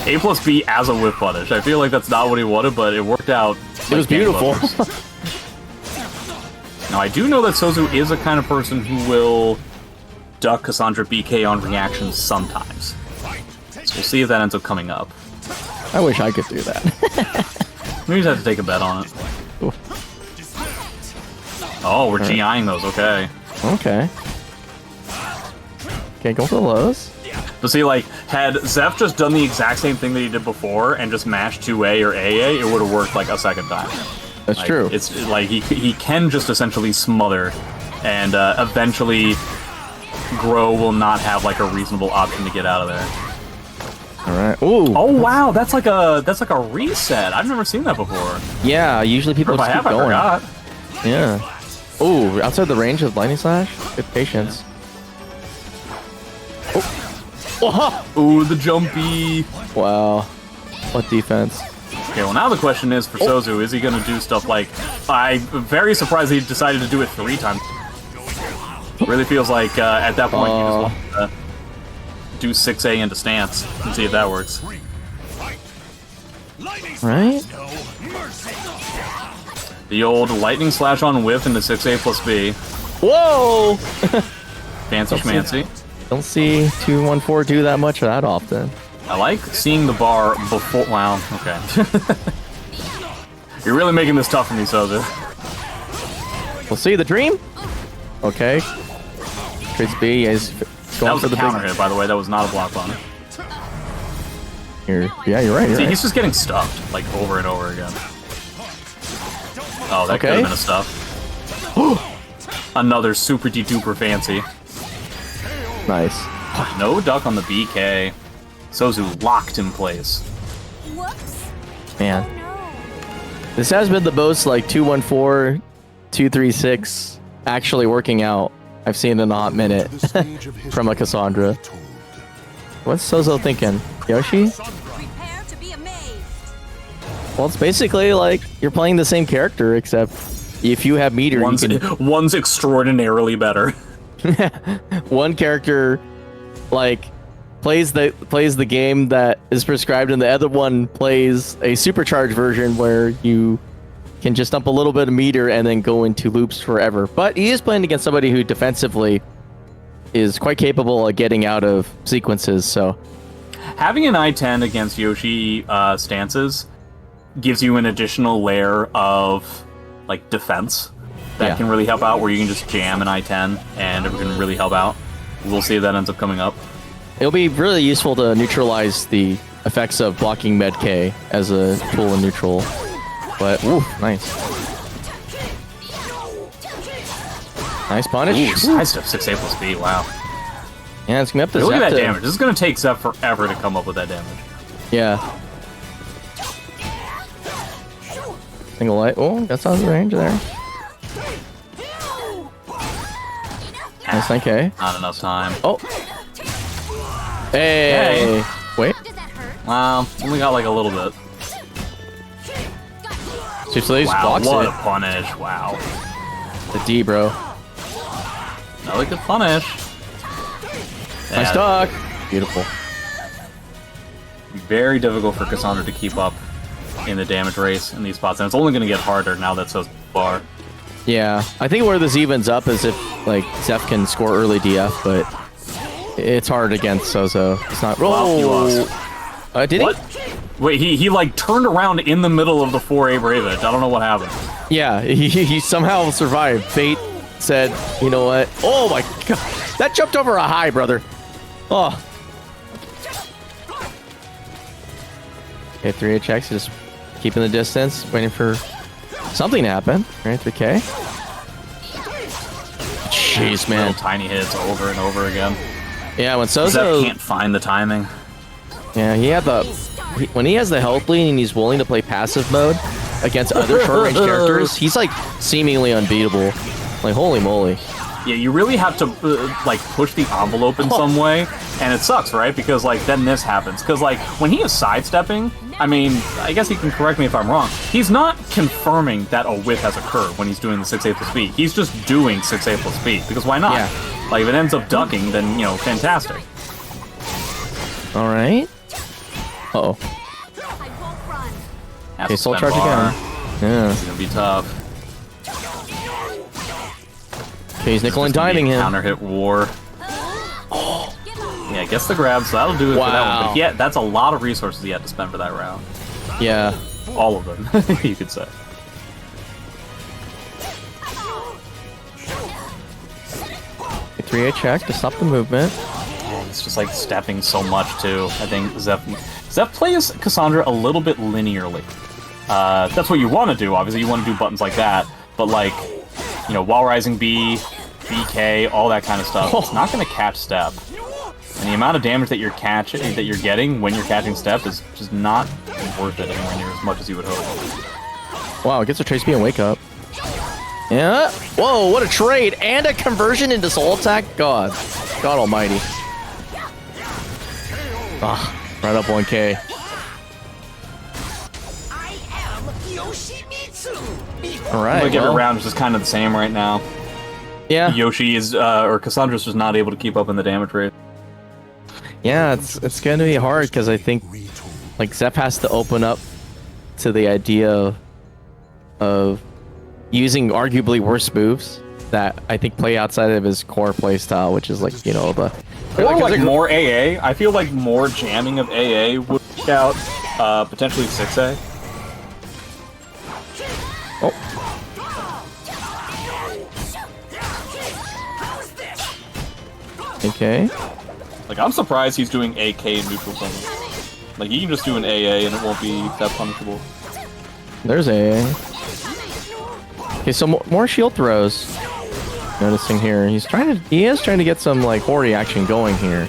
Speaker 1: A plus B as a whip punish. I feel like that's not what he wanted, but it worked out.
Speaker 5: It was beautiful.
Speaker 1: Now, I do know that Souzou is a kind of person who will duck Cassandra BK on reactions sometimes. So we'll see if that ends up coming up.
Speaker 5: I wish I could do that.
Speaker 1: We just have to take a bet on it.
Speaker 5: Ooh.
Speaker 1: Oh, we're GIing those, okay.
Speaker 5: Okay. Okay, go for the lows.
Speaker 1: But see, like, had Zeph just done the exact same thing that he did before and just mashed 2A or AA, it would have worked, like, a second time.
Speaker 5: That's true.
Speaker 1: It's like he can just essentially smother, and eventually Grøh will not have like a reasonable option to get out of there.
Speaker 5: All right. Ooh.
Speaker 1: Oh wow, that's like a reset. I've never seen that before.
Speaker 5: Yeah. Usually people
Speaker 1: Or if
Speaker 5: just
Speaker 1: I have,
Speaker 5: keep going.
Speaker 1: I forgot.
Speaker 5: Yeah. Ooh, outside the range of lightning slash. Good patience. Oh.
Speaker 1: Ooh, the jumpy.
Speaker 5: Wow. What defense?
Speaker 1: Okay, well now the question is for Souzou, is he gonna do stuff like... I'm very surprised he decided to do it 3 times. Really feels like at that point you just want to do 6A into stance and see if that works.
Speaker 5: Right?
Speaker 1: The old lightning slash on whiff into 6A plus B.
Speaker 5: Whoa!
Speaker 1: Fancy schmancy.
Speaker 5: Don't see 214 do that much that often.
Speaker 1: I like seeing the bar before. Wow. Okay. You're really making this tough for me, Sozu.
Speaker 5: We'll see the dream. Okay. Chris B is
Speaker 1: That
Speaker 5: going
Speaker 1: was
Speaker 5: for
Speaker 1: a
Speaker 5: the
Speaker 1: counter
Speaker 5: big.
Speaker 1: hit, by the way. That was not a block on it.
Speaker 5: Yeah, you're right. You're
Speaker 1: See,
Speaker 5: right.
Speaker 1: he's just getting stuffed, like, over and over again. Oh, that could
Speaker 5: Okay.
Speaker 1: have been a stuff. Another super duper fancy.
Speaker 5: Nice.
Speaker 1: No duck on the BK. Sozu locked in place.
Speaker 2: Whoops.
Speaker 5: Man,
Speaker 2: Oh no.
Speaker 5: this has been the most like 214, 236 actually working out I've seen in a hot minute from a Cassandra. What's Sozo thinking? Yoshi?
Speaker 2: Prepare to be amazed.
Speaker 5: Well, it's basically like you're playing the same character, except if you have meter,
Speaker 1: One's,
Speaker 5: you can...
Speaker 1: one's extraordinarily better.
Speaker 5: one character like plays the game that is prescribed, and the other one plays a supercharged version where you can just dump a little bit of meter and then go into loops forever. But he is playing against somebody who defensively is quite capable of getting out of sequences, so
Speaker 1: Having an I-10 against Yoshi stances gives you an additional layer of like defense that
Speaker 5: Yeah.
Speaker 1: can really help out, where you can just jam an I-10 and it can really help out. We'll see if that ends up coming up.
Speaker 5: it'll be really useful to neutralize the effects of blocking Med-K as a tool in neutral. But, ooh, nice. Nice punish.
Speaker 1: Ooh, side step 6A plus B, wow.
Speaker 5: Yeah, it's gonna be up to
Speaker 1: Look at
Speaker 5: Zep
Speaker 1: that
Speaker 5: to-
Speaker 1: damage. This is going to take Zep forever to come up with that damage.
Speaker 5: Yeah. Single light. Oh, that's out of range there. Nice, okay.
Speaker 1: Not enough time.
Speaker 5: Oh. Hey. Wait.
Speaker 2: Did that hurt?
Speaker 1: Wow, only got like a little bit.
Speaker 5: Seriously, just
Speaker 1: Wow,
Speaker 5: blocks
Speaker 1: what a
Speaker 5: it.
Speaker 1: punish. Wow.
Speaker 5: The D, bro.
Speaker 1: Another good punish.
Speaker 5: Nice
Speaker 1: Yeah,
Speaker 5: duck. Beautiful.
Speaker 1: very difficult for Cassandra to keep up in the damage race in these spots, and it's only going to get harder now that so far.
Speaker 5: Yeah, I think where this evens up is if like Zeph can score early DF, but it's hard against Sozo. It's not.
Speaker 1: Well, he
Speaker 5: Oh,
Speaker 1: lost.
Speaker 5: did
Speaker 1: What? Wait, he like turned around in the middle of the 4A Bravage. I don't know what happened.
Speaker 5: he? Yeah, he somehow survived. Fate said, you know what? Oh my god, that jumped over a high, brother. Oh. Okay, 3 checks, just keeping the distance, waiting for something to happen. Right, 3K. Jeez, man.
Speaker 1: Little tiny hits over and over again.
Speaker 5: Yeah, when
Speaker 1: Zep
Speaker 5: Sozo,
Speaker 1: can't find the timing.
Speaker 5: yeah, he had when he has the health lead and he's willing to play passive mode against other short range characters, he's like seemingly unbeatable. Like holy moly.
Speaker 1: Yeah, you really have to like push the envelope in some way, and it sucks, right? Because like then this happens. Because like when he is sidestepping, I mean, I guess he can correct me if I'm wrong. He's not confirming that a whiff has occurred when he's doing the 6A plus B. He's just doing 6A plus B because why not?
Speaker 5: Yeah.
Speaker 1: Like if it ends up ducking, then you know, fantastic.
Speaker 5: All right. Uh oh.
Speaker 2: I won't run.
Speaker 1: Has
Speaker 5: Okay,
Speaker 1: to
Speaker 5: soul
Speaker 1: spend
Speaker 5: charge
Speaker 1: bar.
Speaker 5: again. Yeah.
Speaker 1: It's gonna be tough.
Speaker 5: Okay, he's nickel and
Speaker 1: It's gonna be
Speaker 5: diming him.
Speaker 1: Counter hit war. Yeah, gets the grab, so that'll do it for that one.
Speaker 5: Wow.
Speaker 1: But yeah, that's a lot of resources he had to spend for that round.
Speaker 5: Yeah.
Speaker 1: All of them, you could say.
Speaker 5: A 3A check to stop the movement.
Speaker 1: Yeah, he's just like stepping so much too. I think Zep plays Cassandra a little bit linearly. That's what you want to do. Obviously, you want to do buttons like that, but like, you know, while rising B, BK, all that kind of stuff. It's not going to catch step, and the amount of damage that you're getting when you're catching step is just not worth it anywhere near as much as you would hope.
Speaker 5: Wow, gets a trace B and wake up. Yeah. Whoa, what a trade and a conversion into soul attack. God almighty. Ah, right up 1K.
Speaker 6: I am Yoshimitsu.
Speaker 5: All right.
Speaker 1: Like every
Speaker 5: well,
Speaker 1: round is just kind of the same right now.
Speaker 5: yeah.
Speaker 1: Yoshi is, or Cassandra's just not able to keep up in the damage rate.
Speaker 5: Yeah, it's going to be hard because I think like Zep has to open up to the idea of using arguably worse moves that I think play outside of his core play style, which is like, you know, the
Speaker 1: Or like more AA. I feel like more jamming of AA would work out potentially 6A.
Speaker 5: Oh. Okay.
Speaker 1: Like, I'm surprised he's doing AK in neutral zone. Like, he can just do an AA and it won't be that punishable.
Speaker 5: There's AA. Okay, so more shield throws. Noticing here, he is trying to get some like hori action going here.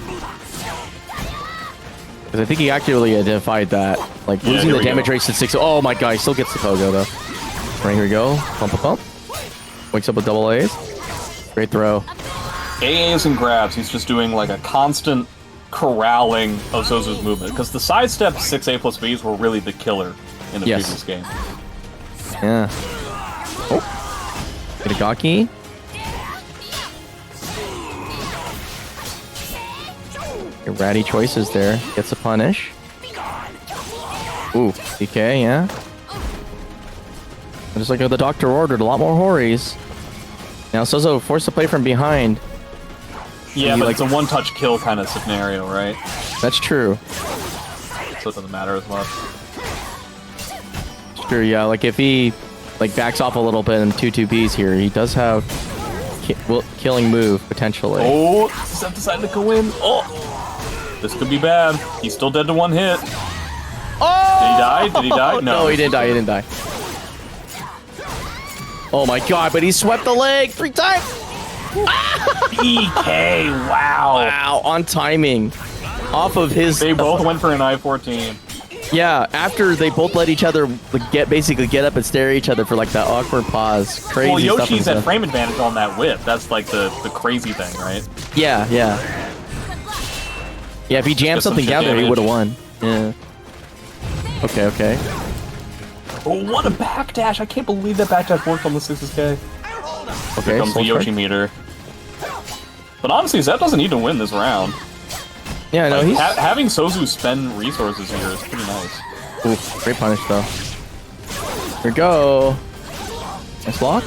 Speaker 5: Because I think he accurately identified that, like losing the damage race at 6. Oh my god, he still gets the pogo though. Right, here we go. Pump, pump, pump. Wakes up with double A's. Great throw.
Speaker 1: AAs and grabs, he's just doing like a constant corralling of Souzou's movement. Because the sidestep 6A plus Bs were really the killer in the previous game.
Speaker 5: Yeah. Oh. Get a Gaki. Ratty choices there. Gets a punish. Ooh, DK, yeah. Just like the doctor ordered, a lot more horis. Now Souzou forced to play from behind.
Speaker 1: Yeah, but it's a one-touch kill kind of scenario, right?
Speaker 5: That's true.
Speaker 1: So it doesn't matter as much.
Speaker 5: It's true, yeah. Like if he like backs off a little bit in 2-2-Bs here, he does have killing move potentially.
Speaker 1: Oh, Zep decided to go in. Oh, this could be bad. He's still dead to one hit.
Speaker 5: Oh!
Speaker 1: Did he die? Did he die?
Speaker 5: No, he didn't die. He didn't die. Oh my god! But he swept the leg 3 times.
Speaker 1: PK! Wow!
Speaker 5: Wow! On timing, off of his.
Speaker 1: They both went for an I-14.
Speaker 5: Yeah, after they both let each other basically get up and stare at each other for like that awkward pause. Crazy
Speaker 1: well,
Speaker 5: stuff.
Speaker 1: Yoshi's at frame advantage on that whip. That's like the crazy thing, right?
Speaker 5: Yeah, yeah. Yeah, if he jammed something down there, he would have won. Yeah. Okay, okay.
Speaker 1: Oh, what a backdash! I can't believe that backdash worked on the 6K.
Speaker 5: Okay,
Speaker 1: Here comes the Yoshimeter. But honestly, Zep doesn't need to win this round.
Speaker 5: Yeah, no,
Speaker 1: like,
Speaker 5: he's...
Speaker 1: having Souzou spend resources here is pretty nice.
Speaker 5: Ooh, great punish, though. Here we go. Nice block.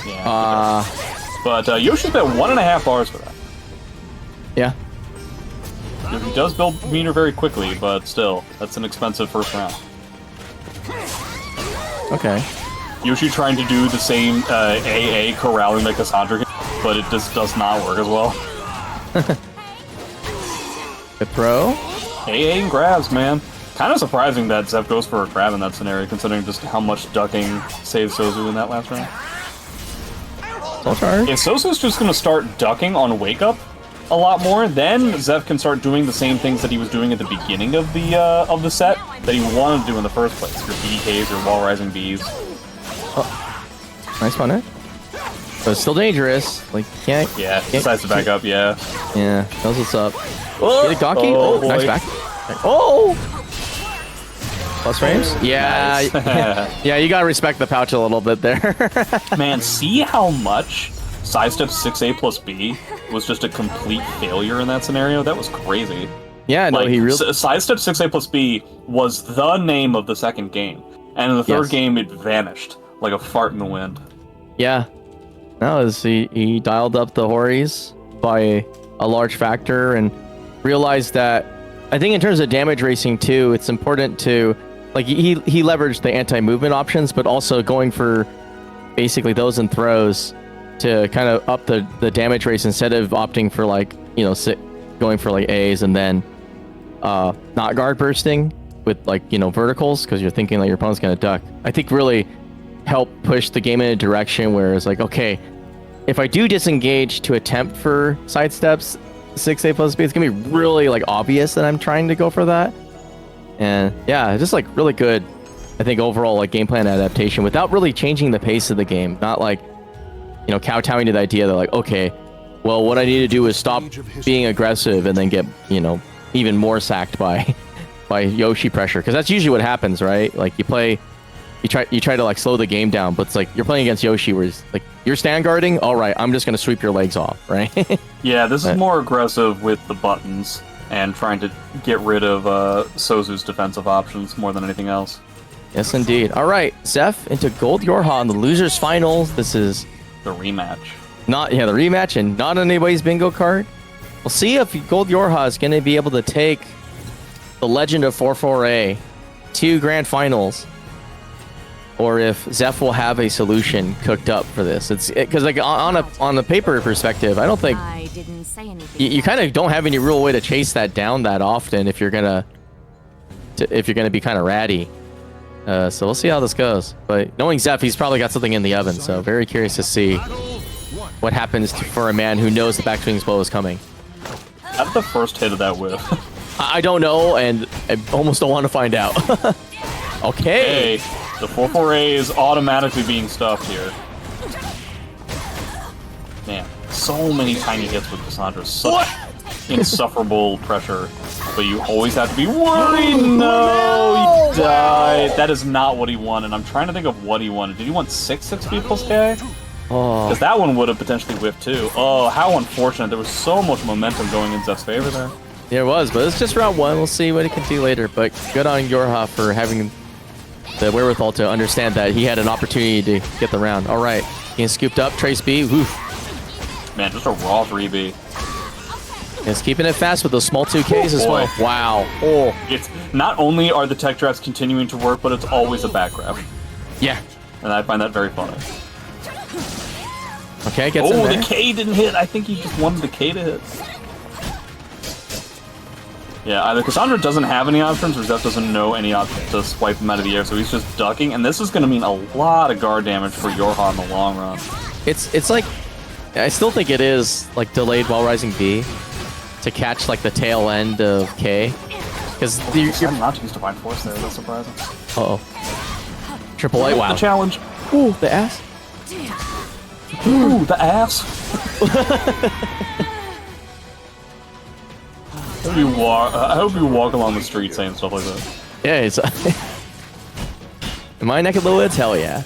Speaker 1: Yeah. But Yoshi spent 1.5 bars for that.
Speaker 5: Yeah.
Speaker 1: He does build meter very quickly, but still, that's an expensive first round.
Speaker 5: Okay.
Speaker 1: Yoshi trying to do the same AA corralling that Cassandra can, but it just does not work as well.
Speaker 5: Good throw.
Speaker 1: AA and grabs, man. Kind of surprising that Zep goes for a grab in that scenario, considering just how much ducking saved Souzou in that last round.
Speaker 5: Soul charge.
Speaker 1: If Souzou's just going to start ducking on Wake Up a lot more, then Zep can start doing the same things that he was doing at the beginning of the set that he wanted to do in the first place. Your BDKs, your wall rising Bs.
Speaker 5: Oh. Nice punish. But it's still dangerous. Like, can't...
Speaker 1: Yeah, decides to back up, yeah.
Speaker 5: Yeah, knows what's up. Oh, get a Gaki? Oh, nice back. Oh! Plus frames? Yeah.
Speaker 1: Nice.
Speaker 5: Yeah, you gotta respect the pouch a little bit there.
Speaker 1: Man, see how much sidestep 6A plus B was just a complete failure in that scenario? That was crazy.
Speaker 5: Yeah, no,
Speaker 1: like,
Speaker 5: he really...
Speaker 1: Sidestep 6A plus B was the name of the second game. And in the third game, it vanished like a fart in the wind.
Speaker 5: Yeah. No, he dialed up the horis by a large factor and realized that, I think in terms of damage racing too, it's important to, like, he leveraged the anti-movement options, but also going for basically those and throws to kind of up the damage race instead of opting for, like, you know, going for like A's and then not guard bursting with, like, you know, verticals because you're thinking like your opponent's gonna duck. I think really helped push the game in a direction where it's like, okay, if I do disengage to attempt for sidesteps 6A plus B, it's gonna be really like obvious that I'm trying to go for that. And yeah, just like really good, I think, overall like game plan adaptation without really changing the pace of the game. Not like, you know, kowtowing to the idea that like, okay, well, what I need to do is stop being aggressive and then get, you know, even more sacked by Yoshi pressure, because that's usually what happens, right? Like you try to like slow the game down, but it's like you're playing against Yoshi where it's like you're stand guarding, all right, I'm just gonna sweep your legs off, right?
Speaker 1: Yeah, this is more aggressive with the buttons and trying to get rid of Souzou's defensive options more than anything else.
Speaker 5: Yes, indeed. All right, Zeph into Gold YoRHa in the losers finals. This is
Speaker 1: the rematch.
Speaker 5: The rematch, and not on anybody's bingo card. We'll see if Gold YoRHa is going to be able to take the Legend of 44A to Grand Finals, or if Zeph will have a solution cooked up for this. It's because like on a paper perspective, I don't think
Speaker 2: I didn't say anything.
Speaker 5: you kind of don't have any real way to chase that down that often if you're gonna be kind of ratty. So we'll see how this goes. But knowing Zeph, he's probably got something in the oven. So very curious to see what happens for a man who knows the backswing blow is coming.
Speaker 1: How did the first hit of that whiff?
Speaker 5: I don't know, and I almost don't want to find out. Okay.
Speaker 1: Hey, the 4-4A is automatically being stuffed here. Man, so many tiny hits with Cassandra. Such insufferable pressure. But you always have to be worried. No, he died. That is not what he wanted. I'm trying to think of what he wanted. Did he want 6 plus K?
Speaker 5: Oh.
Speaker 1: Because that one would have potentially whiffed too. Oh, how unfortunate. There was so much momentum going in Zeph's favor there.
Speaker 5: There was, but it's just round one. We'll see what he can do later. But good on YoRHa for having the wherewithal to understand that he had an opportunity to get the round. All right, getting scooped up. Trace B. Woof.
Speaker 1: Man, just a raw 3B.
Speaker 5: He's keeping it fast with those small 2Ks as well. Wow. Oh.
Speaker 1: It's not only are the tech drafts continuing to work, but it's always a back grab.
Speaker 5: Yeah.
Speaker 1: And I find that very funny.
Speaker 5: Okay, gets in
Speaker 1: Oh,
Speaker 5: there.
Speaker 1: the K didn't hit. I think he just wanted the K to hit. Yeah, either Cassandra doesn't have any options, or Zeph doesn't know any options to swipe him out of the air, so he's just ducking, and this is going to mean a lot of guard damage for YoRHa in the long run.
Speaker 5: It's like, I still think it is like delayed while rising B to catch like the tail end of K, because
Speaker 1: You're not to use Divine Force there. That's surprising.
Speaker 5: Uh-oh. Triple A. Wow.
Speaker 1: The challenge.
Speaker 5: Ooh, the ass.
Speaker 1: Ooh, the ass. I hope you walk along the street saying stuff like that.
Speaker 5: Yeah, it's in my neck of the woods. Hell yeah.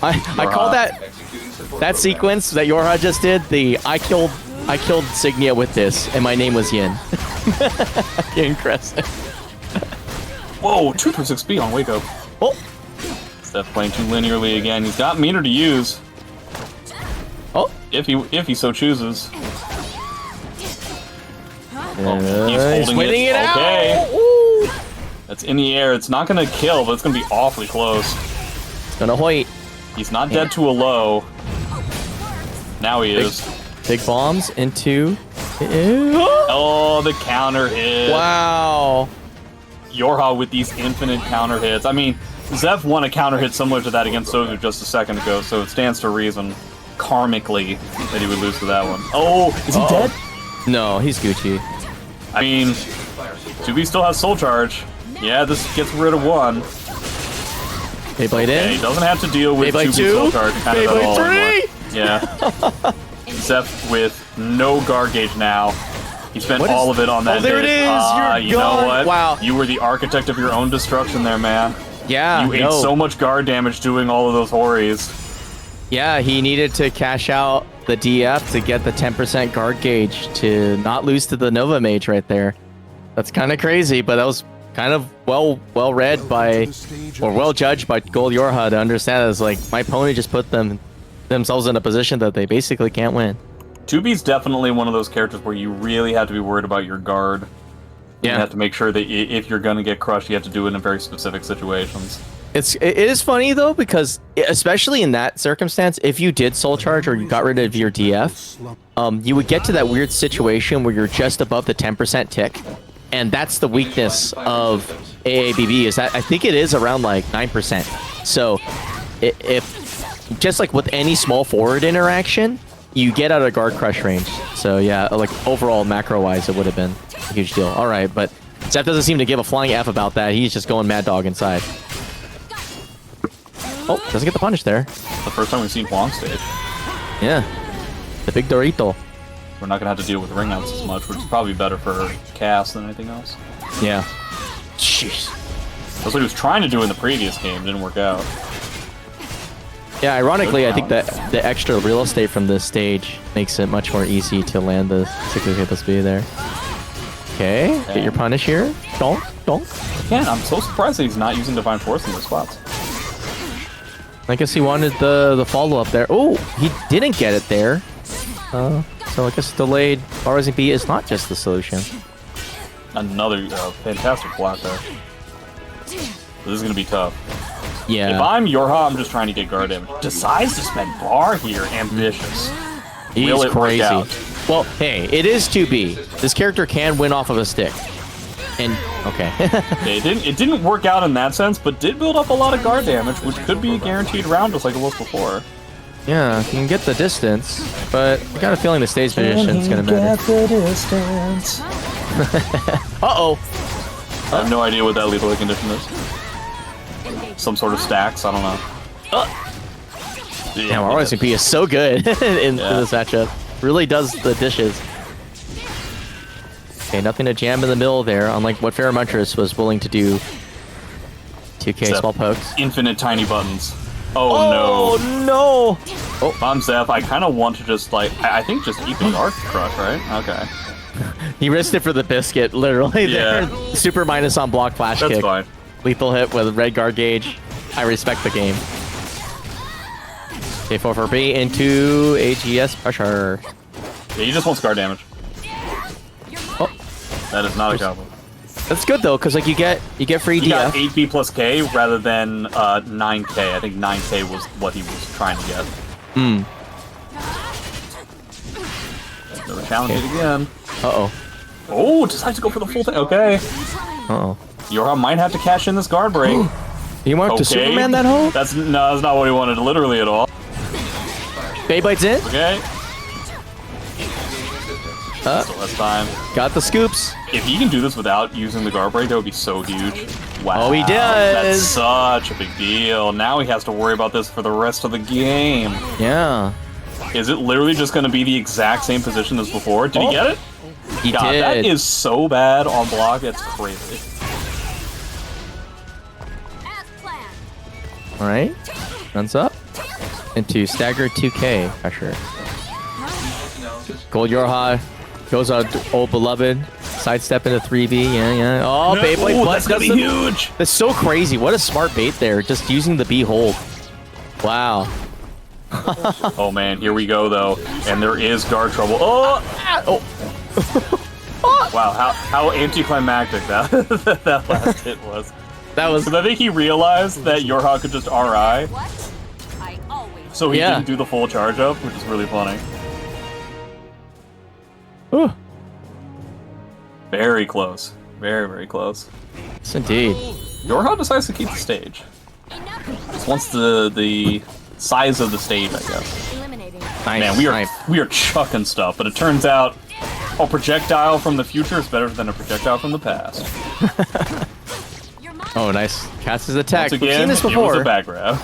Speaker 5: I call that sequence that YoRHa just did the I killed Signia with this, and my name was Yin. Impressive.
Speaker 1: Whoa, 2/6B on Wake Up.
Speaker 5: Oh.
Speaker 1: Steph playing too linearly again. He's got meter to use.
Speaker 5: Oh.
Speaker 1: If he so chooses.
Speaker 5: He's
Speaker 1: holding
Speaker 5: winning it out.
Speaker 1: Okay.
Speaker 5: Ooh.
Speaker 1: That's in the air. It's not going to kill, but it's going to be awfully close.
Speaker 5: It's gonna hoit.
Speaker 1: He's not dead to a low. Now he is.
Speaker 5: Big bombs into.
Speaker 1: Oh, the counter hit.
Speaker 5: Wow.
Speaker 1: YoRHa with these infinite counter hits. I mean, Zeph won a counter hit similar to that against Souzou just a second ago, so it stands to reason, karmically, that he would lose to that one. Oh, is he dead?
Speaker 5: No, he's Gucci.
Speaker 1: I mean, 2B still has Soul Charge. Yeah, this gets rid of one.
Speaker 5: Beyblade
Speaker 1: Yeah,
Speaker 5: in.
Speaker 1: he doesn't have to deal with
Speaker 5: Beyblade
Speaker 1: 2B
Speaker 5: 2.
Speaker 1: Soul Charge kind of at all
Speaker 5: Beyblade 3.
Speaker 1: anymore. Yeah. Zeph with no guard gauge now. He spent all of it on that
Speaker 5: there
Speaker 1: hit.
Speaker 5: it is.
Speaker 1: You know what?
Speaker 5: Wow.
Speaker 1: You were the architect of your own destruction there, man.
Speaker 5: Yeah.
Speaker 1: You ate so much guard damage doing all of those Horis.
Speaker 5: Yeah, he needed to cash out the DF to get the 10% guard gauge to not lose to the Nova Mage right there. That's kind of crazy, but that was kind of well read by, or well judged by Gold YoRHa to understand. It's like my opponent just put themselves in a position that they basically can't win.
Speaker 1: 2B's definitely one of those characters where you really have to be worried about your guard.
Speaker 5: Yeah.
Speaker 1: You have to make sure that if you're going to get crushed, you have to do it in very specific situations.
Speaker 5: It is funny though, because especially in that circumstance, if you did soul charge or you got rid of your DF, you would get to that weird situation where you're just above the 10% tick, and that's the weakness of AABB. Is that I think it is around like 9%. So if just like with any small forward interaction, you get out of guard crush range. So yeah, like overall macro wise, it would have been a huge deal. All right, but Zeph doesn't seem to give a flying F about that. He's just going mad dog inside. Oh, doesn't get the punish there.
Speaker 1: The first time we've seen Huang stage.
Speaker 5: Yeah. The big Dorito.
Speaker 1: We're not going to have to deal with ring outs as much, which is probably better for Cass than anything else.
Speaker 5: Yeah. Jeez.
Speaker 1: That's what he was trying to do in the previous game. Didn't work out.
Speaker 5: Yeah, ironically, I think that the extra real estate from this stage makes it much more easy to land the 60 plus B there. Okay, get your punish here. Don't.
Speaker 1: Again, I'm so surprised that he's not using Divine Force in those spots.
Speaker 5: I guess he wanted the follow-up there. Oh, he didn't get it there. So I guess delayed Rising B is not just the solution.
Speaker 1: Another fantastic block there. This is gonna be tough.
Speaker 5: Yeah.
Speaker 1: If I'm YoRHa, I'm just trying to get guard damage. Decides to spend bar here. Ambitious.
Speaker 5: He's
Speaker 1: Will it work
Speaker 5: crazy.
Speaker 1: out?
Speaker 5: Well, hey, it is 2B. This character can win off of a stick. And okay.
Speaker 1: It didn't work out in that sense, but did build up a lot of guard damage, which could be a guaranteed round just like it was before.
Speaker 5: Yeah, you can get the distance, but I got a feeling the stage position is gonna matter. Uh-oh.
Speaker 1: I have no idea what that lethal condition is. Some sort of stacks, I don't know.
Speaker 5: Damn, our RSVP is so good in this matchup. Really does the dishes. Okay, nothing to jam in the middle there, unlike what Feremuntrus was willing to do. 2K
Speaker 1: Except
Speaker 5: small pokes.
Speaker 1: Infinite tiny buttons.
Speaker 5: Oh no!
Speaker 1: If I'm Zeph, I kind of want to just like, I think just eat the guard crush, right? Okay.
Speaker 5: He risked it for the biscuit, literally.
Speaker 1: Yeah.
Speaker 5: There. Super minus on block flash
Speaker 1: That's
Speaker 5: kick.
Speaker 1: fine.
Speaker 5: Lethal hit with red guard gauge. I respect the game. Okay, 4 for B into AGS pressure.
Speaker 1: Yeah, he just wants guard damage.
Speaker 5: Oh,
Speaker 1: That is not a combo.
Speaker 5: that's good though, because like you get free
Speaker 1: He got
Speaker 5: DF.
Speaker 1: 8B plus K rather than 9K. I think 9K was what he was trying to get.
Speaker 5: Hmm.
Speaker 1: Another challenge it again.
Speaker 5: Uh-oh.
Speaker 1: Oh, decides to go for the full thing. Okay.
Speaker 5: Uh-oh.
Speaker 1: YoRHa might have to cash in this guard break.
Speaker 5: You want to Superman that hole?
Speaker 1: That's not what he wanted literally at all.
Speaker 5: Baybite's in.
Speaker 1: Okay. So less time.
Speaker 5: Got the scoops.
Speaker 1: If he can do this without using the guard break, that would be so huge. Wow.
Speaker 5: Oh, he
Speaker 1: That's
Speaker 5: does.
Speaker 1: such a big deal. Now he has to worry about this for the rest of the game.
Speaker 5: Yeah.
Speaker 1: Is it literally just going to be the exact same position as before? Did he get it?
Speaker 5: He
Speaker 1: God,
Speaker 5: did.
Speaker 1: that is so bad on block. It's crazy.
Speaker 2: As planned.
Speaker 5: All right. Runs up into stagger 2K pressure. Gold YoRHa goes on old beloved. Sidestep into 3B. Yeah. Oh, Beyblade.
Speaker 1: Ooh,
Speaker 5: What?
Speaker 1: that's going to be huge.
Speaker 5: That's so crazy. What a smart bait there. Just using the B hold. Wow.
Speaker 1: Oh, man. Here we go, though. And there is guard trouble. Oh! Wow, how anticlimactic that last hit was.
Speaker 5: That was.
Speaker 1: Because I think he realized that YoRHa could just RI,
Speaker 2: What? I always.
Speaker 1: so he
Speaker 5: Yeah.
Speaker 1: didn't do the full charge up, which is really funny.
Speaker 5: Ooh.
Speaker 1: Very close. Very, very close.
Speaker 5: Yes, indeed.
Speaker 1: YoRHa decides to keep the stage. Just wants the size of the stage, I guess.
Speaker 2: Eliminating.
Speaker 5: Nice.
Speaker 1: Man, we are chucking stuff, but it turns out a projectile from the future is better than a projectile from the past.
Speaker 2: You're mine.
Speaker 5: Oh, nice. Cast his attack.
Speaker 1: Once
Speaker 5: We've
Speaker 1: again,
Speaker 5: seen this
Speaker 1: it was
Speaker 5: before.
Speaker 1: a back grab.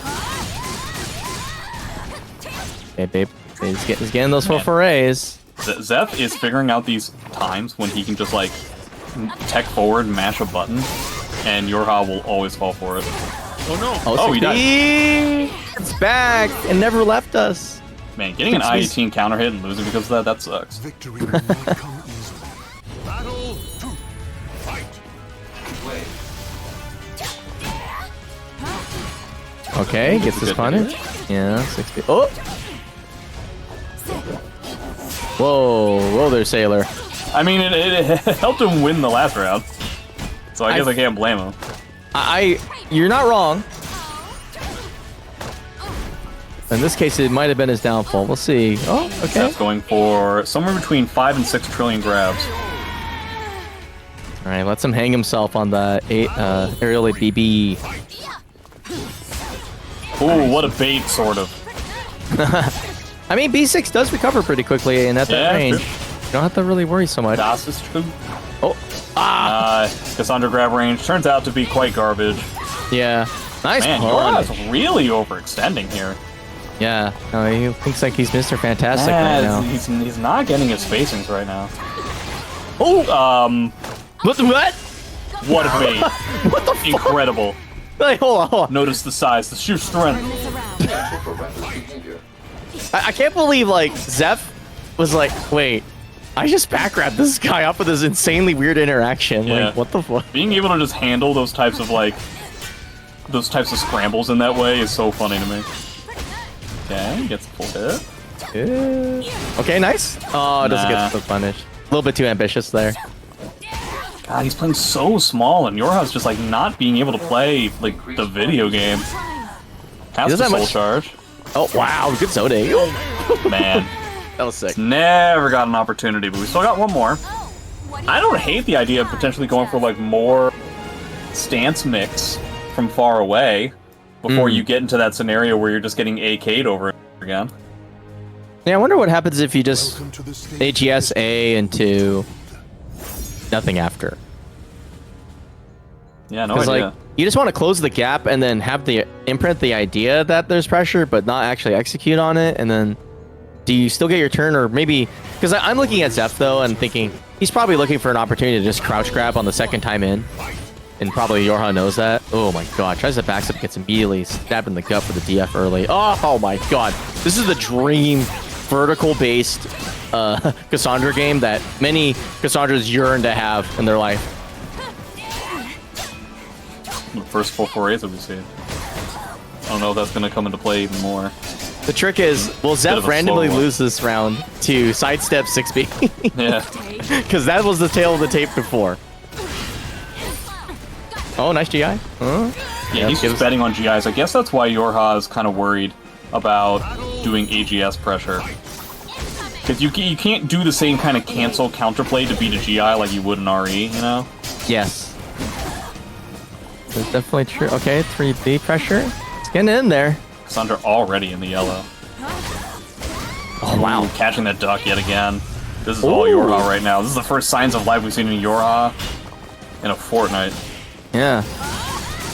Speaker 5: Hey, babe. He's getting those full
Speaker 1: Man.
Speaker 5: forays.
Speaker 1: Zeph is figuring out these times when he can just like tech forward, mash a button, and YoRHa will always fall for it. Oh, he died.
Speaker 5: It's back and never left us.
Speaker 1: Man, getting an I-18 counter hit and losing because of that sucks.
Speaker 6: Victory will not come easily. Battle 2. Fight.
Speaker 5: Okay, gets this
Speaker 1: Good
Speaker 5: punish. Yeah, 6 Oh! Whoa there, Sailor.
Speaker 1: I mean, it helped him win the last round, so I guess I can't blame him.
Speaker 5: You're not wrong. In this case, it might have been his downfall. We'll see. Oh, okay.
Speaker 1: Zeph's going for somewhere between 5 and 6 trillion grabs.
Speaker 5: All right, lets him hang himself on the aerial BB.
Speaker 1: Ooh, what a bait, sort of.
Speaker 5: I mean, B6 does recover pretty quickly, and at that
Speaker 1: Yeah,
Speaker 5: range,
Speaker 1: true.
Speaker 5: you don't have to really worry so much.
Speaker 1: Das is true.
Speaker 5: Oh,
Speaker 1: Cassandra grab range turns out to be quite garbage.
Speaker 5: yeah. Nice
Speaker 1: Man,
Speaker 5: punish.
Speaker 1: YoRHa's really overextending here.
Speaker 5: Yeah. No, he thinks like he's Mr. Fantastic right now.
Speaker 1: He's not getting his spacings right now.
Speaker 5: Oh, what?
Speaker 1: What a bait.
Speaker 5: What the fuck?
Speaker 1: Incredible.
Speaker 5: Like, hold on.
Speaker 1: Notice the size, the sheer strength.
Speaker 2: Turn this around.
Speaker 5: I can't believe like Zeph was like, wait, I just back grabbed this guy up with this insanely weird interaction.
Speaker 1: Yeah.
Speaker 5: Like, what the fuck?
Speaker 1: Being able to just handle those types of scrambles in that way is so funny to me. Okay, gets a full hit.
Speaker 5: Okay, nice. Oh, it doesn't get the punish. A little bit too ambitious there.
Speaker 1: God, he's playing so small, and YoRHa's just like not being able to play like the video game. Has
Speaker 5: doesn't
Speaker 1: to
Speaker 5: have
Speaker 1: soul
Speaker 5: much-
Speaker 1: charge.
Speaker 5: Oh, wow. Good Zode.
Speaker 1: Man,
Speaker 5: That was sick.
Speaker 1: never got an opportunity, but we still got one more.
Speaker 2: Oh, what do
Speaker 1: I
Speaker 2: you
Speaker 1: don't
Speaker 2: think?
Speaker 1: hate the idea of potentially going for like more stance mix from far away before you get into that scenario where you're just getting AK'd over and over again.
Speaker 5: Yeah, I wonder what happens if you just
Speaker 6: Welcome to the stage.
Speaker 5: AGS A into nothing after.
Speaker 1: Yeah, no
Speaker 5: Because
Speaker 1: idea.
Speaker 5: like you just want to close the gap and then have the imprint the idea that there's pressure, but not actually execute on it. And then do you still get your turn, or maybe because I'm looking at Zeph though and thinking he's probably looking for an opportunity to just crouch grab on the second time in, and probably YoRHa knows that. Oh my god, tries to backstep, gets immediately stabbed in the gut for the DF early. Oh my god, this is the dream vertical based Cassandra game that many Cassandras yearn to have in their life.
Speaker 1: The first full forays that we've seen. I don't know if that's going to come into play even more.
Speaker 5: The trick is, will
Speaker 1: of
Speaker 5: Zeph
Speaker 1: a
Speaker 5: randomly
Speaker 1: slow one.
Speaker 5: lose this round to sidestep 6B?
Speaker 1: Yeah.
Speaker 5: Because that was the tail of the tape before. Oh, nice GI. Huh?
Speaker 1: Yeah, he's just betting on GIs. I guess that's why YoRHa is kind of worried about doing AGS pressure. Because you can't do the same kind of cancel counterplay to beat a GI like you would in RE, you know?
Speaker 5: Yes. That's definitely true. Okay, 3B pressure. It's getting in there.
Speaker 1: Cassandra already in the yellow.
Speaker 5: Oh, wow.
Speaker 1: Ooh, catching that duck yet again. This is all
Speaker 5: Ooh.
Speaker 1: YoRHa right now. This is the first signs of life we've seen in YoRHa in a fortnight.
Speaker 5: Yeah.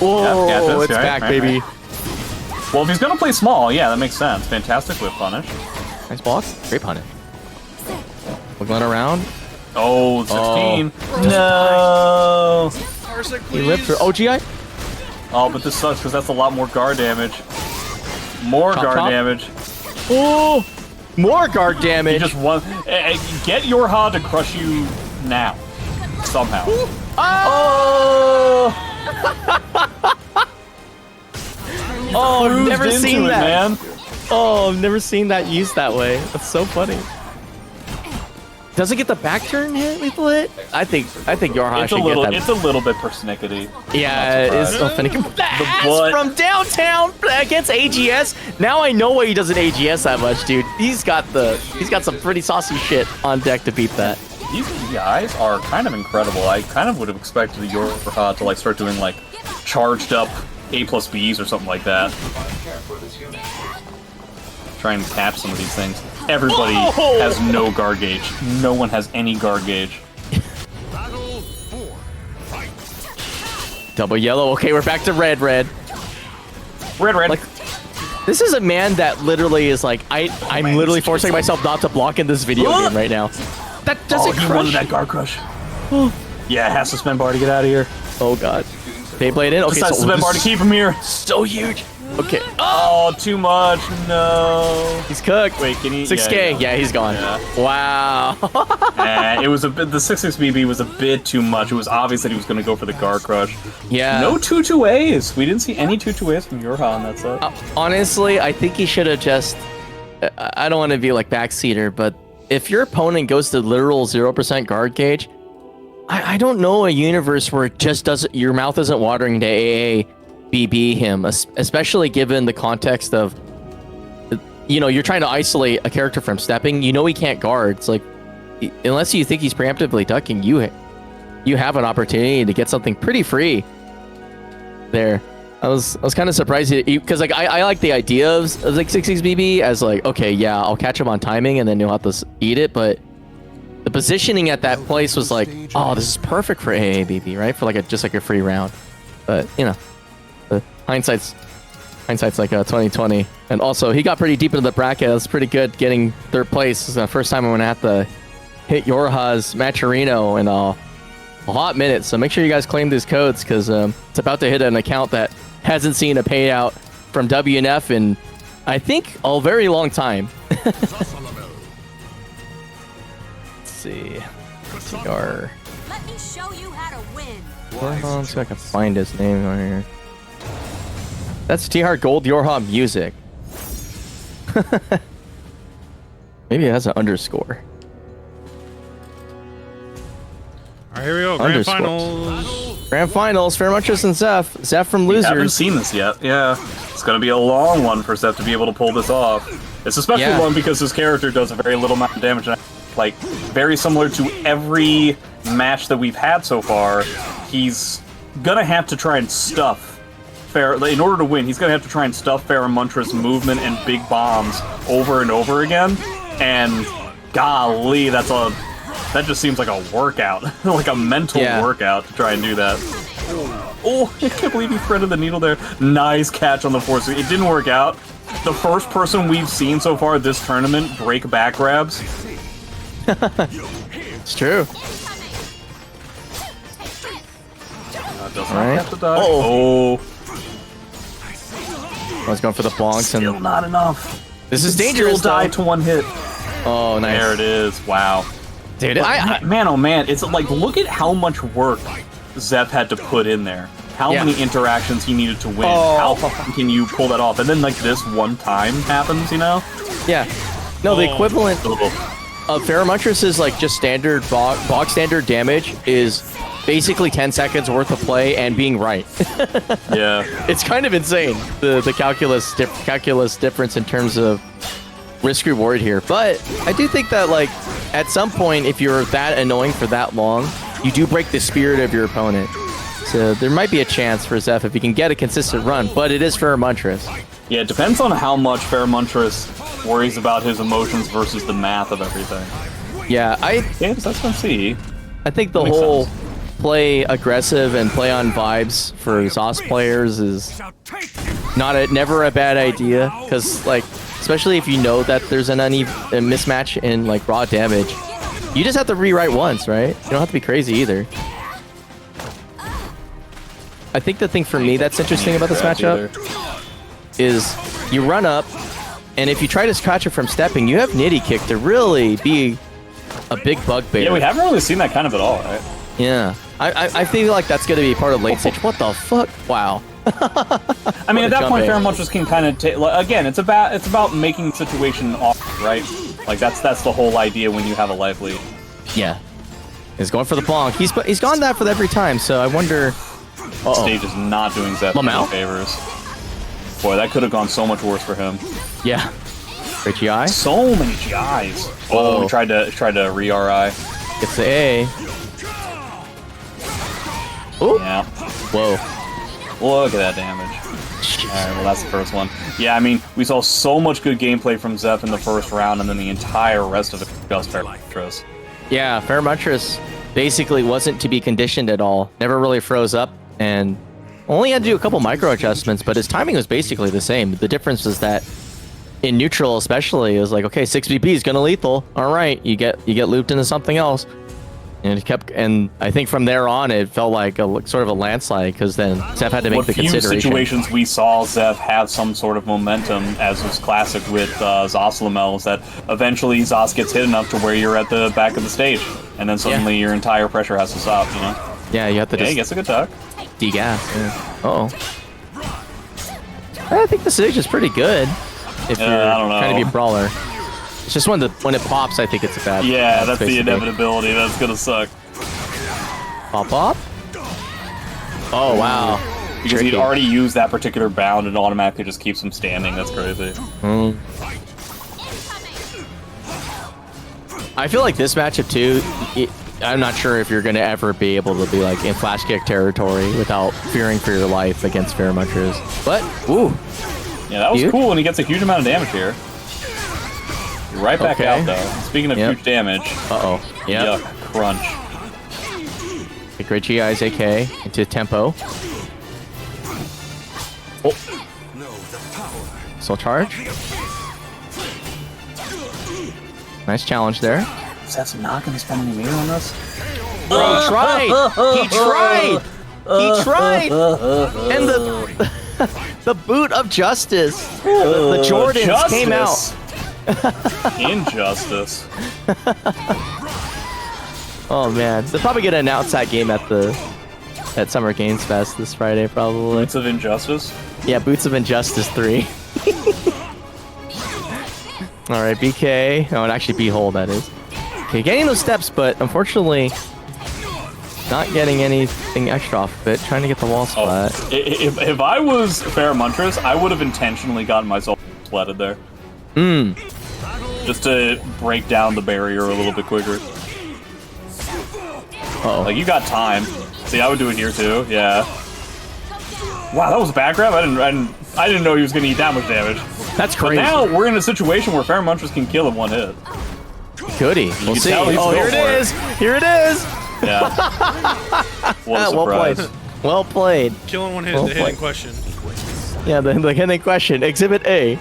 Speaker 5: Oh,
Speaker 1: Yeah, this,
Speaker 5: it's
Speaker 1: right,
Speaker 5: back,
Speaker 1: right,
Speaker 5: baby.
Speaker 1: right. Well, if he's gonna play small, yeah, that makes sense. Fantastic whip punish.
Speaker 5: Nice block. Great punish. Wiggling around.
Speaker 1: Oh, 16. No.
Speaker 3: Parsec,
Speaker 5: He lived through. Oh, GI.
Speaker 1: Oh, but this sucks because that's a lot more guard damage. More
Speaker 5: Chop,
Speaker 1: guard
Speaker 5: chop.
Speaker 1: damage.
Speaker 5: Oh, more guard
Speaker 1: You
Speaker 5: damage.
Speaker 1: just want get YoRHa to crush you now somehow.
Speaker 5: Oh! Oh, I've
Speaker 1: Cruised
Speaker 5: never
Speaker 1: into
Speaker 5: seen
Speaker 1: it,
Speaker 5: that.
Speaker 1: man.
Speaker 5: Oh, I've never seen that used that way. That's so funny. Does it get the back turn hit, lethal hit? I think YoRHa
Speaker 1: It's a
Speaker 5: should
Speaker 1: little,
Speaker 5: get that.
Speaker 1: it's a little bit persnickety.
Speaker 5: Yeah, it's so funny. The ass
Speaker 1: butt.
Speaker 5: from downtown against AGS. Now I know why he doesn't AGS that much, dude. He's got some pretty saucy shit on deck to beat that.
Speaker 1: These guys are kind of incredible. I kind of would have expected the YoRHa to like start doing like charged up A+Bs or something like that. Try and catch some of these things. Everybody
Speaker 5: Oh!
Speaker 1: has no guard gauge. No one has any guard gauge.
Speaker 6: Battle 4. Fight.
Speaker 5: Double yellow. Okay, we're back to red.
Speaker 1: Red.
Speaker 5: Like, this is a man that literally is like, I'm literally forcing myself not to block in this video game right now. That doesn't
Speaker 1: he
Speaker 5: crush.
Speaker 1: wanted that guard crush. Yeah, has to spend bar to get out of here.
Speaker 5: Oh god. Beyblade in. Okay,
Speaker 1: Decides to spend bar to keep him here.
Speaker 5: so huge. Okay.
Speaker 1: Oh, too much. No.
Speaker 5: He's cooked.
Speaker 1: Wait, can he?
Speaker 5: 6K. Yeah, he's gone.
Speaker 1: Yeah.
Speaker 5: Wow.
Speaker 1: It was a bit. The 6-6 BB was a bit too much. It was obvious that he was going to go for the guard crush.
Speaker 5: Yeah.
Speaker 1: No 2-2As. We didn't see any 2-2As from YoRHa on that set.
Speaker 5: Honestly, I think he should have just. I don't want to be like backseater, but if your opponent goes to literal 0% guard gauge, I don't know a universe where it just doesn't. Your mouth isn't watering to AA BB him, especially given the context of. You know, you're trying to isolate a character from stepping. You know he can't guard. It's like, unless you think he's preemptively ducking, you have an opportunity to get something pretty free. There, I was kind of surprised because like I like the idea of like 6-6 BB as like, okay, yeah, I'll catch him on timing and then you'll have to eat it. But the positioning at that place was like, oh, this is perfect for AA BB, right? For like just like a free round. But you know, the hindsight's like 2020. And also, he got pretty deep into the bracket. That's pretty good getting third place. This is the first time I'm going to have to hit YoRHa's Matcherino in a hot minute. So make sure you guys claim these codes because it's about to hit an account that hasn't seen a payout from WNF in, I think, a very long time.
Speaker 6: Zasalamel.
Speaker 5: Let's see. Cigar.
Speaker 2: Let me show you how to win.
Speaker 5: Let's see if I can find his name on here. That's T-Hard Gold YoRHa Music. Maybe it has an underscore.
Speaker 3: All right, here we go. Grand
Speaker 5: Underscores.
Speaker 3: finals.
Speaker 5: Grand finals, Feremuntrus and Zeph. Zeph from
Speaker 1: We haven't
Speaker 5: losers.
Speaker 1: seen this yet. Yeah, it's gonna be a long one for Seth to be able to pull this off. It's especially
Speaker 5: Yeah.
Speaker 1: long because his character does a very little amount of damage, and like very similar to every match that we've had so far. He's gonna have to try and stuff in order to win. He's gonna have to try and stuff Feremuntrus' movement and big bombs over and over again. And golly, that just seems like a workout, like a mental workout to try and do that. Oh, I can't believe he threaded the needle there. Nice catch on the force. It didn't work out. The first person we've seen so far this tournament break back grabs.
Speaker 5: It's true.
Speaker 1: Doesn't
Speaker 5: Alright.
Speaker 1: have to die.
Speaker 5: Oh.
Speaker 1: Oh,
Speaker 5: I was going for the bonks
Speaker 1: still
Speaker 5: and
Speaker 1: not enough.
Speaker 5: this is
Speaker 1: Still
Speaker 5: dangerous.
Speaker 1: die
Speaker 5: Though.
Speaker 1: to one hit.
Speaker 5: Oh, nice.
Speaker 1: There it is. Wow.
Speaker 5: Dude,
Speaker 1: Man, oh man, it's like, look at how much work Zeph had to put in there. How
Speaker 5: Yeah.
Speaker 1: many interactions he needed to win.
Speaker 5: Oh.
Speaker 1: How fucking can you pull that off? And then, like, this one time happens, you know?
Speaker 5: yeah. No, the equivalent
Speaker 1: Ugh.
Speaker 5: of Feremuntrus' like just standard box standard damage is basically 10 seconds worth of play and being right.
Speaker 1: Yeah.
Speaker 5: It's kind of insane, the calculus difference in terms of risk reward here. But I do think that like at some point, if you're that annoying for that long, you do break the spirit of your opponent. So there might be a chance for Zeph if he can get a consistent run, but it is Feremuntrus.
Speaker 1: Yeah, it depends on how much Feremuntrus worries about his emotions versus the math of everything.
Speaker 5: Yeah,
Speaker 1: Yeah, that's from C.
Speaker 5: I think the
Speaker 1: Makes
Speaker 5: whole
Speaker 1: sense.
Speaker 5: play aggressive and play on vibes for Zos players is never a bad idea, because like especially if you know that there's a mismatch in like raw damage, you just have to rewrite once, right? You don't have to be crazy either. I think the thing for me that's interesting about this matchup is you run up, and if you try to scratch it from stepping, you have Nitty Kick to really be a big bugbear.
Speaker 1: Yeah, we haven't really seen that kind of at all, right?
Speaker 5: Yeah, I feel like that's going to be part of late stage. What the fuck? Wow.
Speaker 1: I mean, at that
Speaker 5: jump
Speaker 1: point,
Speaker 5: in.
Speaker 1: Feremuntrus can kind of take. Like, again, it's about making the situation awkward, right? Like that's the whole idea when you have a life lead.
Speaker 5: Yeah. He's going for the bonk. He's gone that for every time, so I wonder... Uh-oh.
Speaker 1: Stage is not doing Zeph any
Speaker 5: Lamau?
Speaker 1: favors. Boy, that could have gone so much worse for him.
Speaker 5: Yeah. Great GI.
Speaker 1: So many GIs. Oh,
Speaker 5: Oh.
Speaker 1: we tried to re-RI.
Speaker 5: Gets the A. Ooh.
Speaker 1: Yeah.
Speaker 5: Whoa.
Speaker 1: Look at that damage. Alright, well that's the first one. Yeah, I mean, we saw so much good gameplay from Zeph in the first round, and then the entire rest of it just Feremuntrus.
Speaker 5: Yeah, Feremuntrus basically wasn't to be conditioned at all. Never really froze up, and only had to do a couple micro adjustments, but his timing was basically the same. The difference was that in neutral especially, it was like, okay, 6BP is gonna lethal. Alright, you get looped into something else. And it kept, and I think from there on, it felt like sort of a landslide, because then Zeph had to make
Speaker 1: What
Speaker 5: the
Speaker 1: few
Speaker 5: consideration.
Speaker 1: situations we saw Zeph have some sort of momentum, as was classic with Zasalamel, is that eventually Zos gets hit enough to where you're at the back of the stage, and then suddenly your entire pressure has to stop, you know?
Speaker 5: Yeah, you have to
Speaker 1: Yeah, he
Speaker 5: just
Speaker 1: gets a good duck.
Speaker 5: degas. Yeah. Uh-oh. I think the stage is pretty good if
Speaker 1: Yeah,
Speaker 5: you're
Speaker 1: I don't know.
Speaker 5: trying to be a brawler. It's just when it pops, I think it's a bad.
Speaker 1: Yeah, that's the
Speaker 5: basically.
Speaker 1: inevitability. That's gonna suck.
Speaker 5: Pop. Oh wow.
Speaker 1: Because he'd
Speaker 5: Tricky.
Speaker 1: already used that particular bound and automatically just keeps him standing. That's crazy.
Speaker 5: Mm. I feel like this matchup too. I'm not sure if you're gonna ever be able to be like in flash kick territory without fearing for your life against Feremuntrus. But ooh,
Speaker 1: Yeah, that was
Speaker 5: Huge.
Speaker 1: cool, and he gets a huge amount of damage here. You're right back
Speaker 5: Okay.
Speaker 1: out, though. Speaking of
Speaker 5: Yep.
Speaker 1: huge damage,
Speaker 5: uh-oh.
Speaker 1: yuck, crunch.
Speaker 5: A great GI's AK into tempo. Oh. Soul charge. Nice challenge there.
Speaker 1: Zeph's not gonna spend any meter on this?
Speaker 5: He tried! He tried! He tried! And the boot of justice. The Jordans came out.
Speaker 1: Injustice.
Speaker 5: Oh man, they'll probably get an outside game at Summer Games Fest this Friday, probably.
Speaker 1: Boots of Injustice?
Speaker 5: Yeah, Boots of Injustice 3. All right, BK. Oh, and actually B-hole, that is. Okay, getting those steps, but unfortunately, not getting anything extra off of it. Trying to get the wall splat.
Speaker 1: If I was Feremuntrus, I would have intentionally gotten myself splatted there. Just to break down the barrier a little bit quicker.
Speaker 5: Uh-oh.
Speaker 1: Like, you got time. See, I would do it here too. Yeah. Wow, that was a back grab. I didn't know he was gonna eat that much damage.
Speaker 5: That's
Speaker 1: But
Speaker 5: crazy.
Speaker 1: now we're in a situation where Feremuntrus can kill in one hit.
Speaker 5: Could he? We'll
Speaker 1: can
Speaker 5: see.
Speaker 1: tell he's
Speaker 5: Oh, here
Speaker 1: built
Speaker 5: it
Speaker 1: for it.
Speaker 5: is. Here it is.
Speaker 1: Yeah. What a
Speaker 5: Well
Speaker 1: surprise.
Speaker 5: played. Well played.
Speaker 3: Killing one hit
Speaker 5: Well
Speaker 3: is the hidden
Speaker 5: played.
Speaker 3: question.
Speaker 5: Yeah, the hidden question. Exhibit A.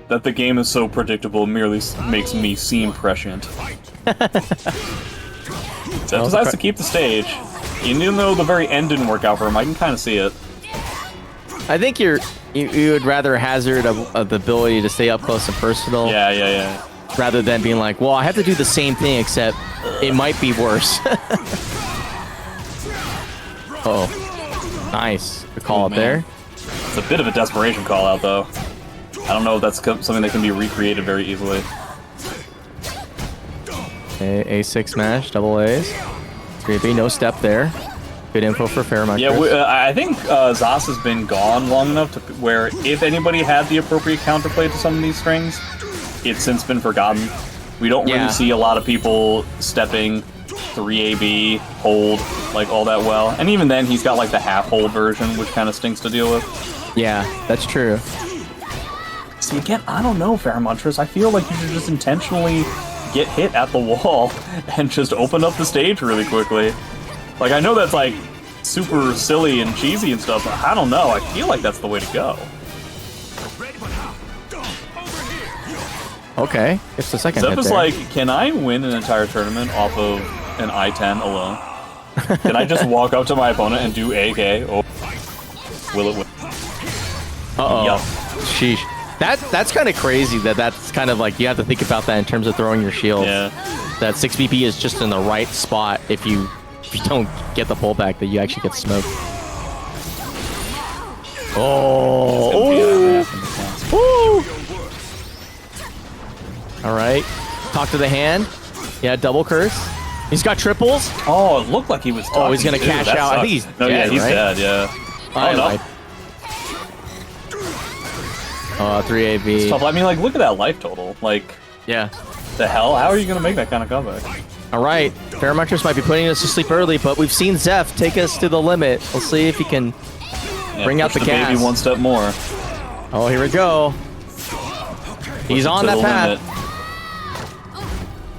Speaker 1: That the game is so predictable merely makes me seem prescient. Zeph decides to keep the stage. Even though the very end didn't work out for him, I can kind of see it.
Speaker 5: I think you would rather hazard of the ability to stay up close and personal
Speaker 1: Yeah.
Speaker 5: rather than being like, well, I have to do the same thing except it might be worse. Oh, nice. Good call up
Speaker 1: man.
Speaker 5: there.
Speaker 1: It's a bit of a desperation call out, though. I don't know if that's something that can be recreated very easily.
Speaker 5: Okay, A6 smash, double A's. 3B, no step there. Good info for Feremuntrus.
Speaker 1: Yeah, I think Zas has been gone long enough to where if anybody had the appropriate counterplay to some of these strings, it's since been forgotten. We don't
Speaker 5: Yeah.
Speaker 1: really see a lot of people stepping 3AB, hold, like all that well. And even then, he's got like the half hold version, which kind of stinks to deal with.
Speaker 5: Yeah, that's true.
Speaker 1: See, again, I don't know, Feremuntrus. I feel like you should just intentionally get hit at the wall and just open up the stage really quickly. Like, I know that's, like, super silly and cheesy and stuff, but I don't know. I feel like that's the way to go.
Speaker 5: Okay, it's the second
Speaker 1: Zeph
Speaker 5: hit
Speaker 1: is
Speaker 5: there.
Speaker 1: like, can I win an entire tournament off of an I-10 alone? Can I just walk up to my opponent and do AK? Oh, will it win?
Speaker 5: Uh-oh.
Speaker 1: Yup.
Speaker 5: Sheesh. That's kind of crazy that's kind of like, you have to think about that in terms of throwing your shield.
Speaker 1: Yeah.
Speaker 5: That 6 BP is just in the right spot if you don't get the pullback, that you actually get smoked. Oh! Woo! All right. Talk to the hand. Yeah, double curse. He's got triples.
Speaker 1: Oh, it looked like he was
Speaker 5: Oh, he's gonna
Speaker 1: talking, too.
Speaker 5: cash
Speaker 1: That
Speaker 5: out. I
Speaker 1: sucks.
Speaker 5: think he's
Speaker 1: No, yeah,
Speaker 5: dead,
Speaker 1: he's
Speaker 5: right?
Speaker 1: dead, yeah.
Speaker 5: I
Speaker 1: Oh, no.
Speaker 5: lied. 3AB.
Speaker 1: Tough. I mean, like, look at that life total. Like,
Speaker 5: Yeah.
Speaker 1: the hell? How are you gonna make that kind of comeback?
Speaker 5: All right. Feremuntrus might be putting us to sleep early, but we've seen Zeph take us to the limit. We'll see if he can.
Speaker 1: Yeah,
Speaker 5: Bring out
Speaker 1: push
Speaker 5: the
Speaker 1: baby
Speaker 5: gas.
Speaker 1: one step more.
Speaker 5: Oh, here we go. He's on
Speaker 1: To
Speaker 5: that
Speaker 1: the
Speaker 5: path.
Speaker 1: limit.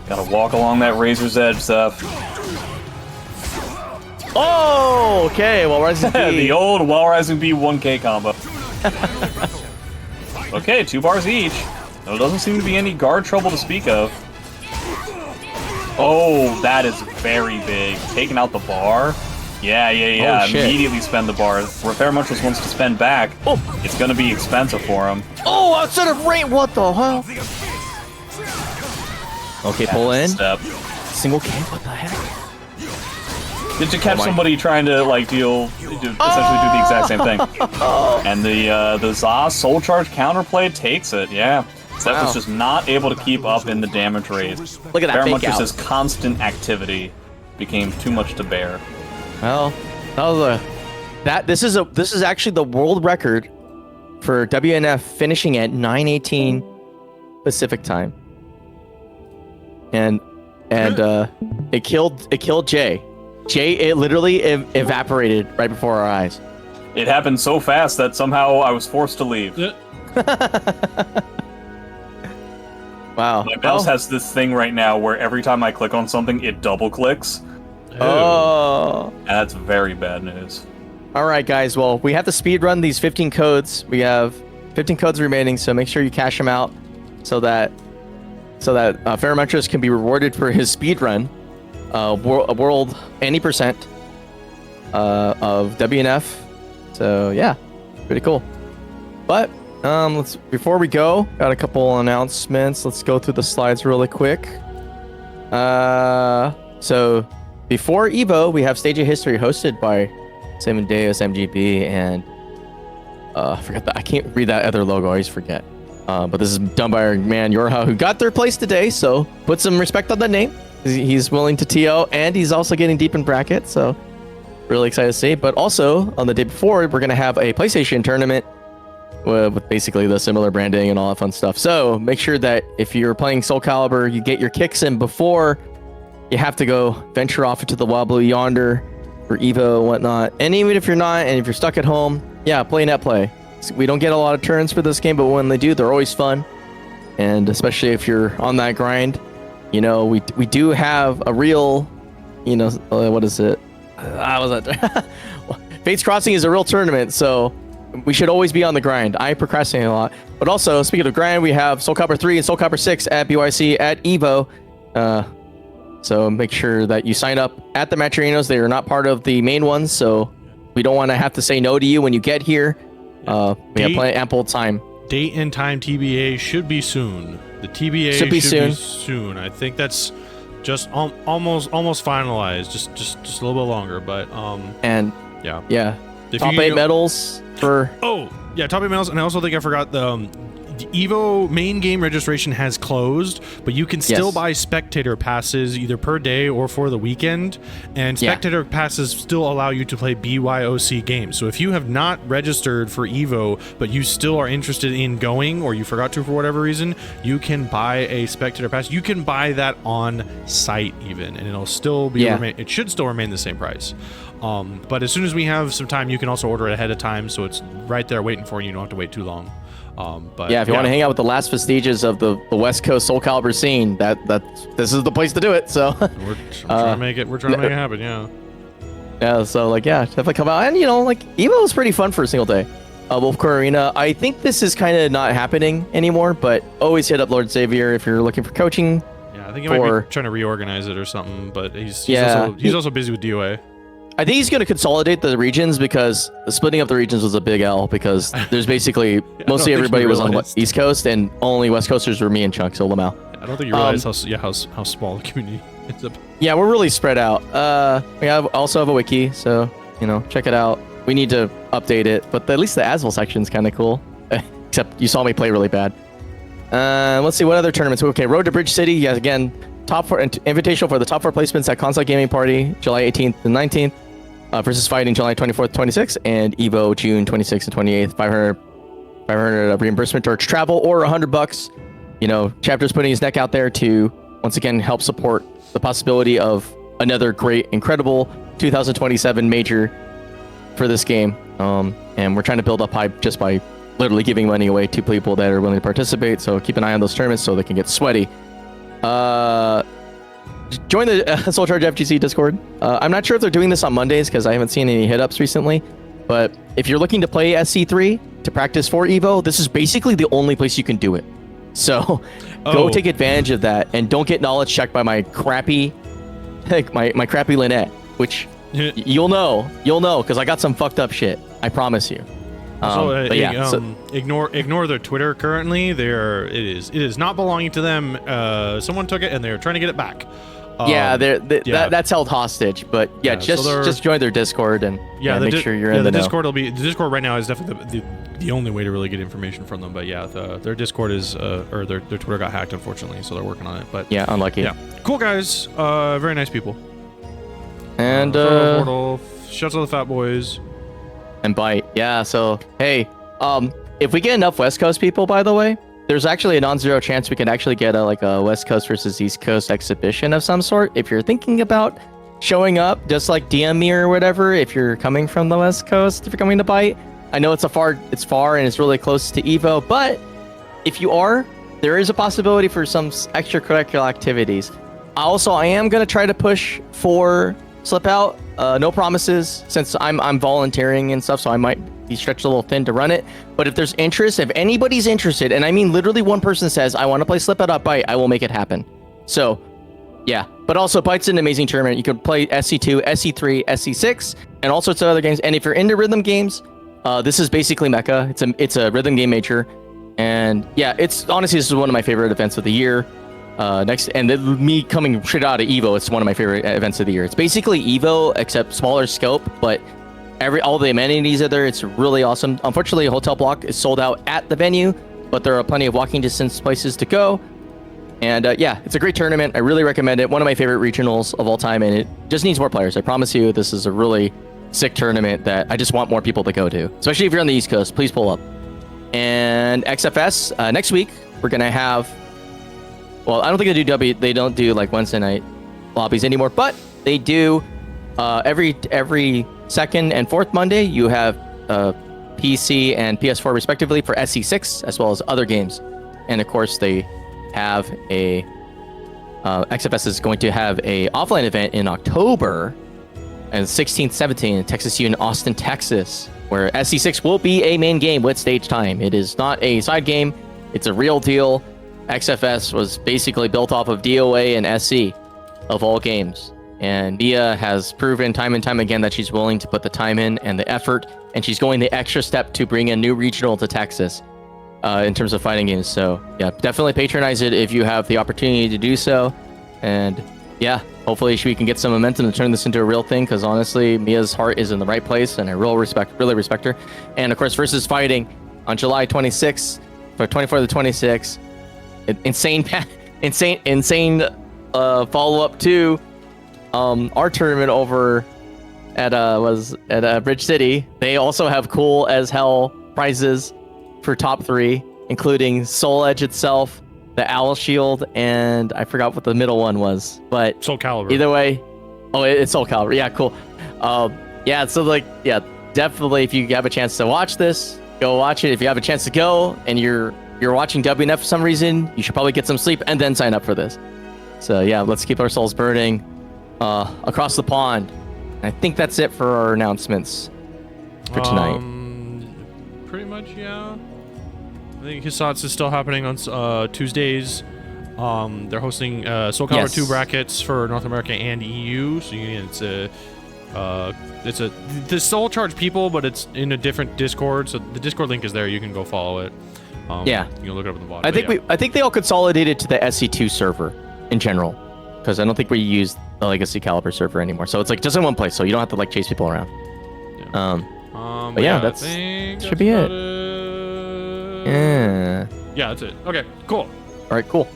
Speaker 1: Gotta walk along that razor's edge, Zeph.
Speaker 5: Oh, okay. Well, Rising B.
Speaker 1: The old While Rising B 1K combo. Okay, 2 bars each. There doesn't seem to be any guard trouble to speak of. Oh, that is very big. Taking out the bar. Yeah.
Speaker 5: Oh, shit.
Speaker 1: Immediately spend the bar. Where Feremuntrus wants to spend back,
Speaker 5: Oh.
Speaker 1: it's gonna be expensive for him.
Speaker 5: Oh, outside of range. What the hell? Okay, pull in.
Speaker 1: Step.
Speaker 5: Single K. What the heck?
Speaker 1: Did you catch
Speaker 5: my-
Speaker 1: somebody trying to like essentially do the exact same thing? And the Zaz Soul Charge counterplay takes it. Yeah, Zeph
Speaker 5: Wow.
Speaker 1: was just not able to keep up in the damage rate.
Speaker 5: Look at that fake out.
Speaker 1: Feremuntrus' constant activity became too much to bear.
Speaker 5: Well, that was this is actually the world record for WNF finishing at 9:18 Pacific time. And it killed Jay. It literally evaporated right before our eyes.
Speaker 1: It happened so fast that somehow I was forced to leave.
Speaker 5: Wow.
Speaker 1: My mouse has this thing right now where every time I click on something, it double clicks.
Speaker 5: Oh.
Speaker 1: And that's very bad news.
Speaker 5: All right, guys. Well, we have to speed run these 15 codes. We have 15 codes remaining, so make sure you cash them out so that Feremuntrus can be rewarded for his speed run. World any percent of WNF. So yeah, pretty cool. But before we go, got a couple announcements. Let's go through the slides really quick. So before Evo, we have Stage of History hosted by SabinDeus, MGB, I forgot that. I can't read that other logo. I always forget. But this is done by our man YoRHa, who got third place today. So put some respect on that name. He's willing to TO, and he's also getting deep in bracket. So really excited to see. But also on the day before, we're gonna have a PlayStation tournament with basically the similar branding and all that fun stuff. So make sure that if you're playing SoulCalibur, you get your kicks in before you have to go venture off into the wild blue yonder for Evo and whatnot. And even if you're not, and if you're stuck at home, yeah, play net play. We don't get a lot of turns for this game, but when they do, they're always fun. And especially if you're on that grind, you know, we do have a real, you know, what is it? I was at Fates Crossing is a real tournament, so we should always be on the grind. I procrastinate a lot. But also, speaking of grind, we have SoulCalibur 3 and SoulCalibur 6 at BYC at Evo. So make sure that you sign up at the match arenas. They are not part of the main ones, so we don't want to have to say no to you when you get here. We have plenty ample time. Date
Speaker 3: and time TBA should be soon. The TBA should be soon. I think that's just almost finalized. Just a little bit longer, but
Speaker 5: and yeah. Top 8 medals for
Speaker 3: top 8 medals. And I also think I forgot the Evo main game registration has closed, but you can still buy spectator passes either per day or for the weekend, and spectator passes still allow you to play BYOC games. So if you have not registered for Evo but you still are interested in going, or you forgot to for whatever reason, you can buy a spectator pass. You can buy that on site even, and it'll still be it should still remain the same price. But as soon as we have some time, you can also order it ahead of time, so it's right there waiting for you. You don't have to wait too long. But
Speaker 5: if you want to hang out with the last vestiges of the West Coast SoulCalibur scene, this is the place to do it. So
Speaker 3: we're trying to make it happen.
Speaker 5: Yeah. So definitely come out. And Evo was pretty fun for a single day. Wolfcore Arena. I think this is kind of not happening anymore, but always hit up Lord Xavier if you're looking for coaching.
Speaker 3: Yeah, I think he might be trying to reorganize it or something. But he's also busy with DOA.
Speaker 5: I think he's going to consolidate the regions, because the splitting up the regions was a big L, because there's basically mostly everybody was on the East Coast, and only West Coasters were me and Chunk, so Lamau.
Speaker 3: I don't think you realize how small the community is.
Speaker 5: Yeah, we're really spread out. We also have a wiki, so check it out. We need to update it, but at least the Azwel section is kind of cool. Except you saw me play really bad. Let's see what other tournaments. Okay, Road to Bridge City. Yeah, again, top 4 invitational for the top 4 placements at Console Gaming Party, July 18th and 19th. Versus Fighting July 24th, 26th, and Evo June 26th and 28th. 500 reimbursement towards travel, or $100. Chapter's putting his neck out there to once again help support the possibility of another great, incredible 2027 major for this game. And we're trying to build up hype just by literally giving money away to people that are willing to participate. So keep an eye on those tournaments so they can get sweaty. Join the Soul Charge FGC Discord. I'm not sure if they're doing this on Mondays, because I haven't seen any hit-ups recently. But if you're looking to play SC3 to practice for Evo, this is basically the only place you can do it. So go take advantage of that, and don't get knowledge checked by my crappy, my crappy Lynette, which you'll know, because I got some fucked up shit. I promise you.
Speaker 3: Ignore their Twitter currently. It is not belonging to them. Someone took it and they're trying to get it back.
Speaker 5: That's held hostage. But just join their Discord and make sure you're in the
Speaker 3: Discord. The Discord right now is definitely the only way to really get information from them. But their Discord is or their Twitter got hacked, unfortunately, so they're working on it. But
Speaker 5: unlucky.
Speaker 3: Yeah, cool guys. Very nice people.
Speaker 5: And
Speaker 3: shouts to the Fat Boys.
Speaker 5: And Bite. Yeah, so hey, if we get enough West Coast people, by the way, there's actually a non-zero chance we can actually get a West Coast versus East Coast exhibition of some sort. If you're thinking about showing up, just DM me or whatever, if you're coming from the West Coast, if you're coming to Bite. I know it's far and it's really close to Evo, but if you are, there is a possibility for some extracurricular activities. Also, I am going to try to push for Slip Out. No promises, since I'm volunteering and stuff, so I might be stretched a little thin to run it. But if there's interest, if anybody's interested, and I mean literally one person says, I want to play Slip Out at Bite, I will make it happen. So, yeah. But also, Bite's an amazing tournament. You can play SC2, SC3, SC6, and all sorts of other games. And if you're into rhythm games, this is basically Mecca. It's a rhythm game major. And yeah, this is one of my favorite events of the year. Me coming straight out of Evo, it's one of my favorite events of the year. It's basically Evo, except smaller scope, but all the amenities are there. It's really awesome. Unfortunately, a hotel block is sold out at the venue, but there are plenty of walking distance places to go. And yeah, it's a great tournament. I really recommend it. One of my favorite regionals of all time, and it just needs more players. I promise you, this is a really sick tournament that I just want more people to go to. Especially if you're on the East Coast, please pull up. And XFS, next week, we're going to have... Well, I don't think they don't do like Wednesday night lobbies anymore, but they do every second and fourth Monday, you have PC and PS4 respectively for SC6, as well as other games. And of course, they have a XFS is going to have a offline event in October and 16th 17th in Texas U in Austin, Texas, where SC6 will be a main game with stage time. It is not a side game, it's a real deal. XFS was basically built off of DOA and SC of all games, and Mia has proven time and time again that she's willing to put the time in and the effort, and she's going the extra step to bring a new regional to Texas in terms of fighting games. So yeah, definitely patronize it if you have the opportunity to do so. And yeah, hopefully we can get some momentum to turn this into a real thing, because honestly, Mia's heart is in the right place, and I really respect her. And of course, Versus Fighting on July 26th, for 24th to 26th. Insane follow-up to our tournament over at Bridge City. They also have cool as hell prizes for top 3, including Soul Edge itself, the Owl Shield, and I forgot what the middle one was, but
Speaker 3: SoulCalibur.
Speaker 5: Either way, it's SoulCalibur. Yeah, cool. Yeah, so like, yeah, definitely if you have a chance to watch this, go watch it. If you have a chance to go and you're watching WNF for some reason, you should probably get some sleep and then sign up for this. So yeah, let's keep our souls burning across the pond. I think that's it for our announcements for tonight.
Speaker 3: Pretty much, yeah. I think Hisats is still happening on Tuesdays. They're hosting SoulCalibur
Speaker 5: Yes.
Speaker 3: 2 brackets for North America and EU. So they still charge people, but it's in a different Discord. So the Discord link is there. You can go follow it.
Speaker 5: Yeah,
Speaker 3: you can look it up at the bottom.
Speaker 5: I think they all consolidated to the SC2 server in general, because I don't think we use the Legacy Caliber server anymore. So it's like just in one place, so you don't have to like chase people around.
Speaker 3: Yeah.
Speaker 5: But yeah,
Speaker 3: I
Speaker 5: that's
Speaker 3: think
Speaker 5: should be it. Yeah.
Speaker 3: Yeah, that's it. Okay, cool.
Speaker 5: All right, cool.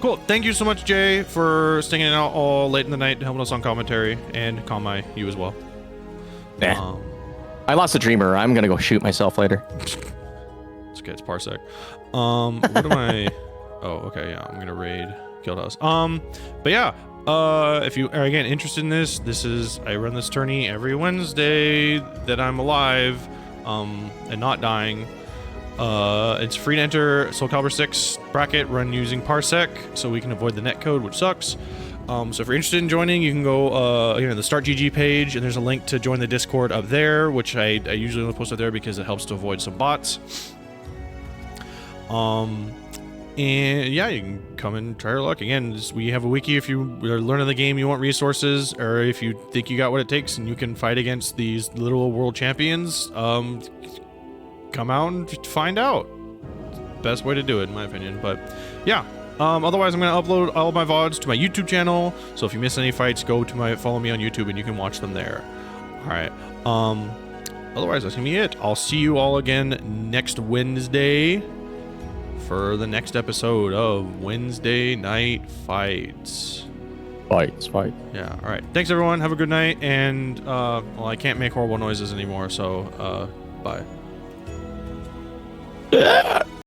Speaker 3: Cool. Thank you so much, Jay, for sticking it out all late in the night, helping us on commentary, and Konmai, you as well.
Speaker 5: Yeah. I lost a dreamer. I'm gonna go shoot myself later.
Speaker 3: It's okay. It's Parsec. What am I? Oh, okay. Yeah, I'm gonna raid Guildhouse. But yeah. If you are again interested in this is I run this tourney every Wednesday that I'm alive, and not dying. It's free to enter SoulCalibur 6 bracket run using Parsec, so we can avoid the netcode, which sucks. So if you're interested in joining, you can go the Start GG page, and there's a link to join the Discord up there, which I usually only post up there because it helps to avoid some bots. And yeah, you can come and try your luck. Again, we have a wiki if you are learning the game, you want resources, or if you think you got what it takes and you can fight against these little world champions, come out and find out. Best way to do it, in my opinion. But yeah, otherwise I'm going to upload all my VODs to my YouTube channel, so if you miss any fights, follow me on YouTube and you can watch them there. All right. Otherwise, that's going to be it. I'll see you all again next Wednesday for the next episode of Wednesday Night Fights.
Speaker 5: Fight.
Speaker 3: Yeah, all right. Thanks, everyone. Have a good night. And, well, I can't make horrible noises anymore, so, bye.